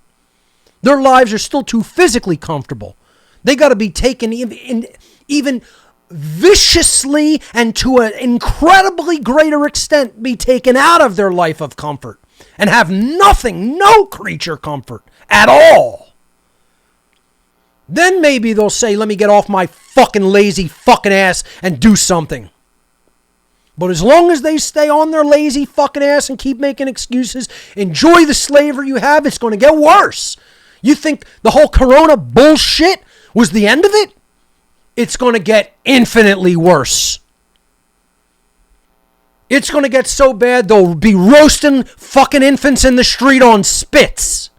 Speaker 3: Their lives are still too physically comfortable. They got to be taken even viciously and to an incredibly greater extent be taken out of their life of comfort and have nothing, no creature comfort at all. Then maybe they'll say, let me get off my fucking lazy fucking ass and do something. But as long as they stay on their lazy fucking ass and keep making excuses, enjoy the slavery you have, it's going to get worse. You think the whole corona bullshit was the end of it? It's going to get infinitely worse. It's going to get so bad they'll be roasting fucking infants in the street on spits.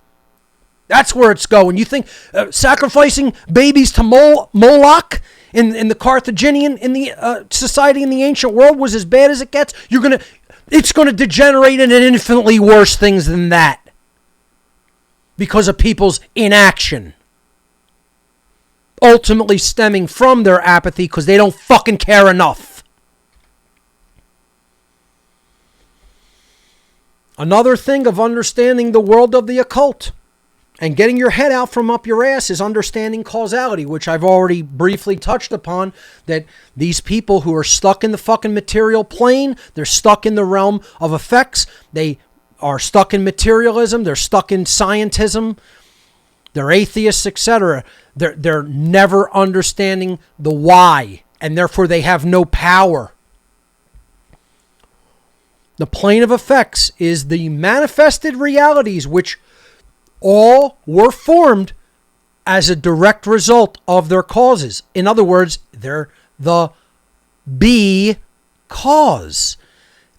Speaker 3: That's where it's going. You think sacrificing babies to Moloch in the Carthaginian society in the ancient world was as bad as it gets? It's going to degenerate into infinitely worse things than that because of people's inaction. Ultimately stemming from their apathy because they don't fucking care enough. Another thing of understanding the world of the occult and getting your head out from up your ass is understanding causality, which I've already briefly touched upon, that these people who are stuck in the fucking material plane, they're stuck in the realm of effects, they are stuck in materialism, they're stuck in scientism, they're atheists, etc. They're never understanding the why, and therefore they have no power. The plane of effects is the manifested realities which all were formed as a direct result of their causes. In other words, they're the be cause.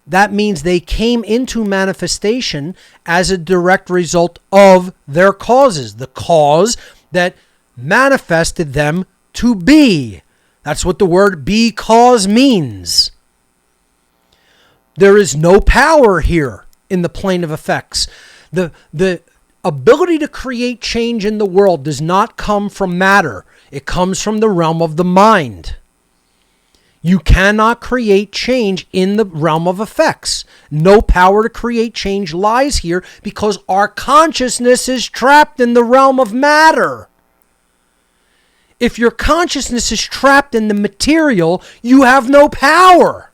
Speaker 3: That means they came into manifestation as a direct result of their causes. The cause that manifested them to be. That's what the word be cause means. There is no power here in the plane of effects. The ability to create change in the world does not come from matter. It comes from the realm of the mind. You cannot create change in the realm of effects. No power to create change lies here because our consciousness is trapped in the realm of matter. If your consciousness is trapped in the material, you have no power.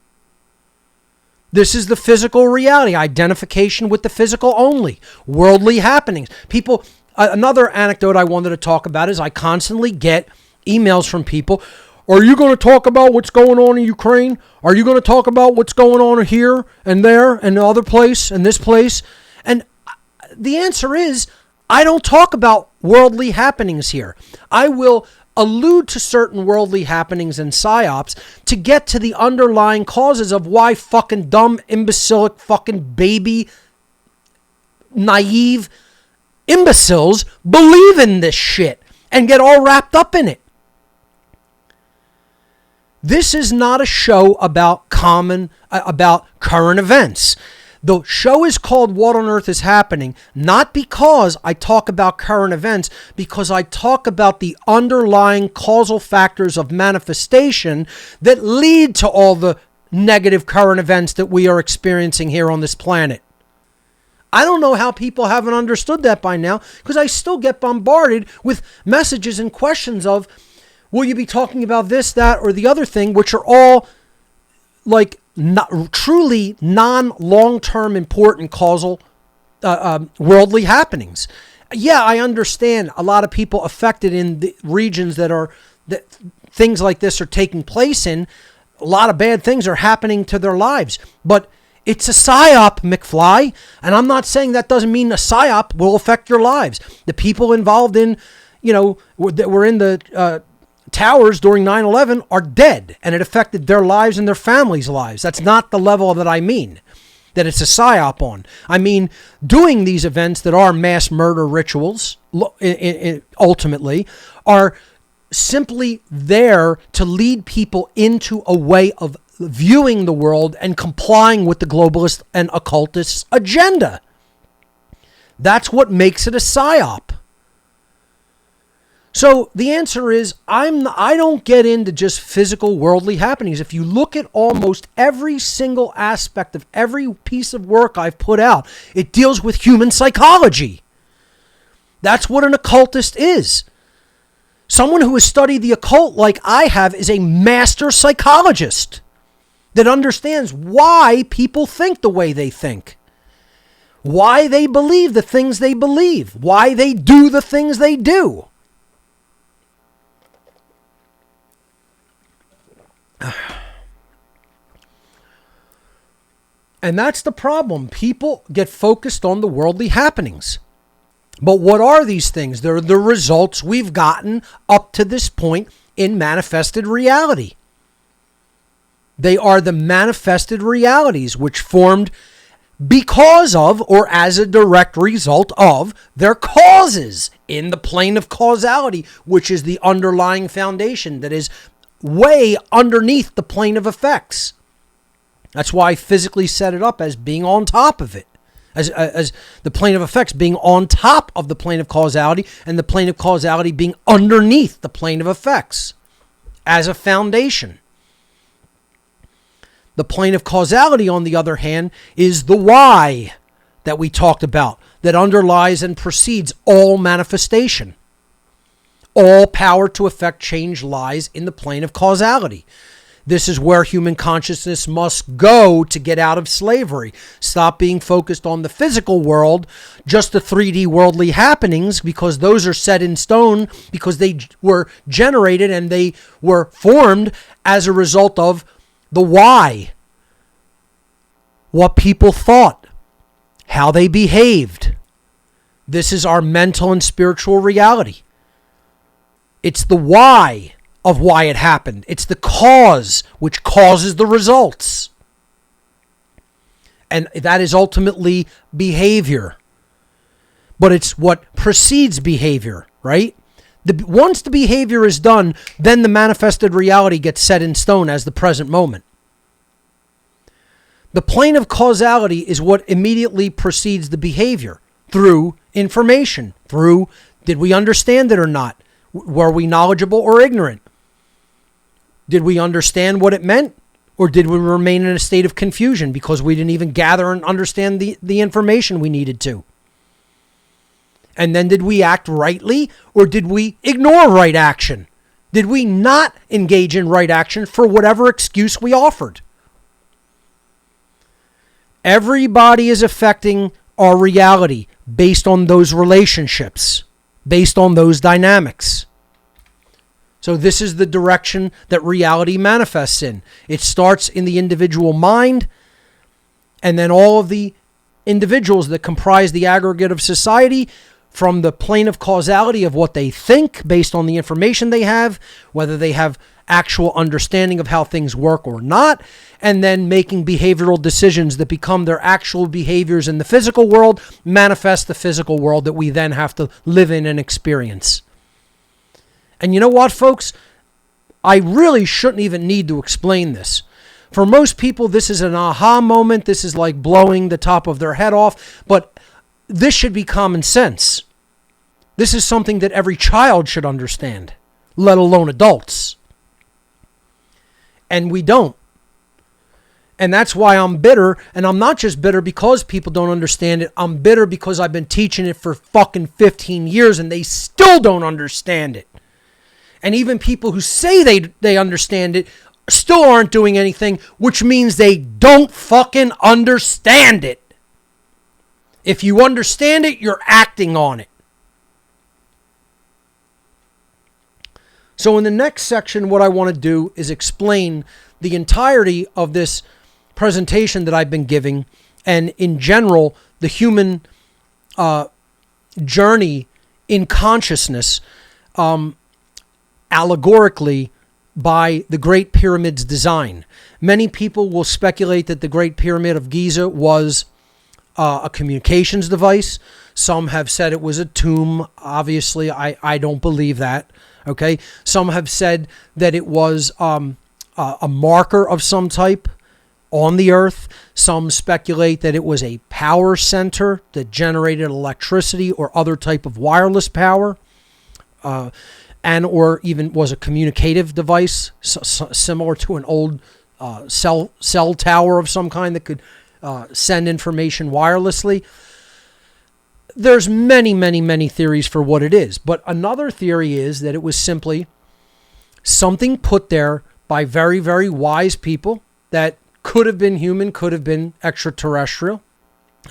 Speaker 3: This is the physical reality, identification with the physical only, worldly happenings. People, another anecdote I wanted to talk about is I constantly get emails from people Are you going to talk about what's going on in Ukraine? Are you going to talk about what's going on here and there and the other place and this place? And the answer is, I don't talk about worldly happenings here. I will allude to certain worldly happenings and psyops to get to the underlying causes of why fucking dumb, imbecilic, fucking baby, naive imbeciles believe in this shit and get all wrapped up in it. This is not a show about current events. The show is called What on Earth is Happening, not because I talk about current events, because I talk about the underlying causal factors of manifestation that lead to all the negative current events that we are experiencing here on this planet. I don't know how people haven't understood that by now, because I still get bombarded with messages and questions of, will you be talking about this, that, or the other thing, which are all like not, truly non-long-term important causal worldly happenings. Yeah, I understand a lot of people affected in the regions that things like this are taking place in. A lot of bad things are happening to their lives, but it's a psyop, McFly, and I'm not saying that doesn't mean a psyop will affect your lives. The people involved in, that were in the towers during 9/11 are dead, and it affected their lives and their families' lives. That's not the level that I mean, that it's a psyop on. I mean, doing these events that are mass murder rituals, ultimately, are simply there to lead people into a way of viewing the world and complying with the globalist and occultist agenda. That's what makes it a psyop. So the answer is, I don't get into just physical worldly happenings. If you look at almost every single aspect of every piece of work I've put out, it deals with human psychology. That's what an occultist is. Someone who has studied the occult like I have is a master psychologist that understands why people think the way they think, why they believe the things they believe, why they do the things they do. And that's the problem. People get focused on the worldly happenings. But what are these things? They're the results we've gotten up to this point in manifested reality. They are the manifested realities which formed because of or as a direct result of their causes in the plane of causality, which is the underlying foundation that is way underneath the plane of effects. That's why I physically set it up as being on top of it, as the plane of effects being on top of the plane of causality and the plane of causality being underneath the plane of effects as a foundation. The plane of causality, on the other hand, is the why that we talked about, that underlies and precedes all manifestation. All power to effect change lies in the plane of causality. This is where human consciousness must go to get out of slavery. Stop being focused on the physical world, just the 3D worldly happenings, because those are set in stone, because they were generated and they were formed as a result of the why. What people thought, how they behaved. This is our mental and spiritual reality. It's the why of why it happened. It's the cause which causes the results. And that is ultimately behavior. But it's what precedes behavior, right? Once the behavior is done, then the manifested reality gets set in stone as the present moment. The plane of causality is what immediately precedes the behavior through information, through did we understand it or not? Were we knowledgeable or ignorant? Did we understand what it meant? Or did we remain in a state of confusion because we didn't even gather and understand the information we needed to? And then did we act rightly, or did we ignore right action? Did we not engage in right action for whatever excuse we offered? Everybody is affecting our reality based on those relationships, based on those dynamics. So this is the direction that reality manifests in. It starts in the individual mind, and then all of the individuals that comprise the aggregate of society, from the plane of causality of what they think based on the information they have, whether they have actual understanding of how things work or not, and then making behavioral decisions that become their actual behaviors in the physical world, manifest the physical world that we then have to live in and experience. And you know what, folks? I really shouldn't even need to explain this. For most people, this is an aha moment. This is like blowing the top of their head off. But this should be common sense. This is something that every child should understand, let alone adults. And we don't. And that's why I'm bitter. And I'm not just bitter because people don't understand it. I'm bitter because I've been teaching it for fucking 15 years and they still don't understand it. And even people who say they understand it still aren't doing anything, which means they don't fucking understand it. If you understand it, you're acting on it. So in the next section, what I want to do is explain the entirety of this presentation that I've been giving, and in general, the human journey in consciousness, allegorically by the Great Pyramid's design. Many people will speculate that the Great Pyramid of Giza was a communications device. Some have said it was a tomb. Obviously, I don't believe that. Okay. Some have said that it was a marker of some type on the earth. Some speculate that it was a power center that generated electricity or other type of wireless power, and or even was a communicative device similar to an old cell tower of some kind that could send information wirelessly. There's many theories for what it is. But another theory is that it was simply something put there by very, very wise people that could have been human, could have been extraterrestrial.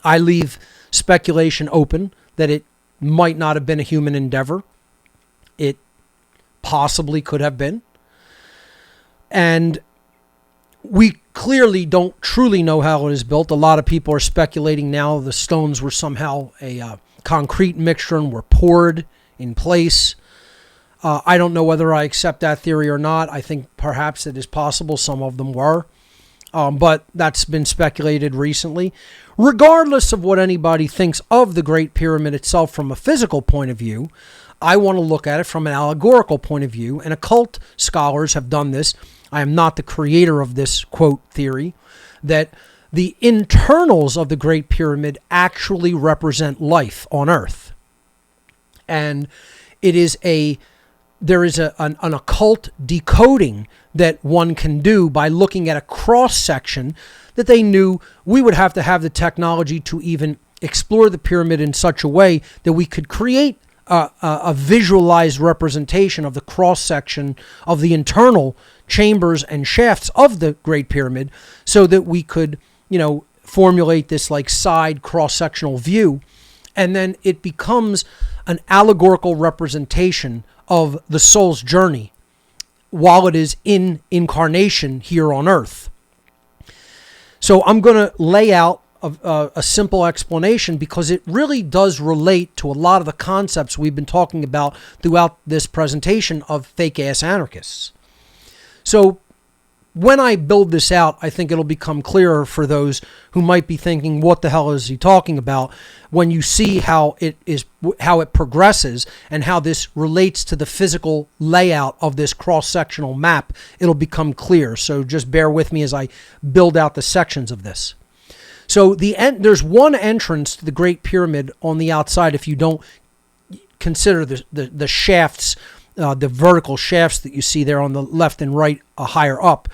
Speaker 3: I leave speculation open that it might not have been a human endeavor. It possibly could have been. And we clearly don't truly know how it is built. A lot of people are speculating now the stones were somehow a concrete mixture and were poured in place. I don't know whether I accept that theory or not. I think perhaps it is possible some of them were. But that's been speculated recently. Regardless of what anybody thinks of the Great Pyramid itself from a physical point of view, I want to look at it from an allegorical point of view, and occult scholars have done this. I am not the creator of this, quote, theory, that the internals of the Great Pyramid actually represent life on Earth. And there is an occult decoding that one can do by looking at a cross-section that they knew we would have to have the technology to even explore the pyramid in such a way that we could create a visualized representation of the cross-section of the internal chambers and shafts of the Great Pyramid, so that we could, formulate this like side cross-sectional view, and then it becomes an allegorical representation of the soul's journey while it is in incarnation here on Earth. So I'm going to lay out a simple explanation because it really does relate to a lot of the concepts we've been talking about throughout this presentation of fake-ass anarchists. So when I build this out, I think it'll become clearer for those who might be thinking, what the hell is he talking about? When you see how it progresses and how this relates to the physical layout of this cross-sectional map, it'll become clear. So just bear with me as I build out the sections of this. So there's one entrance to the Great Pyramid on the outside if you don't consider the shafts, the vertical shafts that you see there on the left and right higher up.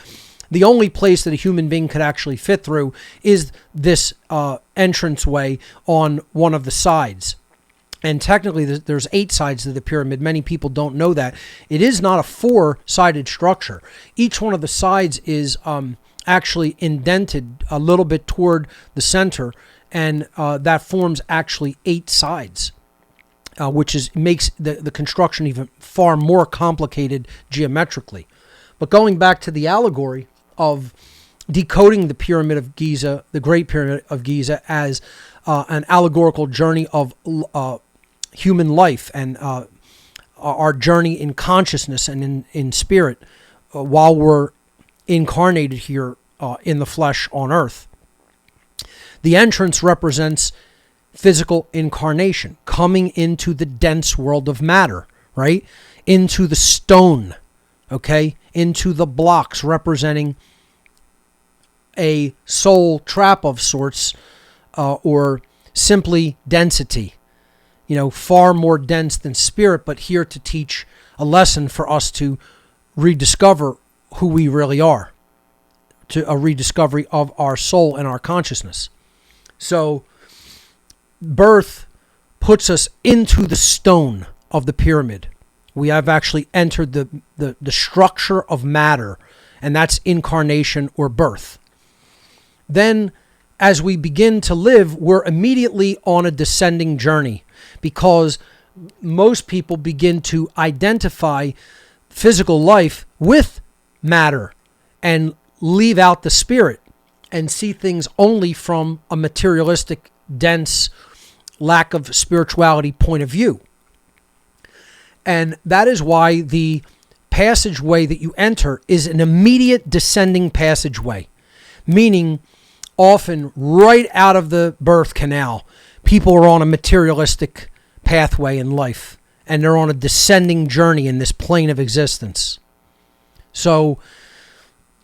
Speaker 3: The only place that a human being could actually fit through is this entranceway on one of the sides. And technically, there's 8 sides to the pyramid. Many people don't know that. It is not a 4-sided structure. Each one of the sides is actually indented a little bit toward the center, and that forms actually 8 sides. which makes the construction even far more complicated geometrically. But going back to the allegory of decoding the Pyramid of Giza, the Great Pyramid of Giza, as an allegorical journey of human life and our journey in consciousness and in spirit while we're incarnated here in the flesh on earth. The entrance represents physical incarnation, coming into the dense world of matter, right? Into the stone, okay? Into the blocks representing a soul trap of sorts, or simply density. Far more dense than spirit, but here to teach a lesson for us to rediscover who we really are, to a rediscovery of our soul and our consciousness. So, birth puts us into the stone of the pyramid. We have actually entered the structure of matter, and that's incarnation or birth. Then, as we begin to live, we're immediately on a descending journey, because most people begin to identify physical life with matter and leave out the spirit and see things only from a materialistic, dense, lack of spirituality point of view. And that is why the passageway that you enter is an immediate descending passageway, meaning often right out of the birth canal, people are on a materialistic pathway in life, and they're on a descending journey in this plane of existence. So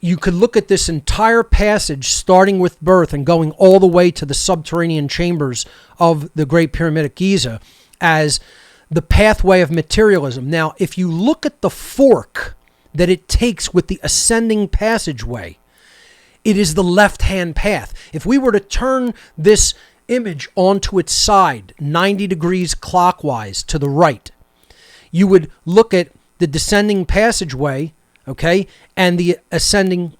Speaker 3: you could look at this entire passage starting with birth and going all the way to the subterranean chambers of the Great Pyramid of Giza as the pathway of materialism. Now, if you look at the fork that it takes with the ascending passageway, it is the left-hand path. If we were to turn this image onto its side, 90 degrees clockwise to the right, you would look at the descending passageway, okay, and the ascending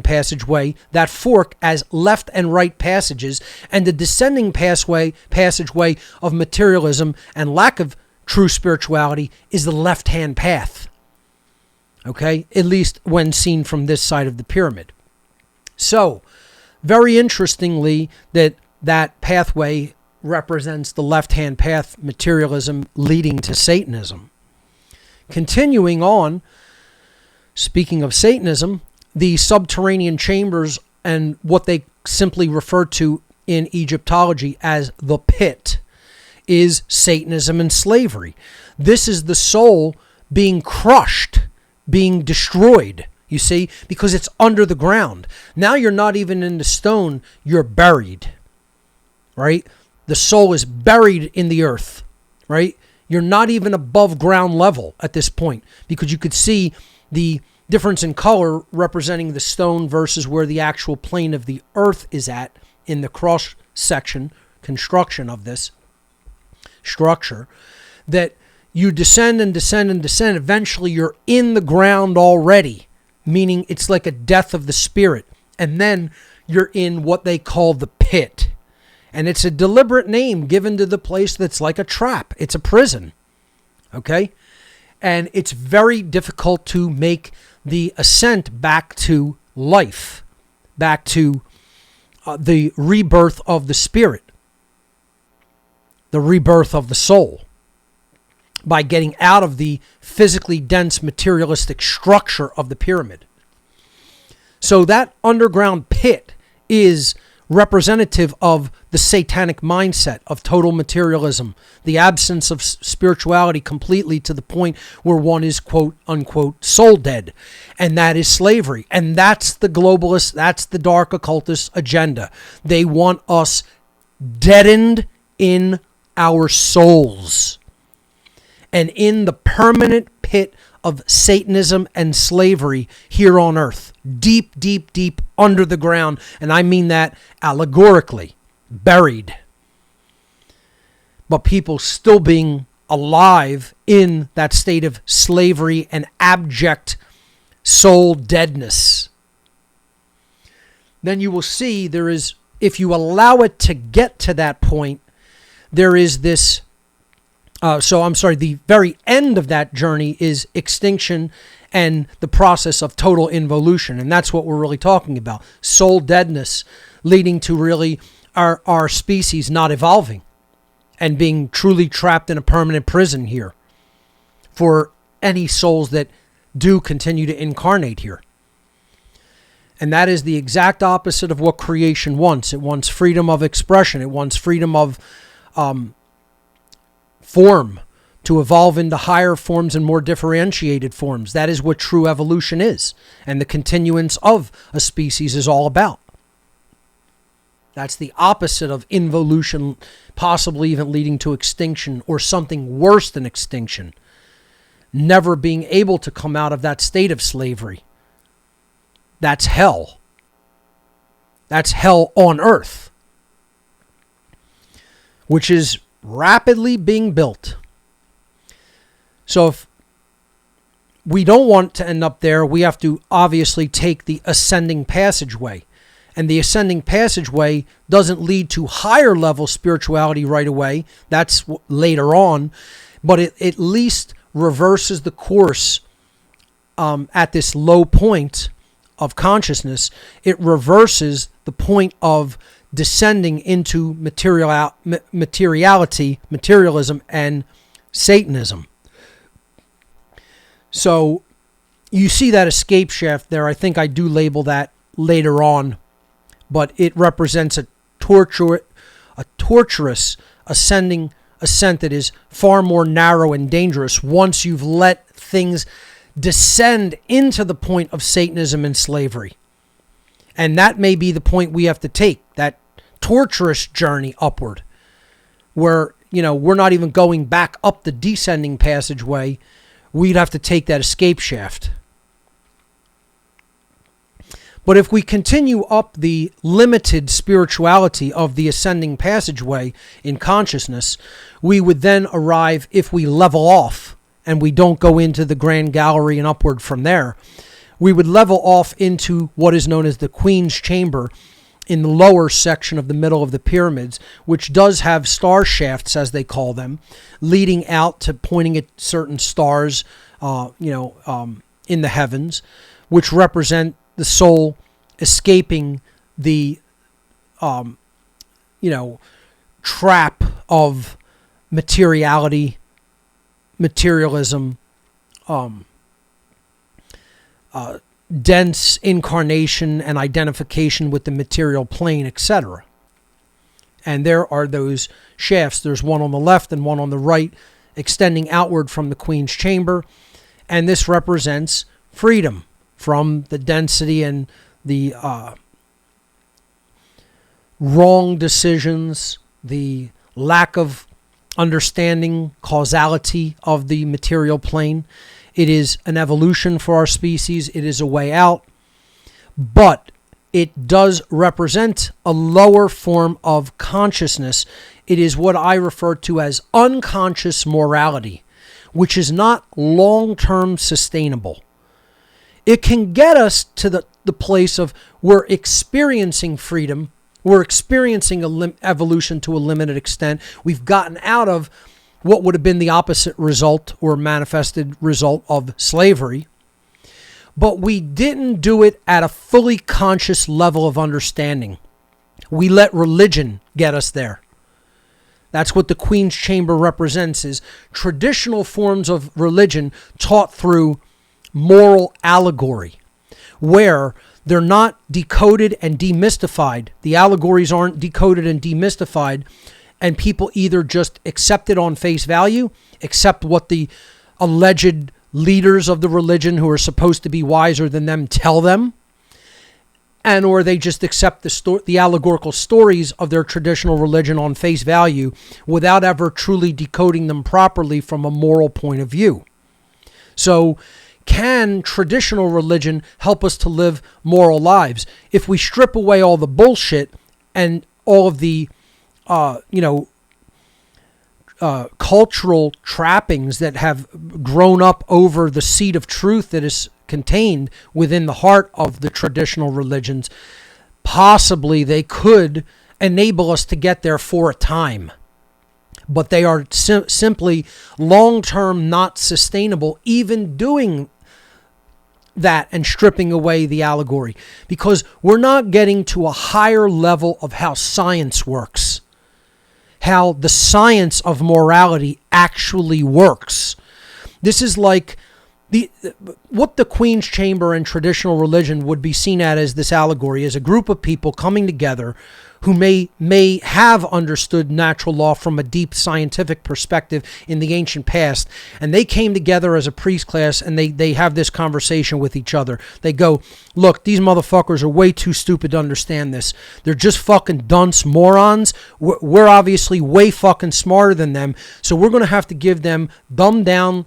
Speaker 3: passageway, that fork, as left and right passages, and the descending passageway of materialism and lack of true spirituality is the left-hand path, okay, at least when seen from this side of the pyramid. So, very interestingly, that pathway represents the left-hand path, materialism leading to Satanism. Continuing on, speaking of Satanism, the subterranean chambers and what they simply refer to in Egyptology as the pit is Satanism and slavery. This is the soul being crushed, being destroyed, you see, because it's under the ground. Now you're not even in the stone, you're buried, right? The soul is buried in the earth, right? You're not even above ground level at this point, because you could see the difference in color representing the stone versus where the actual plane of the earth is at in the cross-section construction of this structure, that you descend and descend and descend. Eventually you're in the ground already, meaning it's like a death of the spirit. And then you're in what they call the pit. And it's a deliberate name given to the place that's like a trap. It's a prison. Okay? And it's very difficult to make the ascent back to life, back to the rebirth of the spirit, the rebirth of the soul, by getting out of the physically dense materialistic structure of the pyramid. So that underground pit is representative of the satanic mindset of total materialism, the absence of spirituality completely to the point where one is, quote unquote, soul dead. And that is slavery. And that's the globalist, that's the dark occultist agenda. They want us deadened in our souls and in the permanent pit of Satanism and slavery here on earth, deep, deep, deep under the ground. And I mean that allegorically, buried. But people still being alive in that state of slavery and abject soul deadness. Then you will see there is, if you allow it to get to that point, there is this the very end of that journey is extinction and the process of total involution. And that's what we're really talking about. Soul deadness leading to really our species not evolving and being truly trapped in a permanent prison here for any souls that do continue to incarnate here. And that is the exact opposite of what creation wants. It wants freedom of expression. It wants freedom of form, to evolve into higher forms and more differentiated forms. That is what true evolution is, and the continuance of a species is all about. That's the opposite of involution, possibly even leading to extinction or something worse than extinction. Never being able to come out of that state of slavery. That's hell. That's hell on earth, which is rapidly being built. So if we don't want to end up there, we have to obviously take the ascending passageway. And the ascending passageway doesn't lead to higher level spirituality right away. That's later on. But it at least reverses the course at this low point of consciousness. It reverses the point of descending into materialism, and Satanism. So you see that escape shaft there. I think I do label that later on, but it represents a torturous ascent that is far more narrow and dangerous once you've let things descend into the point of Satanism and slavery. And that may be the point we have to take, that torturous journey upward, where, we're not even going back up the descending passageway. We'd have to take that escape shaft. But if we continue up the limited spirituality of the ascending passageway in consciousness, we would then arrive, if we level off and we don't go into the grand gallery and upward from there, we would level off into what is known as the Queen's Chamber in the lower section of the middle of the pyramids, which does have star shafts, as they call them, leading out to pointing at certain stars, in the heavens, which represent the soul escaping the, trap of materiality, materialism, dense incarnation and identification with the material plane, etc. And there are those shafts. There's one on the left and one on the right, extending outward from the Queen's Chamber. And this represents freedom from the density and the wrong decisions, the lack of understanding causality of the material plane. It is an evolution for our species. It is a way out. But it does represent a lower form of consciousness. It is what I refer to as unconscious morality, which is not long-term sustainable. It can get us to the place of we're experiencing freedom. We're experiencing evolution to a limited extent. We've gotten out of what would have been the opposite result or manifested result of slavery. But we didn't do it at a fully conscious level of understanding. We let religion get us there. That's what the Queen's Chamber represents, is traditional forms of religion taught through moral allegory, where they're not decoded and demystified. The allegories aren't decoded and demystified, and people either just accept it on face value, accept what the alleged leaders of the religion who are supposed to be wiser than them tell them, and or they just accept the allegorical stories of their traditional religion on face value without ever truly decoding them properly from a moral point of view. So, can traditional religion help us to live moral lives? If we strip away all the bullshit and all of the cultural trappings that have grown up over the seed of truth that is contained within the heart of the traditional religions, possibly they could enable us to get there for a time. but they are simply long-term not sustainable, even doing that and stripping away the allegory, because we're not getting to a higher level of how science works, how the science of morality actually works. This is like what the Queen's Chamber and traditional religion would be seen at as this allegory, is a group of people coming together who may have understood natural law from a deep scientific perspective in the ancient past, and they came together as a priest class, and they have this conversation with each other. They go, look, these motherfuckers are way too stupid to understand this. They're just fucking dunce morons. We're obviously way fucking smarter than them, so we're going to have to give them dumbed down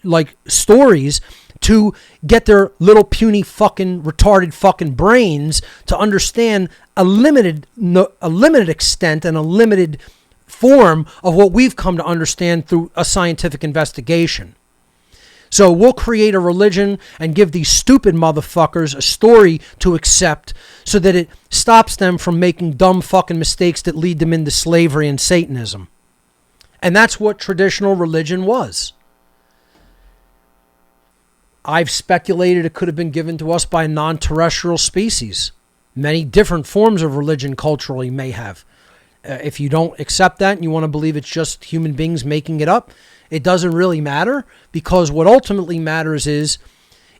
Speaker 3: like stories to get their little puny fucking retarded fucking brains to understand a limited extent and a limited form of what we've come to understand through a scientific investigation. So we'll create a religion and give these stupid motherfuckers a story to accept so that it stops them from making dumb fucking mistakes that lead them into slavery and Satanism. And that's what traditional religion was. I've speculated it could have been given to us by a non-terrestrial species. Many different forms of religion culturally may have. If you don't accept that and you want to believe it's just human beings making it up, it doesn't really matter, because what ultimately matters is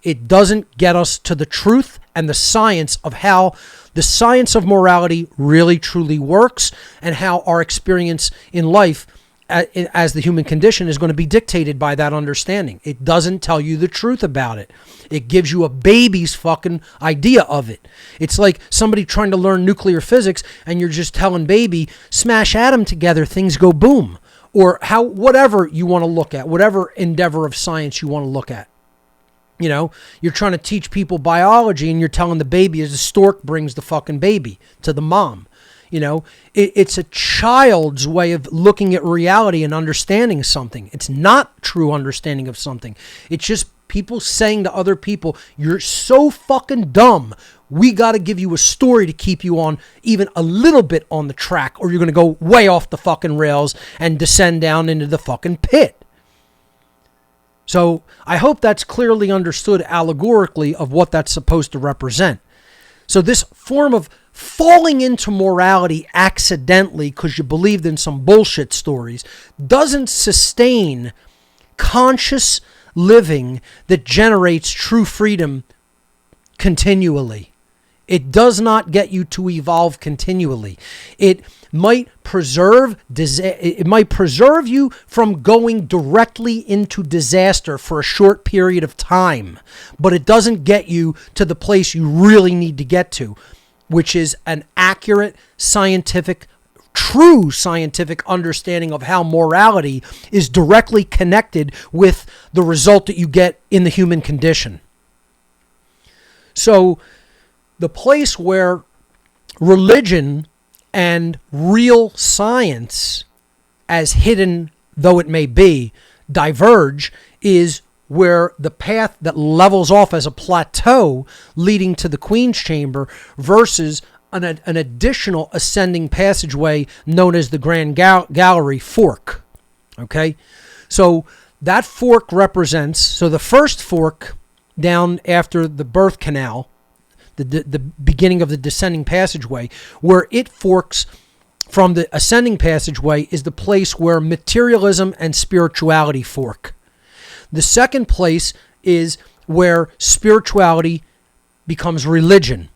Speaker 3: it doesn't get us to the truth and the science of how the science of morality really truly works, and how our experience in life as the human condition is going to be dictated by that understanding. It doesn't tell you the truth about it. It gives you a baby's fucking idea of it. It's like somebody trying to learn nuclear physics and you're just telling baby, smash atom together, things go boom. Or whatever you want to look at, whatever endeavor of science you want to look at. You know, you're trying to teach people biology and you're telling the baby as the stork brings the fucking baby to the mom. You know, it's a child's way of looking at reality and understanding something. It's not true understanding of something. It's just people saying to other people, you're so fucking dumb. We got to give you a story to keep you on even a little bit on the track, or you're going to go way off the fucking rails and descend down into the fucking pit. So I hope that's clearly understood allegorically of what that's supposed to represent. So this form of falling into morality accidentally because you believed in some bullshit stories doesn't sustain conscious living that generates true freedom continually. It does not get you to evolve continually. It might preserve you from going directly into disaster for a short period of time, but it doesn't get you to the place you really need to get to, which is an accurate true scientific understanding of how morality is directly connected with the result that you get in the human condition. So the place where religion and real science, as hidden though it may be, diverge is where the path that levels off as a plateau leading to the Queen's Chamber versus an additional ascending passageway known as the Grand Gallery fork. Okay? So that fork represents, so the first fork down after the birth canal, the beginning of the descending passageway, where it forks from the ascending passageway is the place where materialism and spirituality fork. The second place is where spirituality becomes religion,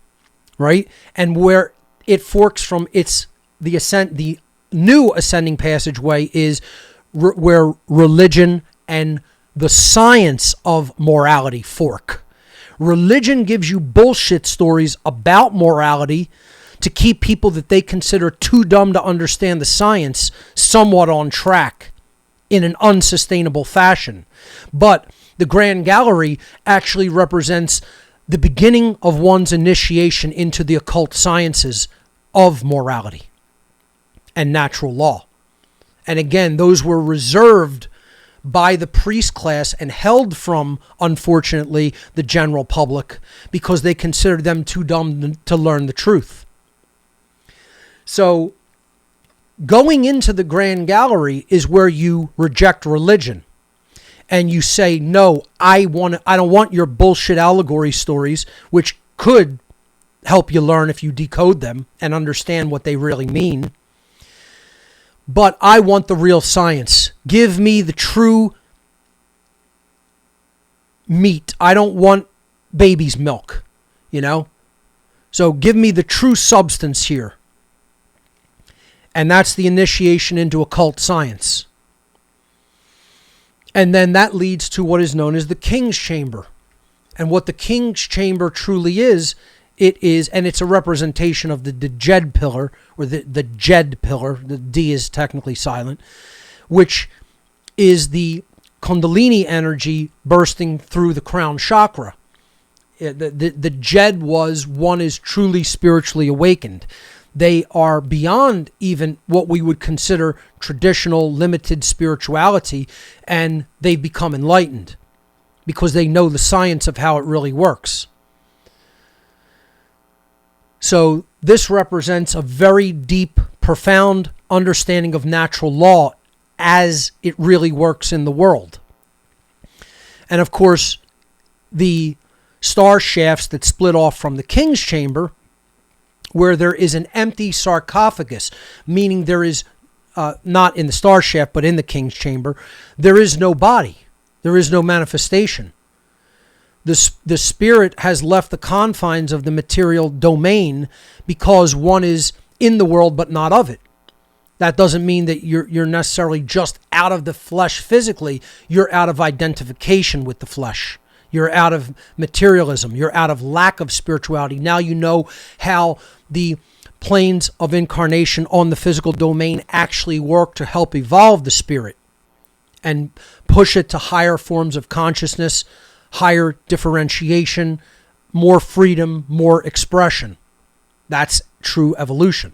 Speaker 3: right? And where it forks from the new ascending passageway is where religion and the science of morality fork. Religion gives you bullshit stories about morality to keep people that they consider too dumb to understand the science somewhat on track in an unsustainable fashion. But the Grand Gallery actually represents the beginning of one's initiation into the occult sciences of morality and natural law. And again, those were reserved by the priest class and held from, unfortunately, the general public because they considered them too dumb to learn the truth. So going into the Grand Gallery is where you reject religion. And you say, no, I don't want your bullshit allegory stories, which could help you learn if you decode them and understand what they really mean. But I want the real science. Give me the true meat. I don't want baby's milk, So give me the true substance here. And that's the initiation into occult science. And then that leads to what is known as the King's Chamber. And what the King's Chamber truly is, and it's a representation of the Jed pillar, or the Jed pillar, the D is technically silent, which is the Kundalini energy bursting through the crown chakra. The Jed one is truly spiritually awakened. They are beyond even what we would consider traditional limited spirituality, and they become enlightened because they know the science of how it really works. So this represents a very deep, profound understanding of natural law as it really works in the world. And of course, the star shafts that split off from the King's Chamber, where there is an empty sarcophagus, meaning there is, not in the star shaft, but in the King's Chamber, there is no body. There is no manifestation. The spirit has left the confines of the material domain because one is in the world but not of it. That doesn't mean that you're necessarily just out of the flesh physically. You're out of identification with the flesh. You're out of materialism. You're out of lack of spirituality. Now you know how the planes of incarnation on the physical domain actually work to help evolve the spirit and push it to higher forms of consciousness, higher differentiation, more freedom, more expression. That's true evolution.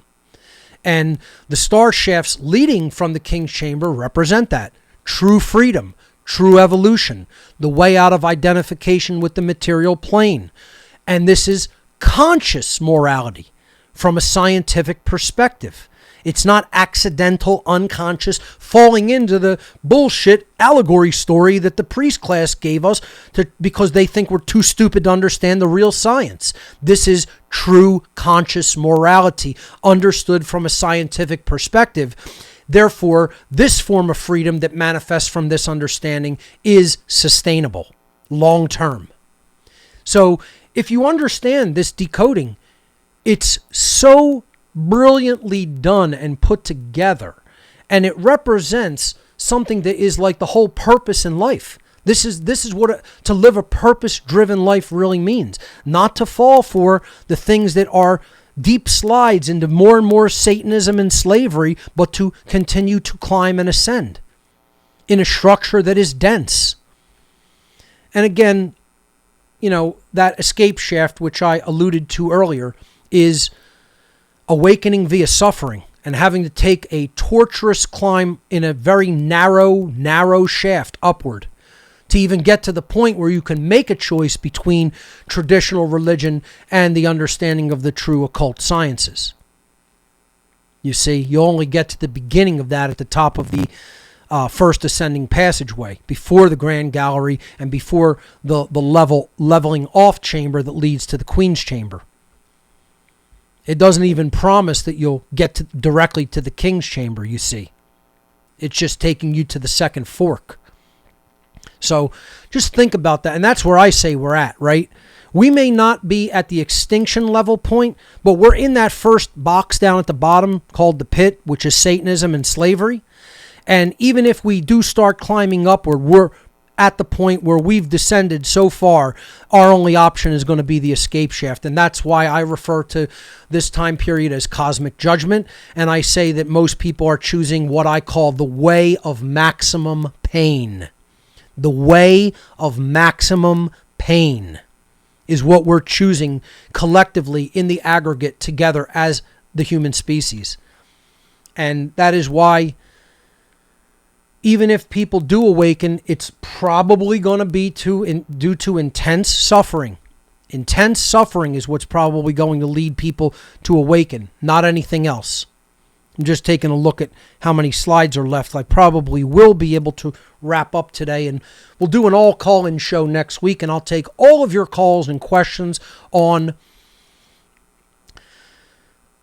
Speaker 3: And the star shafts leading from the King's Chamber represent that. True freedom, true evolution, the way out of identification with the material plane. And this is conscious morality from a scientific perspective. It's not accidental, unconscious, falling into the bullshit allegory story that the priest class gave us because they think we're too stupid to understand the real science. This is true conscious morality understood from a scientific perspective. Therefore, this form of freedom that manifests from this understanding is sustainable, long term. So if you understand this decoding, it's so brilliantly done and put together, and it represents something that is like the whole purpose in life. This is what to live a purpose-driven life really means. Not to fall for the things that are deep slides into more and more Satanism and slavery, but to continue to climb and ascend in a structure that is dense. And again, that escape shaft, which I alluded to earlier, is awakening via suffering and having to take a torturous climb in a very narrow shaft upward to even get to the point where you can make a choice between traditional religion and the understanding of the true occult sciences. You see, you only get to the beginning of that at the top of the first ascending passageway, before the Grand Gallery and before the leveling off chamber that leads to the Queen's Chamber. It doesn't even promise that you'll get directly to the King's Chamber, you see. It's just taking you to the second fork. So just think about that. And that's where I say we're at, right? We may not be at the extinction level point, but we're in that first box down at the bottom called the pit, which is Satanism and slavery. And even if we do start climbing upward, we're at the point where we've descended so far, our only option is going to be the escape shaft. And that's why I refer to this time period as cosmic judgment. And I say that most people are choosing what I call the way of maximum pain. The way of maximum pain is what we're choosing collectively in the aggregate together as the human species. And that is why even if people do awaken, it's probably going to be due to intense suffering. Intense suffering is what's probably going to lead people to awaken, not anything else. I'm just taking a look at how many slides are left. I probably will be able to wrap up today, and we'll do an all call-in show next week, and I'll take all of your calls and questions on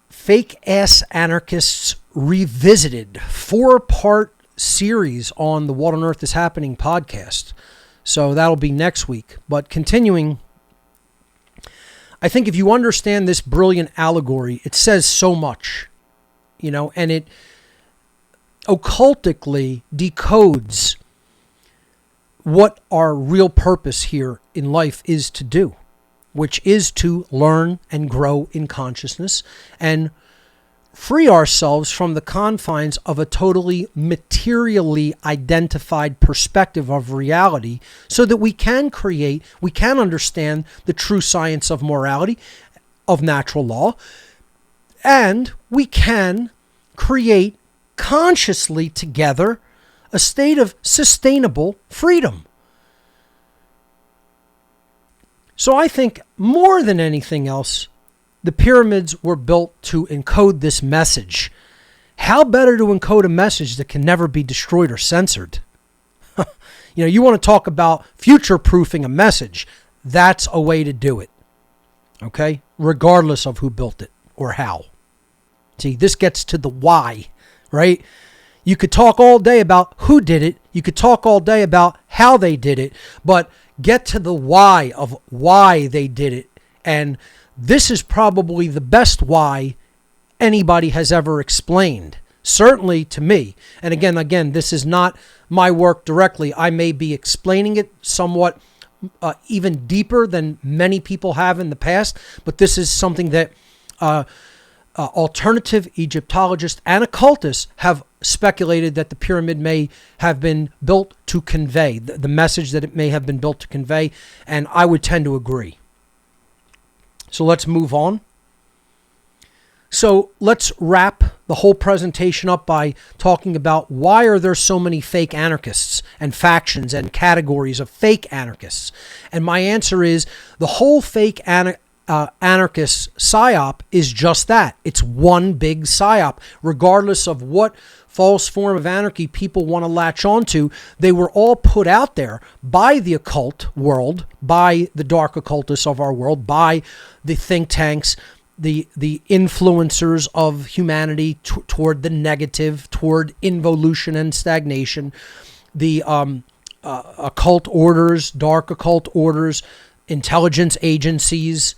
Speaker 3: Fake Ass Anarchists Revisited, 4-part series on the What on Earth is Happening podcast. So that'll be next week. But continuing, I think if you understand this brilliant allegory, it says so much, and it occultically decodes what our real purpose here in life is to do, which is to learn and grow in consciousness and free ourselves from the confines of a totally materially identified perspective of reality so that we can understand the true science of morality, of natural law, and we can create consciously together a state of sustainable freedom. So I think more than anything else, the pyramids were built to encode this message. How better to encode a message that can never be destroyed or censored? You want to talk about future-proofing a message. That's a way to do it. Okay? Regardless of who built it or how. See, this gets to the why, right? You could talk all day about who did it. You could talk all day about how they did it. But get to the why of why they did it. And this is probably the best why anybody has ever explained, certainly to me. And again, this is not my work directly. I may be explaining it somewhat even deeper than many people have in the past, but this is something that alternative Egyptologists and occultists have speculated that the pyramid may have been built to convey, the message that it may have been built to convey, and I would tend to agree. So let's move on. So let's wrap the whole presentation up by talking about why are there so many fake anarchists and factions and categories of fake anarchists. And my answer is the whole fake anarchist psyop is just that. It's one big psyop. Regardless of what false form of anarchy people want to latch onto, they were all put out there by the occult world, by the dark occultists of our world, by the think tanks, the influencers of humanity toward the negative, toward involution and stagnation, the occult orders, dark occult orders, intelligence agencies,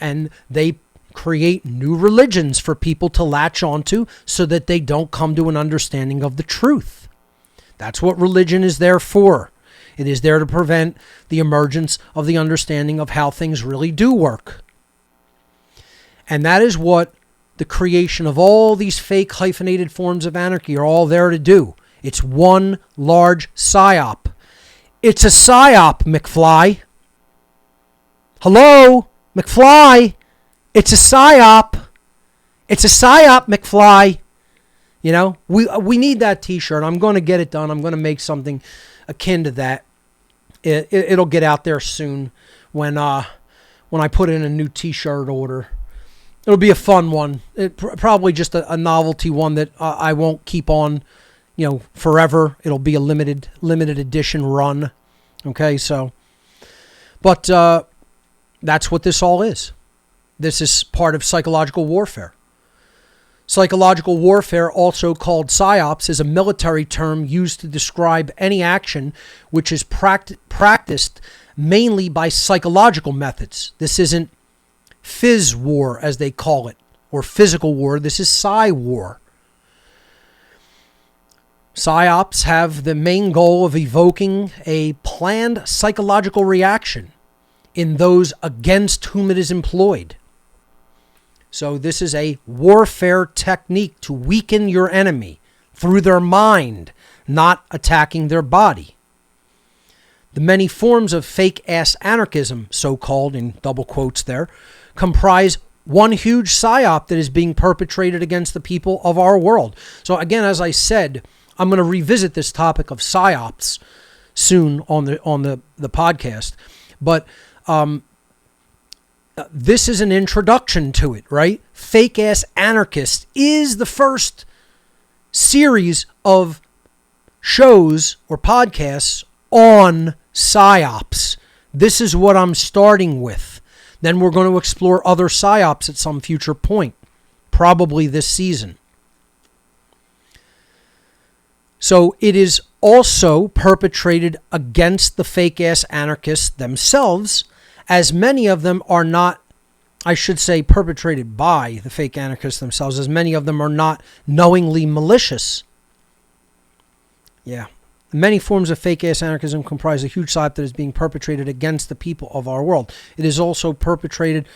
Speaker 3: and they create new religions for people to latch onto so that they don't come to an understanding of the truth. That's what religion is there for. It is there to prevent the emergence of the understanding of how things really do work. And that is what the creation of all these fake hyphenated forms of anarchy are all there to do. It's one large psyop. It's a psyop, McFly. Hello, McFly. It's a psyop. It's a psyop, McFly. We need that t-shirt. I'm going to get it done. I'm going to make something akin to that. It'll get out there soon when I put in a new t-shirt order. It'll be a fun one. Probably just a novelty one that I won't keep on, forever. It'll be a limited edition run. Okay, so, but that's what this all is. This is part of psychological warfare. Psychological warfare, also called psyops, is a military term used to describe any action which is practiced mainly by psychological methods. This isn't phys war, as they call it, or physical war. This is psi war. Psyops have the main goal of evoking a planned psychological reaction in those against whom it is employed. So this is a warfare technique to weaken your enemy through their mind, not attacking their body. The many forms of fake-ass anarchism, so-called in double quotes there, comprise one huge psyop that is being perpetrated against the people of our world. So again, as I said, I'm going to revisit this topic of psyops soon on the podcast. But this is an introduction to it, right? Fake Ass Anarchist is the first series of shows or podcasts on PSYOPs. This is what I'm starting with. Then we're going to explore other PSYOPs at some future point, probably this season. So it is also perpetrated against the fake ass anarchists themselves, as many of them are not, I should say perpetrated by the fake anarchists themselves, as many of them are not knowingly malicious. Yeah. Many forms of fake ass anarchism comprise a huge psyop that is being perpetrated against the people of our world. It is also perpetrated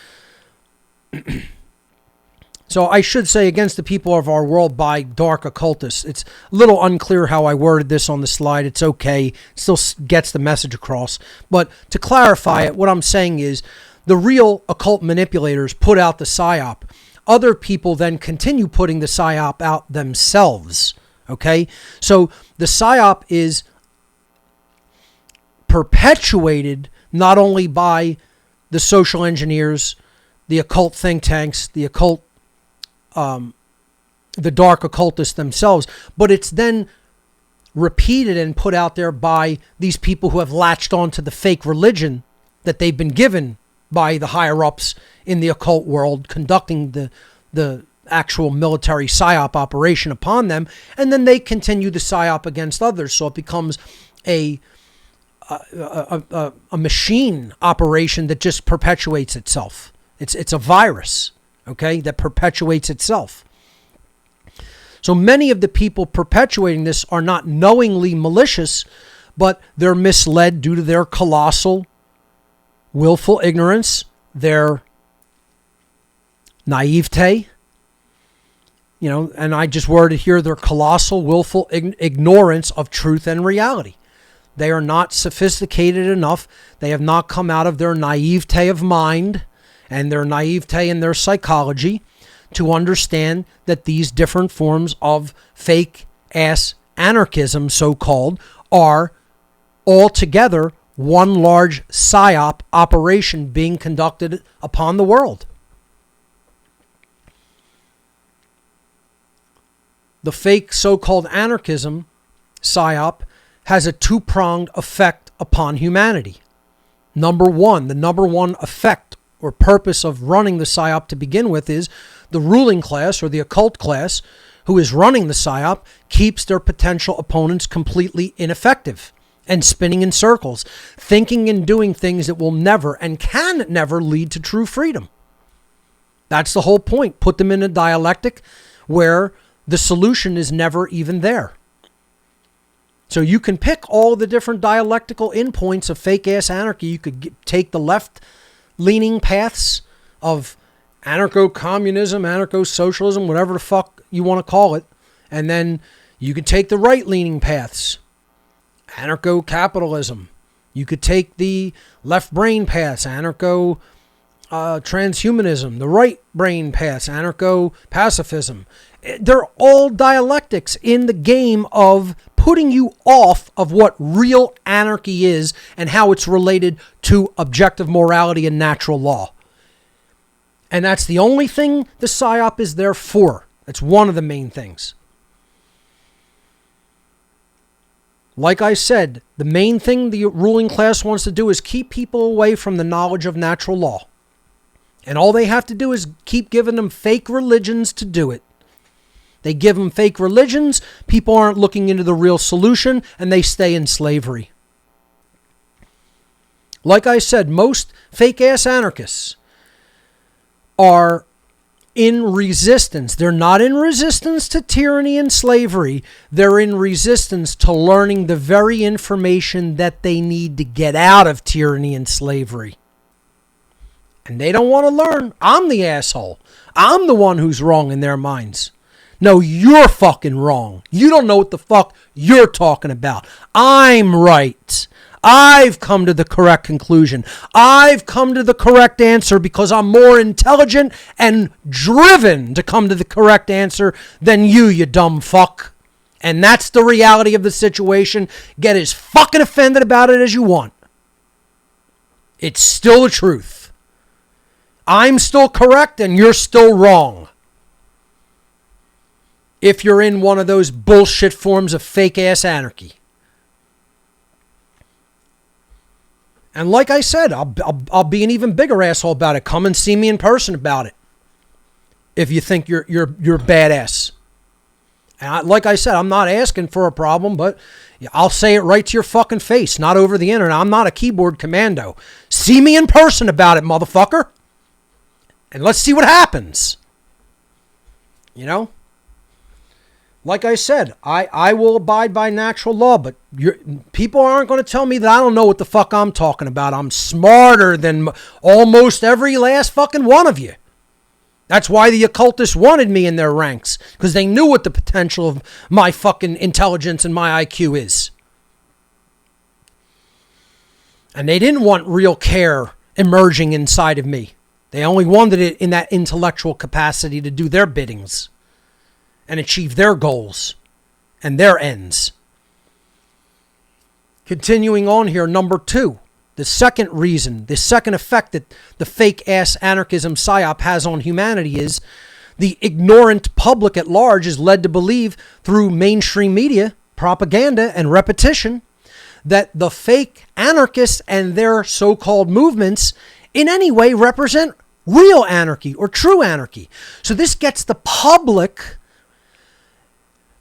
Speaker 3: so I should say against the people of our world by dark occultists. It's a little unclear how I worded this on the slide. It's okay. It still gets the message across. But to clarify it, what I'm saying is the real occult manipulators put out the PSYOP. Other people then continue putting the PSYOP out themselves. Okay? So the PSYOP is perpetuated not only by the social engineers, the occult think tanks, the occult the dark occultists themselves, but it's then repeated and put out there by these people who have latched onto the fake religion that they've been given by the higher-ups in the occult world, conducting the actual military PSYOP operation upon them, and then they continue the PSYOP against others, so it becomes a machine operation that just perpetuates itself. It's a virus, okay, that perpetuates itself. So many of the people perpetuating this are not knowingly malicious, but they're misled due to their colossal, willful ignorance, their naivete, and I just worded here their colossal, willful ignorance of truth and reality. They are not sophisticated enough. They have not come out of their naivete of mind and their naivete in their psychology to understand that these different forms of fake-ass anarchism, so-called, are altogether one large PSYOP operation being conducted upon the world. The fake so-called anarchism, PSYOP, has a two-pronged effect upon humanity. Number one, the number one effect or purpose of running the PSYOP to begin with is the ruling class or the occult class who is running the PSYOP keeps their potential opponents completely ineffective and spinning in circles, thinking and doing things that will never and can never lead to true freedom. That's the whole point. Put them in a dialectic where the solution is never even there. So you can pick all the different dialectical endpoints of fake-ass anarchy. You could take the left-leaning paths of anarcho-communism, anarcho-socialism, whatever the fuck you want to call it. And then you could take the right-leaning paths, anarcho-capitalism. You could take the left-brain paths, anarcho-transhumanism. The right-brain paths, anarcho-pacifism. They're all dialectics in the game of putting you off of what real anarchy is and how it's related to objective morality and natural law. And that's the only thing the PSYOP is there for. That's one of the main things. Like I said, the main thing the ruling class wants to do is keep people away from the knowledge of natural law. And all they have to do is keep giving them fake religions to do it. They give them fake religions, people aren't looking into the real solution, and they stay in slavery. Like I said, most fake-ass anarchists are in resistance. They're not in resistance to tyranny and slavery. They're in resistance to learning the very information that they need to get out of tyranny and slavery. And they don't want to learn. I'm the asshole. I'm the one who's wrong in their minds. No, you're fucking wrong. You don't know what the fuck you're talking about. I'm right. I've come to the correct conclusion. I've come to the correct answer because I'm more intelligent and driven to come to the correct answer than you dumb fuck. And that's the reality of the situation. Get as fucking offended about it as you want. It's still the truth. I'm still correct and you're still wrong. If you're in one of those bullshit forms of fake-ass anarchy. And like I said, I'll be an even bigger asshole about it. Come and see me in person about it. If you think you're badass. And like I said, I'm not asking for a problem, but I'll say it right to your fucking face, not over the internet. I'm not a keyboard commando. See me in person about it, motherfucker. And let's see what happens. You know? Like I said, I will abide by natural law, but people aren't going to tell me that I don't know what the fuck I'm talking about. I'm smarter than almost every last fucking one of you. That's why the occultists wanted me in their ranks, because they knew what the potential of my fucking intelligence and my IQ is. And they didn't want real care emerging inside of me. They only wanted it in that intellectual capacity to do their biddings and achieve their goals and their ends. Continuing on here, number 2. The second reason, the second effect that the fake-ass anarchism psyop has on humanity is the ignorant public at large is led to believe through mainstream media, propaganda, and repetition that the fake anarchists and their so-called movements in any way represent real anarchy or true anarchy. So this gets the public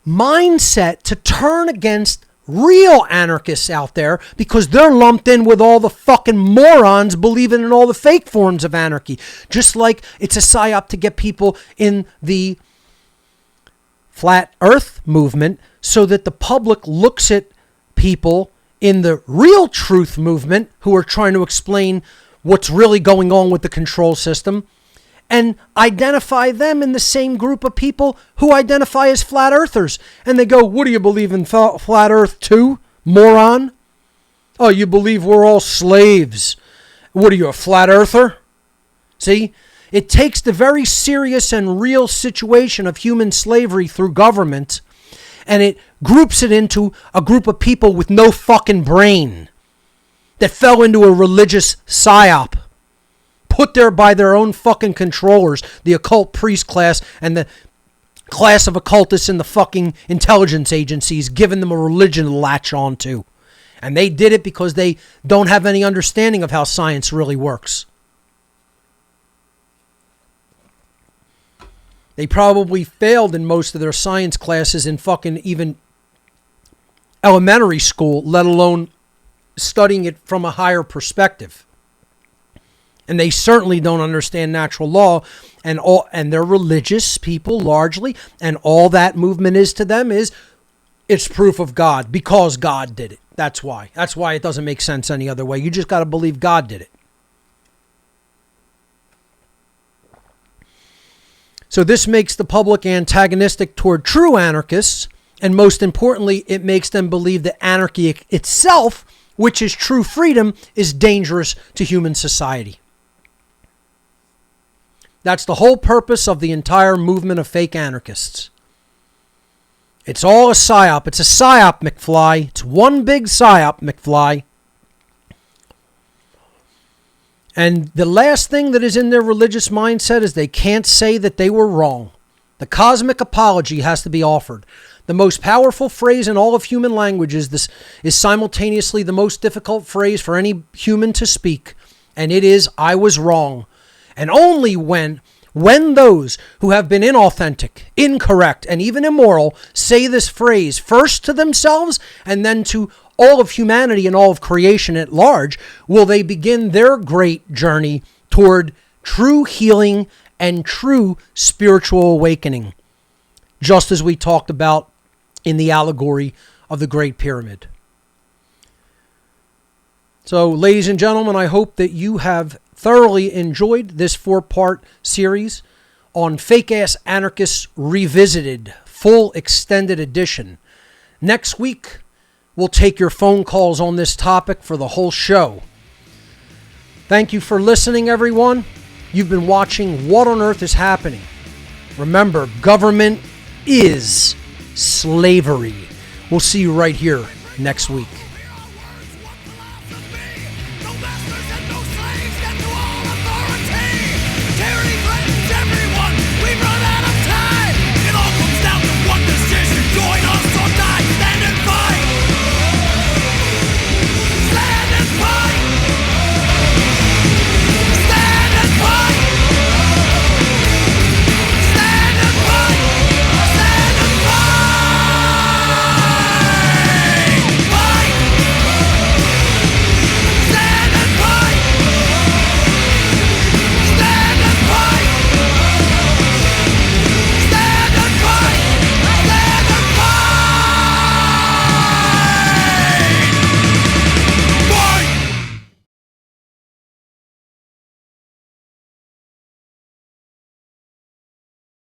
Speaker 3: mindset to turn against real anarchists out there because they're lumped in with all the fucking morons believing in all the fake forms of anarchy. Just like it's a psyop to get people in the flat earth movement so that the public looks at people in the real truth movement who are trying to explain what's really going on with the control system and identify them in the same group of people who identify as flat earthers. And they go, what do you believe in flat earth too, moron? Oh, you believe we're all slaves. What are you, a flat earther? See, it takes the very serious and real situation of human slavery through government and it groups it into a group of people with no fucking brain that fell into a religious psyop. Put there by their own fucking controllers, the occult priest class and the class of occultists in the fucking intelligence agencies, giving them a religion to latch on to. And they did it because they don't have any understanding of how science really works. They probably failed in most of their science classes in fucking even elementary school, let alone studying it from a higher perspective. And they certainly don't understand natural law and they're religious people largely, and all that movement is to them is it's proof of God because God did it. That's why. That's why it doesn't make sense any other way. You just got to believe God did it. So this makes the public antagonistic toward true anarchists, and most importantly, it makes them believe that anarchy itself, which is true freedom, is dangerous to human society. That's the whole purpose of the entire movement of fake anarchists. It's all a psyop. It's a psyop, McFly. It's one big psyop, McFly. And the last thing that is in their religious mindset is they can't say that they were wrong. The cosmic apology has to be offered. The most powerful phrase in all of human languages is simultaneously the most difficult phrase for any human to speak, and it is, I was wrong. And only when those who have been inauthentic, incorrect, and even immoral say this phrase first to themselves and then to all of humanity and all of creation at large, will they begin their great journey toward true healing and true spiritual awakening, just as we talked about in the allegory of the Great Pyramid. So, ladies and gentlemen, I hope that you have thoroughly enjoyed this 4-part series on Fake-Ass Anarchists Revisited, full extended edition. Next week, we'll take your phone calls on this topic for the whole show. Thank you for listening, everyone. You've been watching What on Earth is Happening. Remember, government is slavery. We'll see you right here next week.